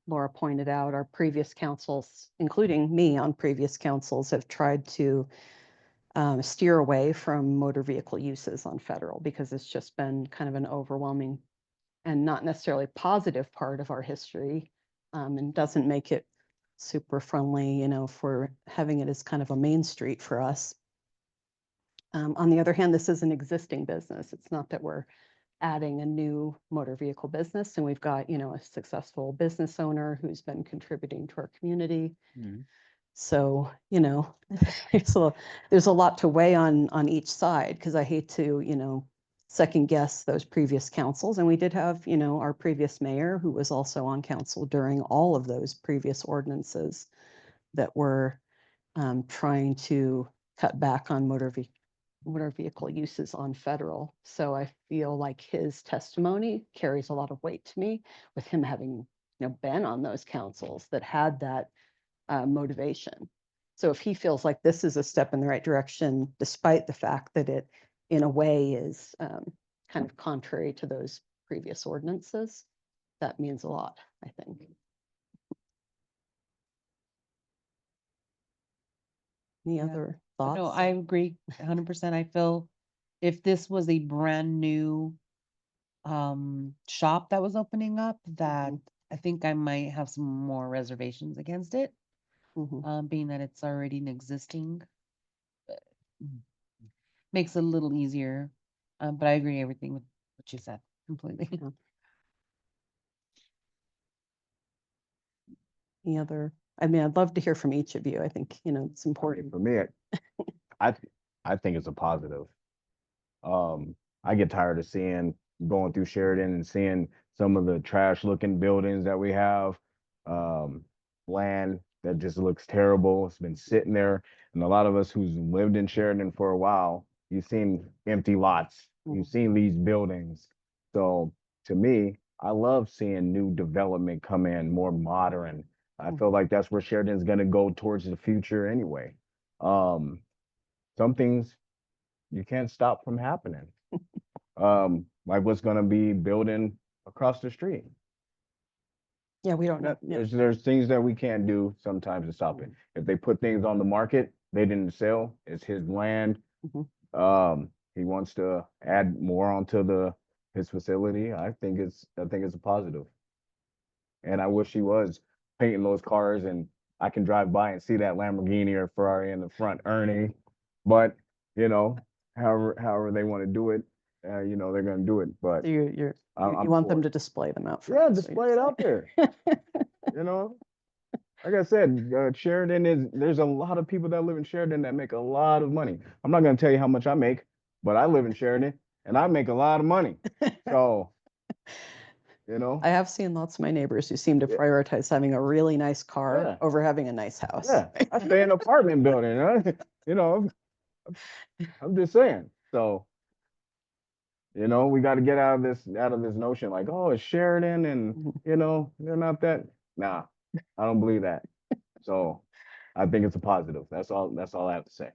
Laura pointed out, our previous councils, including me on previous councils, have tried to steer away from motor vehicle uses on Federal because it's just been kind of an overwhelming and not necessarily positive part of our history, and doesn't make it super friendly, you know, for having it as kind of a main street for us. On the other hand, this is an existing business. It's not that we're adding a new motor vehicle business, and we've got, you know, a successful business owner who's been contributing to our community. So, you know, there's a lot to weigh on each side, because I hate to, you know, second guess those previous councils. And we did have, you know, our previous mayor who was also on council during all of those previous ordinances that were trying to cut back on motor vehicle uses on Federal. So I feel like his testimony carries a lot of weight to me, with him having, you know, been on those councils that had that motivation. So if he feels like this is a step in the right direction, despite the fact that it in a way is kind of contrary to those previous ordinances, that means a lot, I think. Any other thoughts? No, I agree 100%. I feel if this was a brand new shop that was opening up, that I think I might have some more reservations against it, being that it's already an existing, makes it a little easier. But I agree everything with what you said completely. Any other? I mean, I'd love to hear from each of you. I think, you know, it's important. For me, I think it's a positive. I get tired of going through Sheridan and seeing some of the trash looking buildings that we have, land that just looks terrible. It's been sitting there. And a lot of us who's lived in Sheridan for a while, you've seen empty lots, you've seen these buildings. So to me, I love seeing new development come in, more modern. I feel like that's where Sheridan's gonna go towards the future anyway. Some things you can't stop from happening. Like what's gonna be building across the street. Yeah, we don't know. There's things that we can't do sometimes to stop it. If they put things on the market, they didn't sell, it's his land. he wants to add more onto his facility, I think it's a positive. And I wish he was painting those cars and I can drive by and see that Lamborghini or Ferrari in the front earning. But, you know, however they want to do it, you know, they're going to do it. But So you I'm want for them it. to display them out Yeah, front. is what display you're it out there. You know, like I said, there's a lot of people that live in Sheridan that make a lot of money. I'm not going to tell you how much I make, but I live in Sheridan and I make a lot of money. So, you know, I have seen lots of my neighbors who seem to Yeah. prioritize having a really nice car Yeah. over having a nice house. yeah, I stay in an apartment building. You know, I'm just saying. So, you know, we got to get out of this notion like, oh, it's Sheridan and, you know, they're not that. Nah, I don't believe that. So I think it's a positive. That's all I have to say.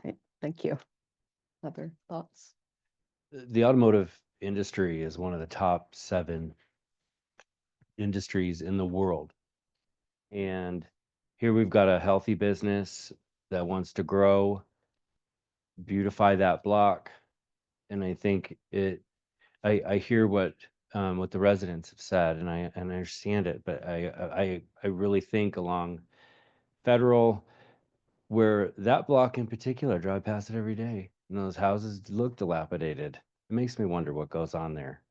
Great, thank you. Other thoughts? The automotive industry is one of the top 7 industries in the world. And here we've got a healthy business that wants to grow, beautify that block. And I think I hear what the residents have said, and I understand it, but I really think along Federal, where that block in particular, I drive past it every day, and those houses look dilapidated. It makes me wonder what goes on there.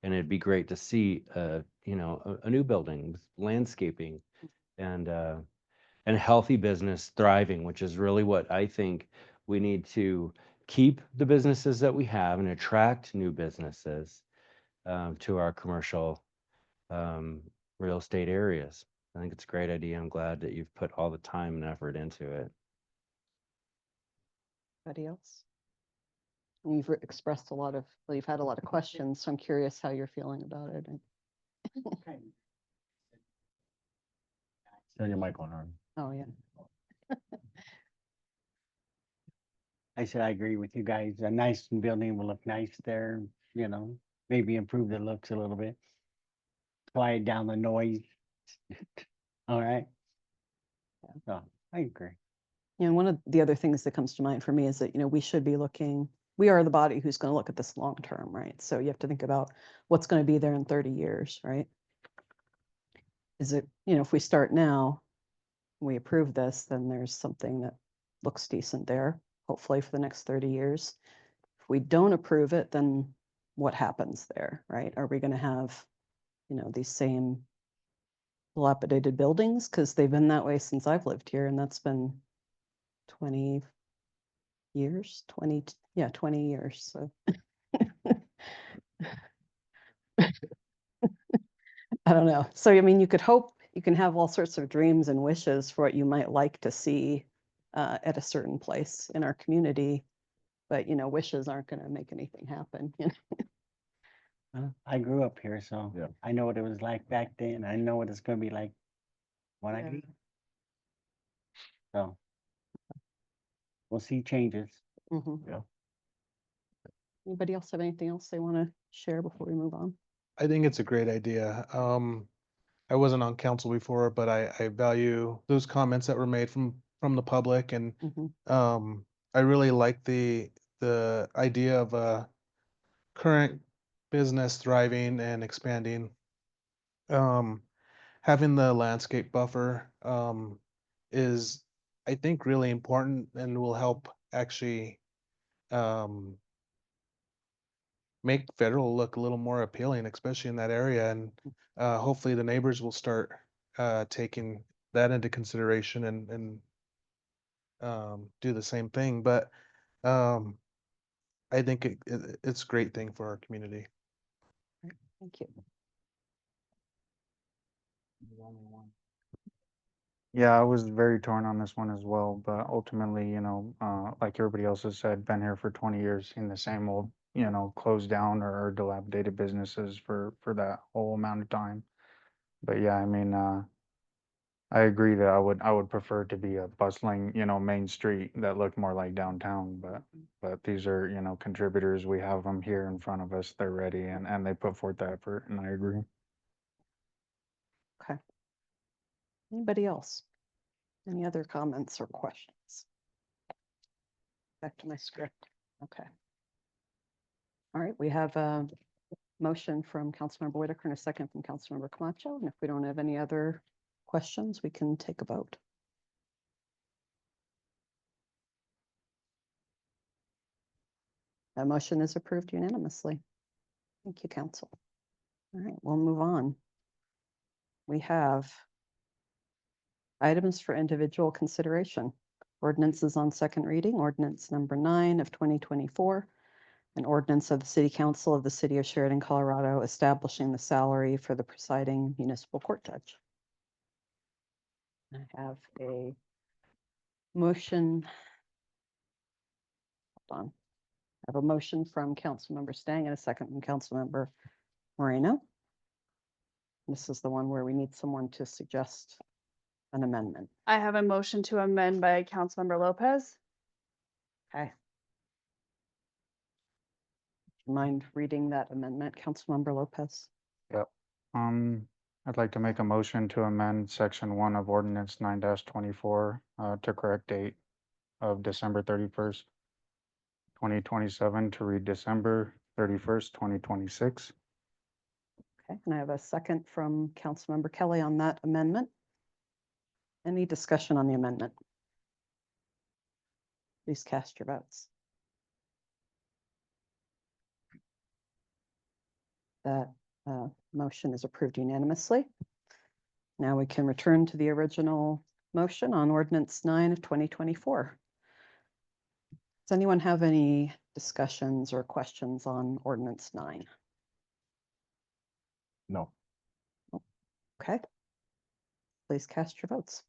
And it'd be great to see you know, a new building with landscaping and healthy business thriving, which is really what I think we need to keep the businesses that we have and attract new businesses to our commercial real estate areas. I think it's a great idea. I'm glad that you've put all the time and effort into it. Anybody else? You've expressed well, you've had a lot of questions, so I'm curious how you're feeling about it. Turn your mic on, Harvey. Oh, yeah. I said, I agree with you guys. A nice building will look nice there, you know, maybe improve the looks a little bit. Quiet down the noise. All right. So I agree. Yeah, and one of the other things that comes to mind for me is that, you know, we are the body who's going to look at this long term, right? So you have to think about what's going to be there in 30 years, right? Is it, you know, if we start now, we approve this, then there's something that looks decent there, hopefully for the next 30 years. If we don't approve it, then what happens there, right? Are we going to have, you know, these same dilapidated buildings? Because they've been that way since I've lived here, and that's been 20 years, 20 years. So I don't know. So, I mean, you could hope, you can have all sorts of dreams and wishes for what you might like to see at a certain place in our community, but, you know, wishes aren't going to make anything happen. You know? Well, I grew up here, so Yeah. I know what it was like back then. I know what it's gonna be like when I leave. So we'll see changes. Mhm. Yeah. Anybody else have anything else they want to share before we move on? I think it's a great idea. I wasn't on council before, but I value those comments that were made from the public, and I really like the idea of a current business thriving and expanding. Having the landscape buffer is, I think, really important and will help actually make Federal look a little more appealing, especially in that area. And hopefully the neighbors will start taking that into consideration and do the same thing. But I think it's a great thing for our community. Thank you. Yeah, I was very torn on this one as well, but ultimately, you know, like everybody else has said, been here for 20 years, seen the same old, you know, closed down or dilapidated businesses for that whole amount of time. But yeah, I mean, I agree that I would prefer it to be a bustling, you know, main street that looked more like downtown, but these are, you know, contributors. We have them here in front of us. They're ready and they put forth the effort, and I agree. Okay. Anybody else? Any other comments or questions? Back to my script. Okay. All right, we have a motion from Councilmember Whitaker and a second from Councilmember Camacho. And if we don't have any other questions, we can take a vote. That motion is approved unanimously. Thank you, council. All right, we'll move on. We have items for individual consideration. Ordinances on second reading, ordinance number 9 of 2024. An ordinance of the City Council of the City of Sheridan, Colorado, establishing the salary for the presiding municipal court judge. I have a motion. Hold on. I have a motion from Councilmember Stang and a second from Councilmember Moreno. This is the one where we need someone to suggest an amendment. I have a motion to amend by Councilmember Lopez. Okay. Mind reading that amendment, Councilmember Lopez? Yep. I'd like to make a motion to amend section 1 of ordinance 9-24 to correct date of December 31st, 2027 to read December 31st, 2026. Okay, and I have a second from Councilmember Kelly on that amendment. Any discussion on the amendment? Please cast your votes. That motion is approved unanimously. Now we can return to the original motion on ordinance 9 of 2024. Does anyone have any discussions or questions on ordinance 9? No. Okay. Please cast your votes.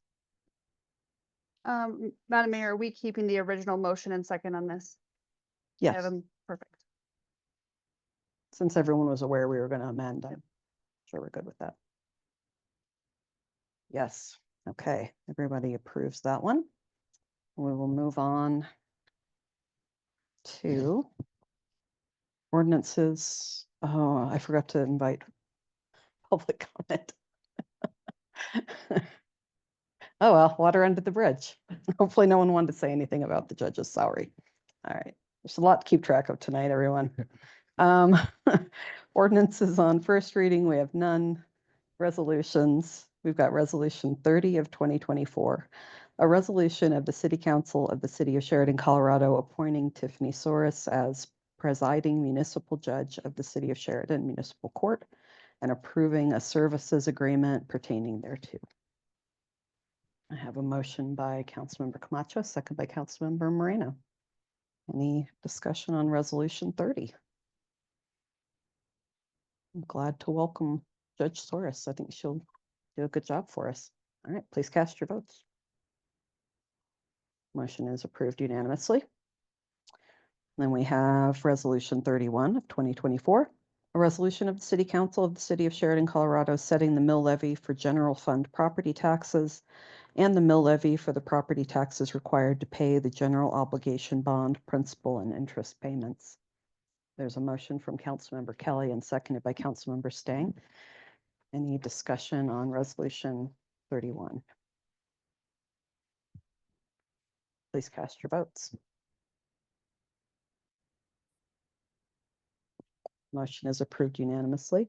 Madam Mayor, are we keeping the original motion and second on this? Yes. Have 'em- Perfect. Since everyone was aware we were going to amend, I'm sure we're good with that. Yes. Okay. Everybody approves that one. We will move on to ordinances. Oh, I forgot to invite public comment. Oh, well, water under the bridge. Hopefully no one wanted to say anything about the judge's salary. All right. There's a lot to keep track of tonight, everyone. Ordinances on first reading, we have none. Resolutions, we've got resolution 30 of 2024. A resolution of the City Council of the City of Sheridan, Colorado, appointing Tiffany Soros as presiding municipal judge of the City of Sheridan Municipal Court and approving a services agreement pertaining thereto. I have a motion by Councilmember Camacho, second by Councilmember Moreno. Any discussion on resolution 30? I'm glad to welcome Judge Soros. I think she'll do a good job for us. All right, please cast your votes. Motion is approved unanimously. Then we have resolution 31 of 2024, a resolution of the City Council of the City of Sheridan, Colorado, setting the mill levy for general fund property taxes and the mill levy for the property taxes required to pay the general obligation bond principal and interest payments. There's a motion from Councilmember Kelly and seconded by Councilmember Stang. Any discussion on resolution 31? Please cast your votes. Motion is approved unanimously.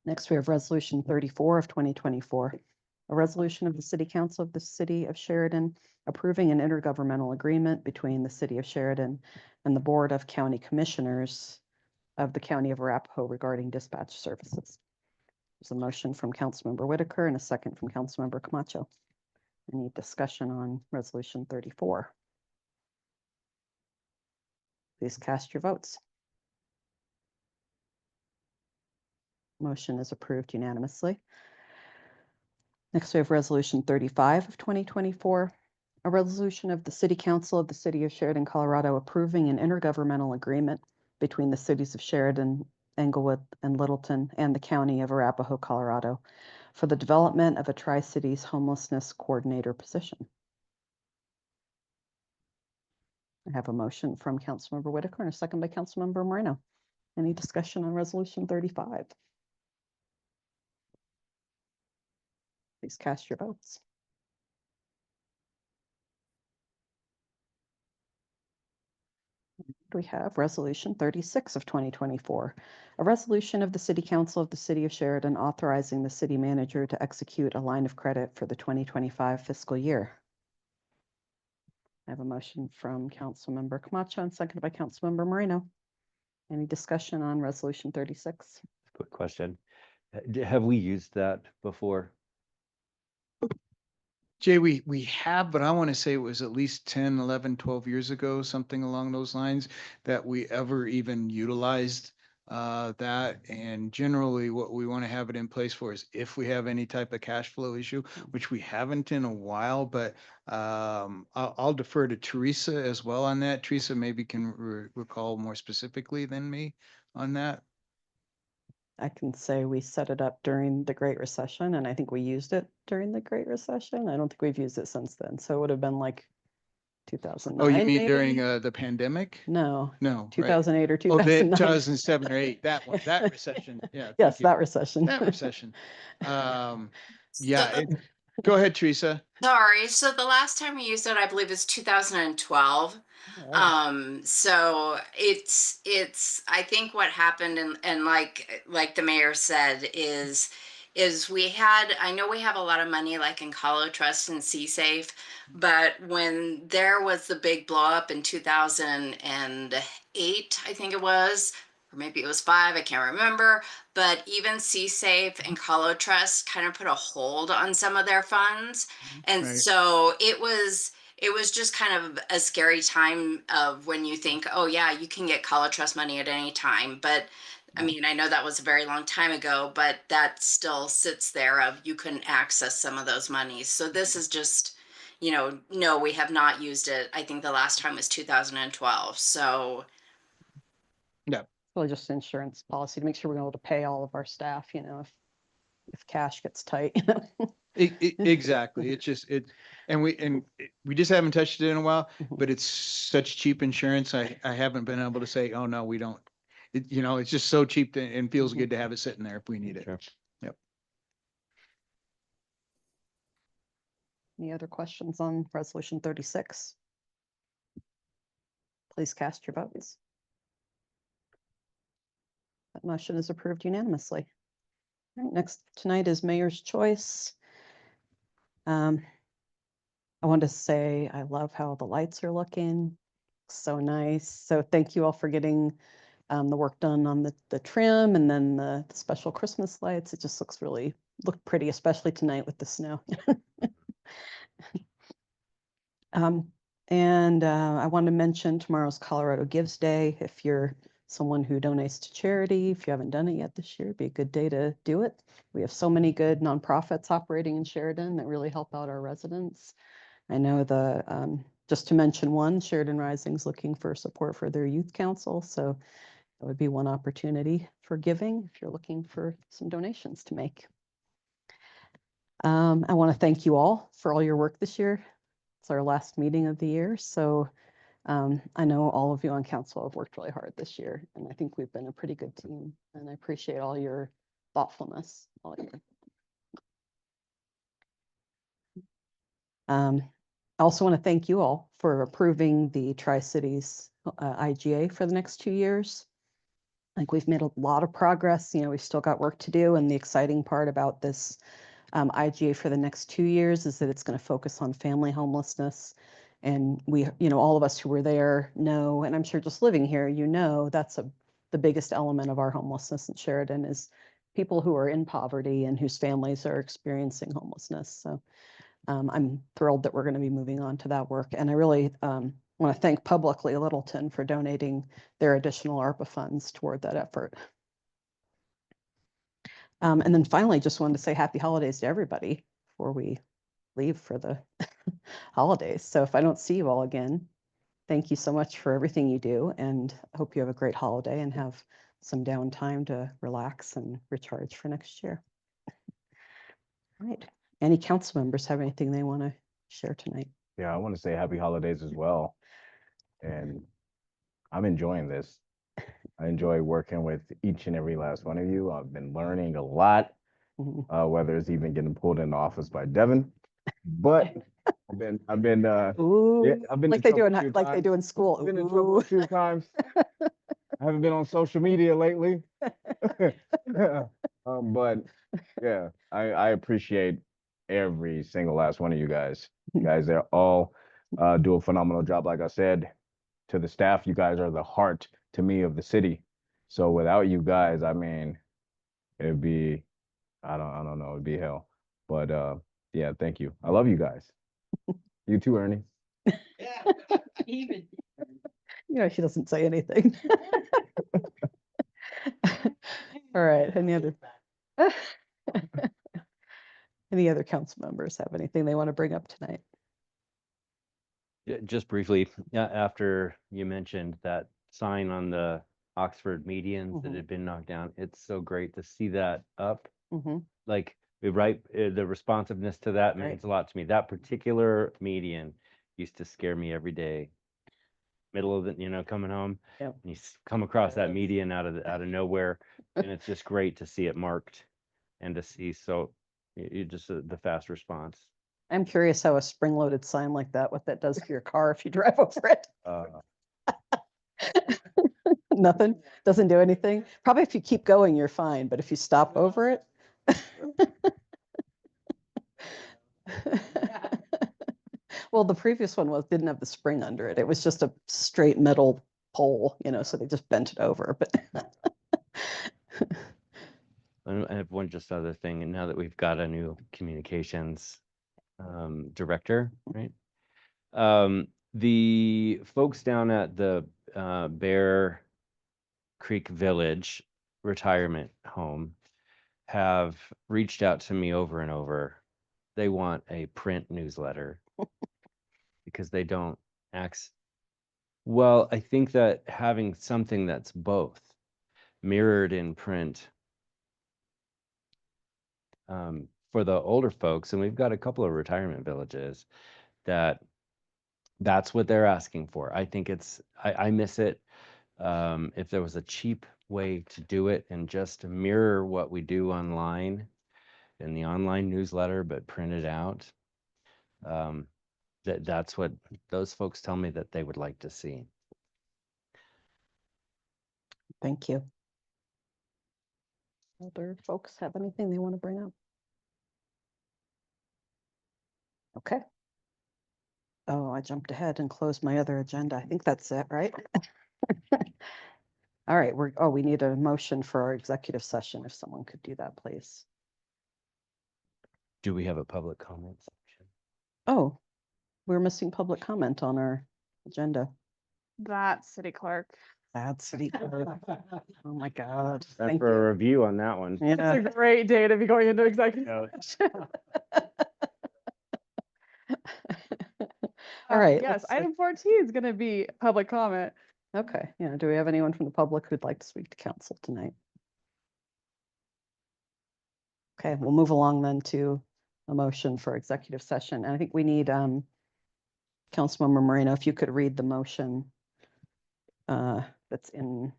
Next, we have resolution 34 of 2024. A resolution of the City Council of the City of Sheridan approving an intergovernmental agreement between the City of Sheridan and the Board of County Commissioners of the County of Arapahoe regarding dispatch services. There's a motion from Councilmember Whitaker and a second from Councilmember Camacho. Any discussion on resolution 34? Please cast your votes. Motion is approved unanimously. Next, we have resolution 35 of 2024, a resolution of the City Council of the City of Sheridan, Colorado, approving an intergovernmental agreement between the cities of Sheridan, Englewood, and Littleton and the County of Arapahoe, Colorado, for the development of a Tri-Cities homelessness coordinator position. I have a motion from Councilmember Whitaker and a second by Councilmember Moreno. Any discussion on resolution 35? Please cast your votes. we have Resolution 36 of 2024, a resolution of the City Council of the City of Sheridan authorizing the city manager to execute a line of credit for the 2025 fiscal year. I have a motion from Councilmember Camacho and seconded by Councilmember Moreno. Any discussion on Resolution 36? Quick question. Have we used that before? Jay, we have, but I want to say it was at least 10, 11, 12 years ago, something along those lines, that we ever even utilized that. And generally what we want to have it in place for is if we have any type of cash flow issue, which we haven't in a while, but I'll defer to Teresa as well on that. Teresa maybe can recall more specifically than me on that. I can say we set it up during the Great Recession, and I think we used it during the Great Recession. I don't think we've used it since then. So it would have been like 2009. Oh, you mean maybe? during the pandemic? No, No. right. 2008 or Oh, the 2009. 2007 or 8, that one, that recession. Yeah. thank Yes, you. that recession. That recession. Yeah, go ahead, Teresa. Sorry, so the last time we used it, I believe, is 2012. So it's I think what happened and like the mayor said is I know we have a lot of money like in Colo Trust and CSafe, but when there was the big blow up in 2008, I think it was, or maybe it was 5, I can't remember, but even CSafe and Colo Trust kind of put a hold on some of their funds. And Right. so it was just kind of a scary time of when you think, oh yeah, you can get Colo Trust money at any time. But I mean, I know that was a very long time ago, but that still sits there of you couldn't access some of those monies. So this is just, no, we have not used it. I think the last time was 2012. So Yeah. Really just insurance policy to make sure we're able to pay all of our staff, if cash gets tight. Exactly. It's just and we just haven't touched it in a while, but it's such cheap insurance. I haven't been able to say, oh no, we don't. It's just so cheap and feels good to have it sitting there if we need it. Sure. Yep. Any other questions on Resolution 36? Please cast your votes. That motion is approved unanimously. All right, next tonight is Mayor's Choice. I want to say I love how the lights are looking. So nice. So thank you all for getting the work done on the trim and then the special Christmas lights. It just looked pretty, especially tonight with the snow. And I want to mention tomorrow's Colorado Gives Day. If you're someone who donates to charity, if you haven't done it yet this year, it'd be a good day to do it. We have so many good nonprofits operating in Sheridan that really help out our residents. I know just to mention one, Sheridan Rising is looking for support for their youth council. So that would be one opportunity for giving if you're looking for some donations to make. I want to thank you all for all your work this year. It's our last meeting of the year. So I know all of you on council have worked really hard this year, and I think we've been a pretty good team, and I appreciate all your thoughtfulness. I also want to thank you all for approving the Tri-Cities IGA for the next 2 years. I think we've made a lot of progress. We've still got work to do, and the exciting part about this IGA for the next 2 years is that it's going to focus on family homelessness. And we, all of us who were there know, and I'm sure just living here, that's the biggest element of our homelessness in Sheridan is people who are in poverty and whose families are experiencing homelessness. So I'm thrilled that we're going to be moving on to that work. And I really want to thank publicly Littleton for donating their additional ARPA funds toward that effort. And then finally, just wanted to say happy holidays to everybody before we leave for the holidays. So if I don't see you all again, thank you so much for everything you do, and I hope you have a great holiday and have some downtime to relax and recharge for next year. All right. Any council members have anything they want to share tonight? Yeah, I want to say happy holidays as well. And I'm enjoying this. I enjoy working with each and every last one of you. I've been learning a lot, whether it's even getting pulled into office by Devin but I've been, Ooh, I've been like in they do trouble in, a few like they times. do in school. Been in trouble a Ooh. few times. I haven't been on social media lately. But yeah, I appreciate every single last one of you guys. You guys, they're all do a phenomenal job. Like I said, to the staff, you guys are the heart to me of the city. So without you guys, I mean, it'd be, I don't know, it'd be hell. But yeah, thank you. I love you guys. You too, Ernie. Even. You know, she doesn't say anything. All right, any other council members have anything they want to bring up tonight? Just briefly, after you mentioned that sign on the Oxford medians that had been knocked down, it's so great to see that up. Like, the responsiveness to that means a lot to me. That particular median used to scare me every day. Middle of the, coming home, Yep. and you come across that median out of nowhere, and it's just great to see it marked and to see just the fast response. I'm curious how a spring-loaded sign like that, what that does for your car if you drive over it. Nothing, doesn't do anything. Probably if you keep going, you're fine, but if you stop over it. Well, the previous one didn't have the spring under it. It was just a straight metal pole, so they just bent it over, but. I have one just other thing, and now that we've got a new communications director, right? The folks down at the Bear Creek Village retirement home have reached out to me over and over. They want a print newsletter because they don't well, I think that having something that's both mirrored in print for the older folks, and we've got a couple of retirement villages that's what they're asking for. I think I miss it. If there was a cheap way to do it and just mirror what we do online in the online newsletter, but print it out, that's what those folks tell me that they would like to see. Thank you. Other folks have anything they want to bring up? Okay. Oh, I jumped ahead and closed my other agenda. I think that's it, right? All right, we need a motion for our executive session. If someone could do that, please. Do we have a public comment section? Oh, we're missing public comment on our agenda. That city clerk. That's city clerk. Oh my God. Time Thank for you. a review on that one. Yeah. It's a great day to be going into executive. All right. Yes, item 14 is going to be public comment. Okay, yeah, do we have anyone from the public who'd like to speak to council tonight? Okay, we'll move along then to a motion for executive session. And I think we need Councilmember Moreno, if you could read the motion that's in,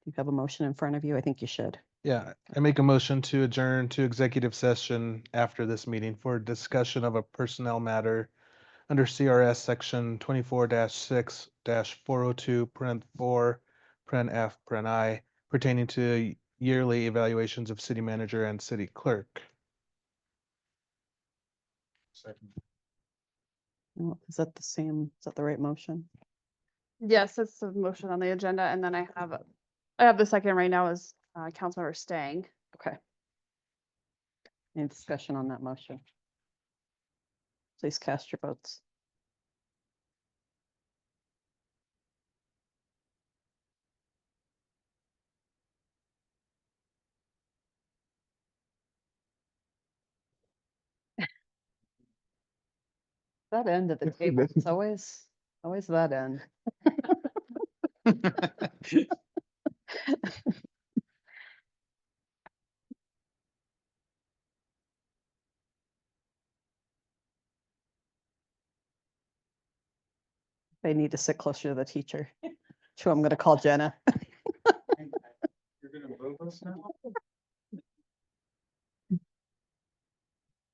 you have a motion in front of you? I think you should. Yeah, I make a motion to adjourn to executive session after this meeting for discussion of a personnel matter under CRS section 24-6-402, parent 4, parent F, parent I, pertaining to yearly evaluations of city manager and city clerk. Oh, is that the same? Is that the right motion? Yes, it's the motion on the agenda, and then I have the second right now is Councilmember Stang. Okay. Any discussion on that motion? Please cast your votes. That end of the table, it's always that end. They need to sit closer to the teacher. So I'm gonna call Jenna. You're gonna move us now?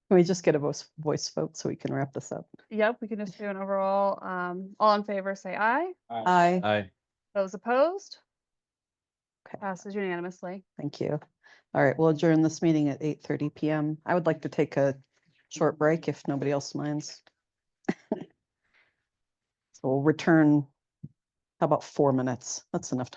Can we just get a voice vote so we can wrap this up? Yep, we can just do an overall, all in favor, say aye. Aye. Aye. Those opposed? Okay. Passes unanimously. Thank you. All right, we'll adjourn this meeting at 8:30 PM. I would like to take a short break if nobody else minds. So we'll return, how about 4 minutes? That's enough time.